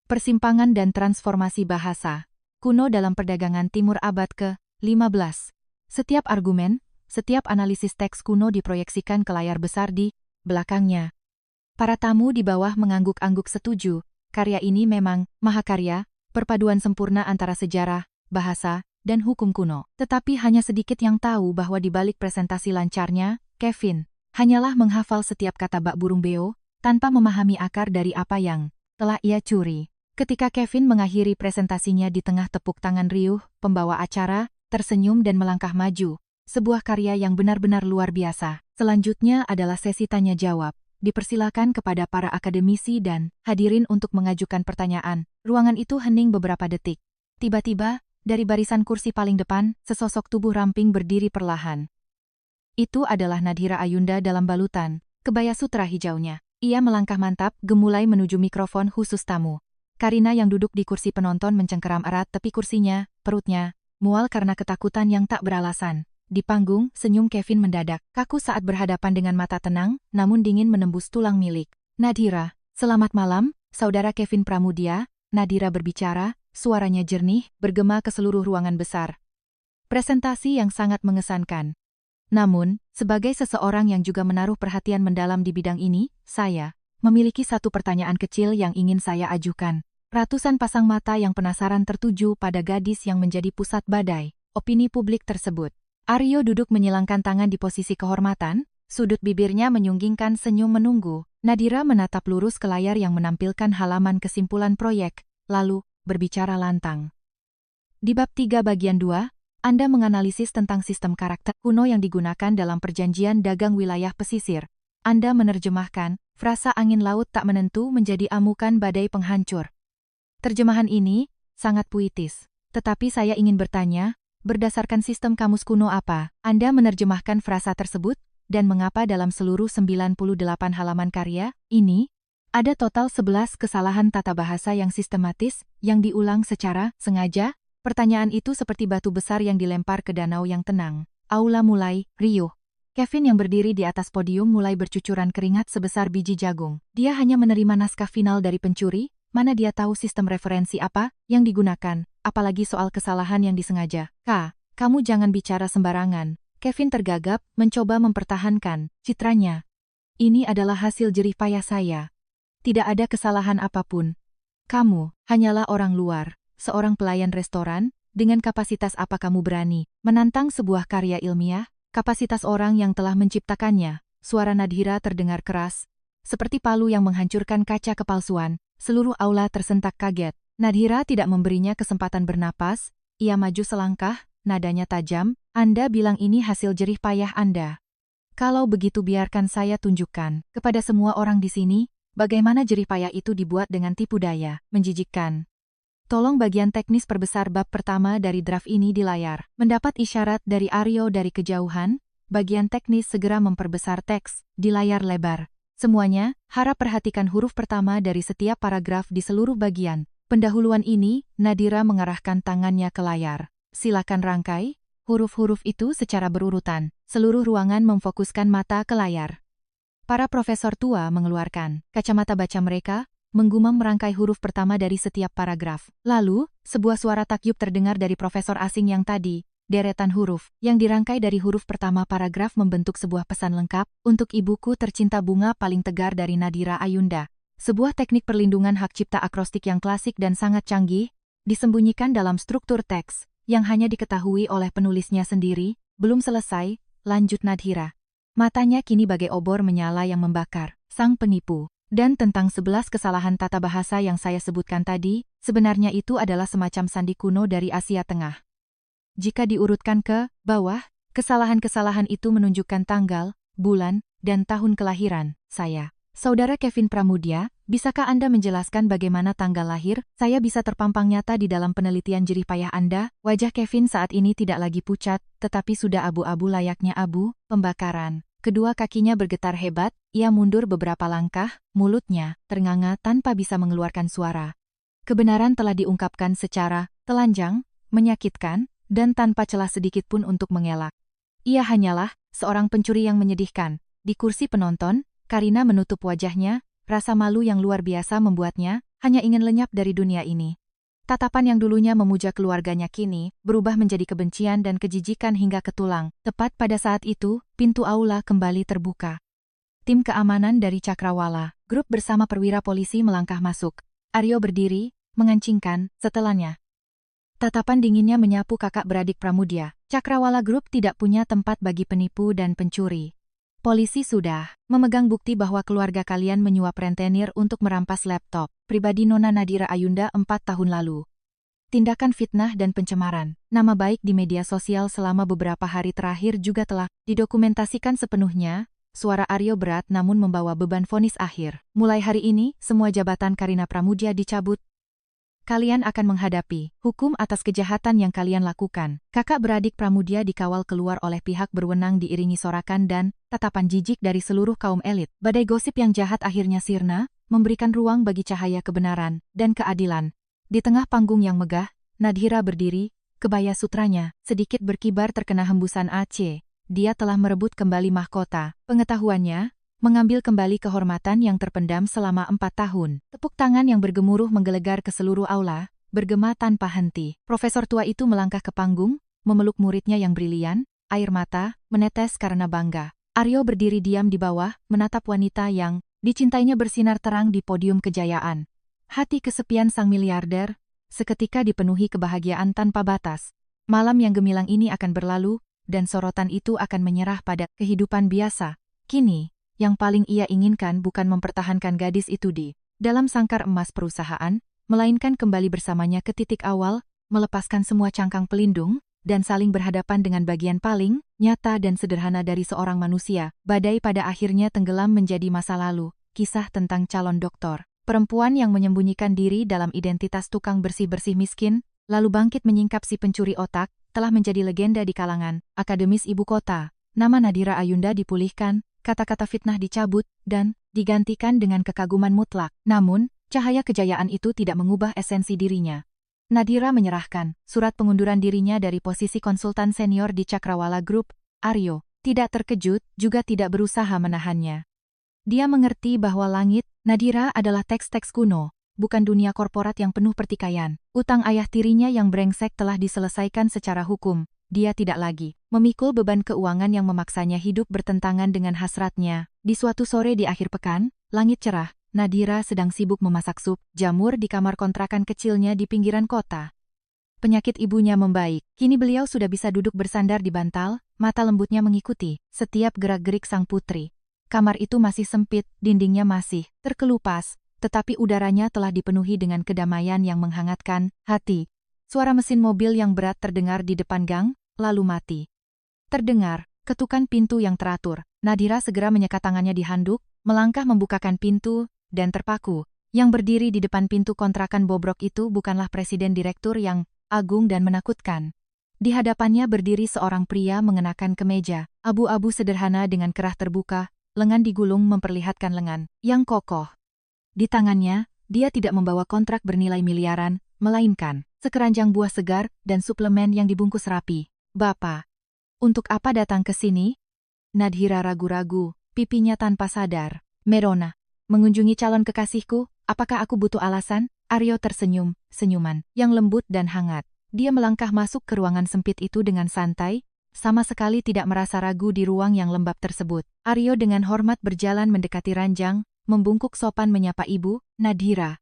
Persimpangan dan transformasi bahasa kuno dalam perdagangan timur abad ke-15. Setiap argumen, setiap analisis teks kuno diproyeksikan ke layar besar di belakangnya. Para tamu di bawah mengangguk-angguk setuju, karya ini memang mahakarya, perpaduan sempurna antara sejarah, bahasa, dan hukum kuno. Tetapi hanya sedikit yang tahu bahwa di balik presentasi lancarnya, Kevin hanyalah menghafal setiap kata bak burung beo, tanpa memahami akar dari apa yang telah ia curi. Ketika Kevin mengakhiri presentasinya di tengah tepuk tangan riuh, pembawa acara tersenyum dan melangkah maju. Sebuah karya yang benar-benar luar biasa. Selanjutnya adalah sesi tanya-jawab. Dipersilakan kepada para akademisi dan hadirin untuk mengajukan pertanyaan. Ruangan itu hening beberapa detik. Tiba-tiba, dari barisan kursi paling depan, sesosok tubuh ramping berdiri perlahan. Itu adalah Nadhira Ayunda dalam balutan kebaya sutra hijaunya. Ia melangkah mantap, gemulai menuju mikrofon khusus tamu. Karina yang duduk di kursi penonton mencengkeram erat tepi kursinya, perutnya mual karena ketakutan yang tak beralasan. Di panggung, senyum Kevin mendadak kaku saat berhadapan dengan mata tenang, namun dingin menembus tulang milik. Nadhira, selamat malam, saudara Kevin Pramudia. Nadhira berbicara, suaranya jernih, bergema ke seluruh ruangan besar. Presentasi yang sangat mengesankan. Namun, sebagai seseorang yang juga menaruh perhatian mendalam di bidang ini, saya memiliki satu pertanyaan kecil yang ingin saya ajukan. Ratusan pasang mata yang penasaran tertuju pada gadis yang menjadi pusat badai opini publik tersebut. Aryo duduk menyilangkan tangan di posisi kehormatan, sudut bibirnya menyunggingkan senyum menunggu. Nadhira menatap lurus ke layar yang menampilkan halaman kesimpulan proyek, lalu berbicara lantang. Di bab 3 bagian 2, Anda menganalisis tentang sistem karakter kuno yang digunakan dalam perjanjian dagang wilayah pesisir. Anda menerjemahkan frasa angin laut tak menentu menjadi amukan badai penghancur. Terjemahan ini sangat puitis, tetapi saya ingin bertanya, berdasarkan sistem kamus kuno apa Anda menerjemahkan frasa tersebut, dan mengapa dalam seluruh 98 halaman karya ini, ada total 11 kesalahan tata bahasa yang sistematis, yang diulang secara sengaja? Pertanyaan itu seperti batu besar yang dilempar ke danau yang tenang. Aula mulai riuh. Kevin yang berdiri di atas podium mulai bercucuran keringat sebesar biji jagung. Dia hanya menerima naskah final dari pencuri, mana dia tahu sistem referensi apa yang digunakan, apalagi soal kesalahan yang disengaja. Kamu jangan bicara sembarangan. Kevin tergagap, mencoba mempertahankan citranya. Ini adalah hasil jerih payah saya. Tidak ada kesalahan apapun. Kamu hanyalah orang luar, seorang pelayan restoran, dengan kapasitas apa kamu berani menantang sebuah karya ilmiah, kapasitas orang yang telah menciptakannya. Suara Nadhira terdengar keras, seperti palu yang menghancurkan kaca kepalsuan. Seluruh aula tersentak kaget. Nadhira tidak memberinya kesempatan bernapas, ia maju selangkah, nadanya tajam, Anda bilang ini hasil jerih payah Anda. Kalau begitu biarkan saya tunjukkan kepada semua orang di sini, bagaimana jerih payah itu dibuat dengan tipu daya, menjijikkan. Tolong bagian teknis perbesar bab pertama dari draft ini di layar. Mendapat isyarat dari Aryo dari kejauhan, bagian teknis segera memperbesar teks di layar lebar. Semuanya, harap perhatikan huruf pertama dari setiap paragraf di seluruh bagian. Pendahuluan ini, Nadhira mengarahkan tangannya ke layar. Silakan rangkai. huruf-huruf itu secara berurutan. Seluruh ruangan memfokuskan mata ke layar. Para profesor tua mengeluarkan kacamata baca mereka, menggumam merangkai huruf pertama dari setiap paragraf. Lalu, sebuah suara takyub terdengar dari profesor asing yang tadi. Deretan huruf yang dirangkai dari huruf pertama paragraf membentuk sebuah pesan lengkap untuk ibuku tercinta, bunga paling tegar dari Nadira Ayunda. Sebuah teknik perlindungan hak cipta akrostik yang klasik dan sangat canggih, disembunyikan dalam struktur teks yang hanya diketahui oleh penulisnya sendiri. Belum selesai, lanjut Nadira. Matanya kini bagai obor menyala yang membakar. Sang penipu. Dan tentang 11 kesalahan tata bahasa yang saya sebutkan tadi, sebenarnya itu adalah semacam sandi kuno dari Asia Tengah. Jika diurutkan ke bawah, kesalahan-kesalahan itu menunjukkan tanggal, bulan, dan tahun kelahiran saya. Saudara Kevin Pramudia, bisakah Anda menjelaskan bagaimana tanggal lahir? Saya bisa terpampang nyata di dalam penelitian jerih payah Anda. Wajah Kevin saat ini tidak lagi pucat, tetapi sudah abu-abu layaknya abu pembakaran. Kedua kakinya bergetar hebat, ia mundur beberapa langkah, mulutnya ternganga tanpa bisa mengeluarkan suara. Kebenaran telah diungkapkan secara telanjang, menyakitkan, dan tanpa celah sedikit pun untuk mengelak. Ia hanyalah seorang pencuri yang menyedihkan. Di kursi penonton, Karina menutup wajahnya, rasa malu yang luar biasa membuatnya hanya ingin lenyap dari dunia ini. Tatapan yang dulunya memuja keluarganya kini berubah menjadi kebencian dan kejijikan hingga ke tulang. Tepat pada saat itu, pintu aula kembali terbuka. Tim keamanan dari Cakrawala, grup bersama perwira polisi melangkah masuk. Aryo berdiri, mengancingkan setelannya. Tatapan dinginnya menyapu kakak beradik Pramudia. Cakrawala Group tidak punya tempat bagi penipu dan pencuri. Polisi sudah memegang bukti bahwa keluarga kalian menyuap rentenir untuk merampas laptop pribadi Nona Nadira Ayunda 4 tahun lalu. Tindakan fitnah dan pencemaran nama baik di media sosial selama beberapa hari terakhir juga telah didokumentasikan sepenuhnya. Suara Aryo berat namun membawa beban vonis akhir. Mulai hari ini, semua jabatan Karina Pramudia dicabut. Kalian akan menghadapi hukum atas kejahatan yang kalian lakukan. Kakak beradik Pramudia dikawal keluar oleh pihak berwenang diiringi sorakan dan tatapan jijik dari seluruh kaum elit. Badai gosip yang jahat akhirnya sirna, memberikan ruang bagi cahaya kebenaran dan keadilan. Di tengah panggung yang megah, Nadira berdiri, kebaya sutranya sedikit berkibar terkena hembusan AC. Dia telah merebut kembali mahkota pengetahuannya, mengambil kembali kehormatan yang terpendam selama 4 tahun. Tepuk tangan yang bergemuruh menggelegar ke seluruh aula, bergema tanpa henti. Profesor tua itu melangkah ke panggung, memeluk muridnya yang brilian, air mata menetes karena bangga. Aryo berdiri diam di bawah, menatap wanita yang dicintainya bersinar terang di podium kejayaan. Hati kesepian sang miliarder seketika dipenuhi kebahagiaan tanpa batas. Malam yang gemilang ini akan berlalu, dan sorotan itu akan menyerah pada kehidupan biasa. Kini, yang paling ia inginkan bukan mempertahankan gadis itu di dalam sangkar emas perusahaan, melainkan kembali bersamanya ke titik awal, melepaskan semua cangkang pelindung, dan saling berhadapan dengan bagian paling nyata dan sederhana dari seorang manusia. Badai pada akhirnya tenggelam menjadi masa lalu. Kisah tentang calon doktor perempuan yang menyembunyikan diri dalam identitas tukang bersih-bersih miskin, lalu bangkit menyingkap si pencuri otak, telah menjadi legenda di kalangan akademis ibu kota. Nama Nadira Ayunda dipulihkan, kata-kata fitnah dicabut, dan digantikan dengan kekaguman mutlak. Namun, cahaya kejayaan itu tidak mengubah esensi dirinya. Nadira menyerahkan surat pengunduran dirinya dari posisi konsultan senior di Cakrawala Group. Aryo tidak terkejut, juga tidak berusaha menahannya. Dia mengerti bahwa langit Nadira adalah teks-teks kuno, bukan dunia korporat yang penuh pertikaian. Utang ayah tirinya yang brengsek telah diselesaikan secara hukum. Dia tidak lagi memikul beban keuangan yang memaksanya hidup bertentangan dengan hasratnya. Di suatu sore di akhir pekan, langit cerah, Nadira sedang sibuk memasak sup jamur di kamar kontrakan kecilnya di pinggiran kota. Penyakit ibunya membaik, kini beliau sudah bisa duduk bersandar di bantal, mata lembutnya mengikuti setiap gerak-gerik sang putri. Kamar itu masih sempit, dindingnya masih terkelupas, tetapi udaranya telah dipenuhi dengan kedamaian yang menghangatkan hati. Suara mesin mobil yang berat terdengar di depan gang, lalu mati. Terdengar ketukan pintu yang teratur. Nadira segera menyekat tangannya di handuk, melangkah membukakan pintu, dan terpaku. Yang berdiri di depan pintu kontrakan bobrok itu bukanlah presiden direktur yang agung dan menakutkan. Di hadapannya berdiri seorang pria mengenakan kemeja abu-abu sederhana dengan kerah terbuka, lengan digulung memperlihatkan lengan yang kokoh. Di tangannya, dia tidak membawa kontrak bernilai miliaran, melainkan sekeranjang buah segar dan suplemen yang dibungkus rapi. Bapak, untuk apa datang ke sini? Nadhira ragu-ragu, pipinya tanpa sadar. Merona, mengunjungi calon kekasihku, apakah aku butuh alasan? Aryo tersenyum, senyuman yang lembut dan hangat. Dia melangkah masuk ke ruangan sempit itu dengan santai, sama sekali tidak merasa ragu di ruang yang lembab tersebut. Aryo dengan hormat berjalan mendekati ranjang, membungkuk sopan menyapa ibu, Nadhira.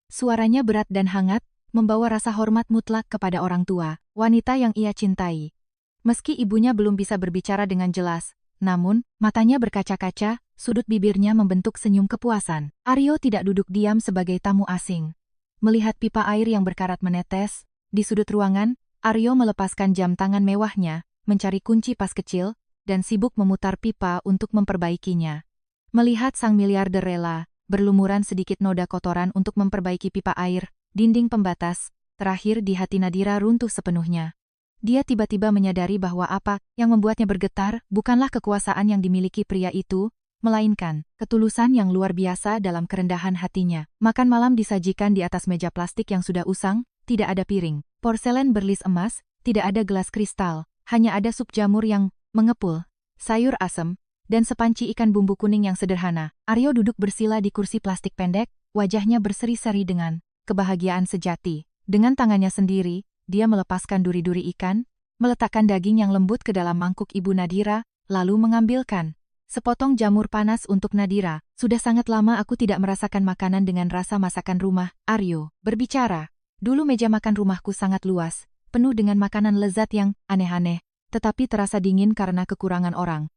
Suaranya berat dan hangat, membawa rasa hormat mutlak kepada orang tua, wanita yang ia cintai. Meski ibunya belum bisa berbicara dengan jelas, namun, matanya berkaca-kaca, sudut bibirnya membentuk senyum kepuasan. Aryo tidak duduk diam sebagai tamu asing. Melihat pipa air yang berkarat menetes, di sudut ruangan, Aryo melepaskan jam tangan mewahnya, mencari kunci pas kecil, dan sibuk memutar pipa untuk memperbaikinya. Melihat sang miliarder rela, berlumuran sedikit noda kotoran untuk memperbaiki pipa air, dinding pembatas, terakhir di hati Nadhira runtuh sepenuhnya. Dia tiba-tiba menyadari bahwa apa yang membuatnya bergetar bukanlah kekuasaan yang dimiliki pria itu, melainkan ketulusan yang luar biasa dalam kerendahan hatinya. Makan malam disajikan di atas meja plastik yang sudah usang, tidak ada piring, porselen berlis emas, tidak ada gelas kristal, hanya ada sup jamur yang mengepul, sayur asem, dan sepanci ikan bumbu kuning yang sederhana. Aryo duduk bersila di kursi plastik pendek, wajahnya berseri-seri dengan kebahagiaan sejati. Dengan tangannya sendiri, dia melepaskan duri-duri ikan, meletakkan daging yang lembut ke dalam mangkuk ibu Nadhira, lalu mengambilkan sepotong jamur panas untuk Nadhira. Sudah sangat lama aku tidak merasakan makanan dengan rasa masakan rumah, Aryo berbicara. Dulu meja makan rumahku sangat luas, penuh dengan makanan lezat yang aneh-aneh, tetapi terasa dingin karena kekurangan orang.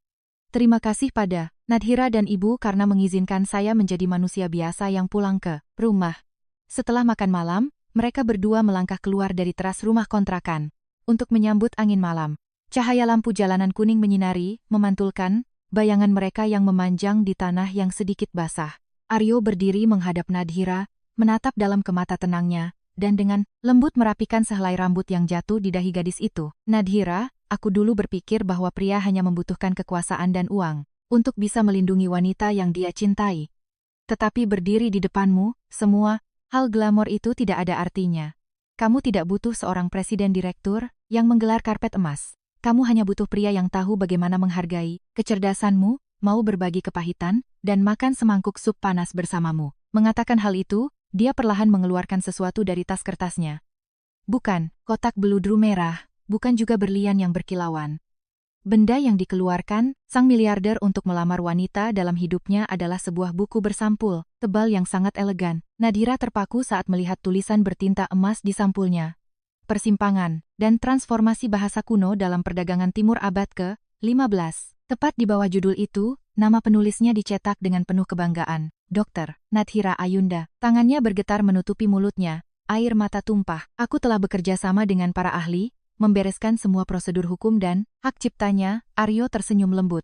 Terima kasih pada Nadhira dan ibu karena mengizinkan saya menjadi manusia biasa yang pulang ke rumah. Setelah makan malam, mereka berdua melangkah keluar dari teras rumah kontrakan untuk menyambut angin malam. Cahaya lampu jalanan kuning menyinari, memantulkan bayangan mereka yang memanjang di tanah yang sedikit basah. Aryo berdiri menghadap Nadhira, menatap dalam ke mata tenangnya, dan dengan lembut merapikan sehelai rambut yang jatuh di dahi gadis itu. Nadhira, aku dulu berpikir bahwa pria hanya membutuhkan kekuasaan dan uang untuk bisa melindungi wanita yang dia cintai. Tetapi berdiri di depanmu, semua hal glamor itu tidak ada artinya. Kamu tidak butuh seorang presiden direktur yang menggelar karpet emas. Kamu hanya butuh pria yang tahu bagaimana menghargai kecerdasanmu, mau berbagi kepahitan, dan makan semangkuk sup panas bersamamu. Mengatakan hal itu, dia perlahan mengeluarkan sesuatu dari tas kertasnya. Bukan kotak beludru merah, bukan juga berlian yang berkilauan. Benda yang dikeluarkan, sang miliarder untuk melamar wanita dalam hidupnya adalah sebuah buku bersampul, tebal yang sangat elegan. Nadhira terpaku saat melihat tulisan bertinta emas di sampulnya. Persimpangan dan transformasi bahasa kuno dalam perdagangan timur abad ke-15. Tepat di bawah judul itu, nama penulisnya dicetak dengan penuh kebanggaan. Dr. Nadhira Ayunda. Tangannya bergetar menutupi mulutnya, air mata tumpah. Aku telah bekerja sama dengan para ahli, membereskan semua prosedur hukum dan hak ciptanya. Aryo tersenyum lembut.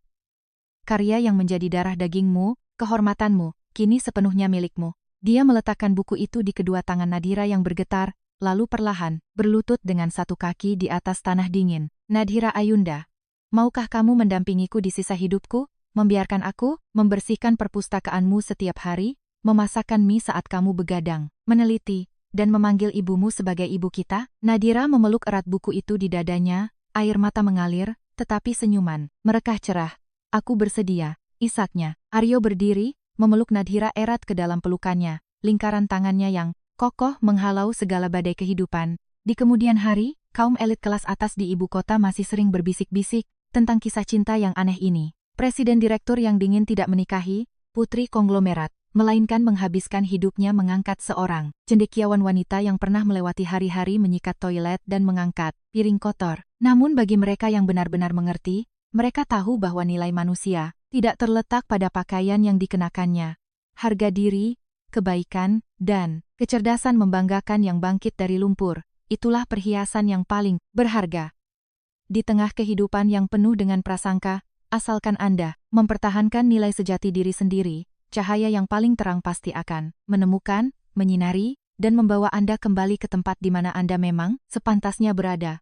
Karya yang menjadi darah dagingmu, kehormatanmu, kini sepenuhnya milikmu. Dia meletakkan buku itu di kedua tangan Nadhira yang bergetar, lalu perlahan berlutut dengan satu kaki di atas tanah dingin. Nadhira Ayunda, maukah kamu mendampingiku di sisa hidupku, membiarkan aku membersihkan perpustakaanmu setiap hari, memasakkan mie saat kamu begadang, meneliti, dan memanggil ibumu sebagai ibu kita? Nadhira memeluk erat buku itu di dadanya, air mata mengalir, tetapi senyuman merekah cerah. Aku bersedia, isaknya. Aryo berdiri, memeluk Nadhira erat ke dalam pelukannya, lingkaran tangannya yang kokoh menghalau segala badai kehidupan. Di kemudian hari, kaum elit kelas atas di ibu kota masih sering berbisik-bisik tentang kisah cinta yang aneh ini. Presiden direktur yang dingin tidak menikahi putri konglomerat, melainkan menghabiskan hidupnya mengangkat seorang cendekiawan wanita yang pernah melewati hari-hari menyikat toilet dan mengangkat piring kotor. Namun bagi mereka yang benar-benar mengerti, mereka tahu bahwa nilai manusia tidak terletak pada pakaian yang dikenakannya. Harga diri, kebaikan, dan kecerdasan membanggakan yang bangkit dari lumpur, itulah perhiasan yang paling berharga. Di tengah kehidupan yang penuh dengan prasangka, asalkan Anda mempertahankan nilai sejati diri sendiri, cahaya yang paling terang pasti akan menemukan, menyinari, dan membawa Anda kembali ke tempat di mana Anda memang sepantasnya berada.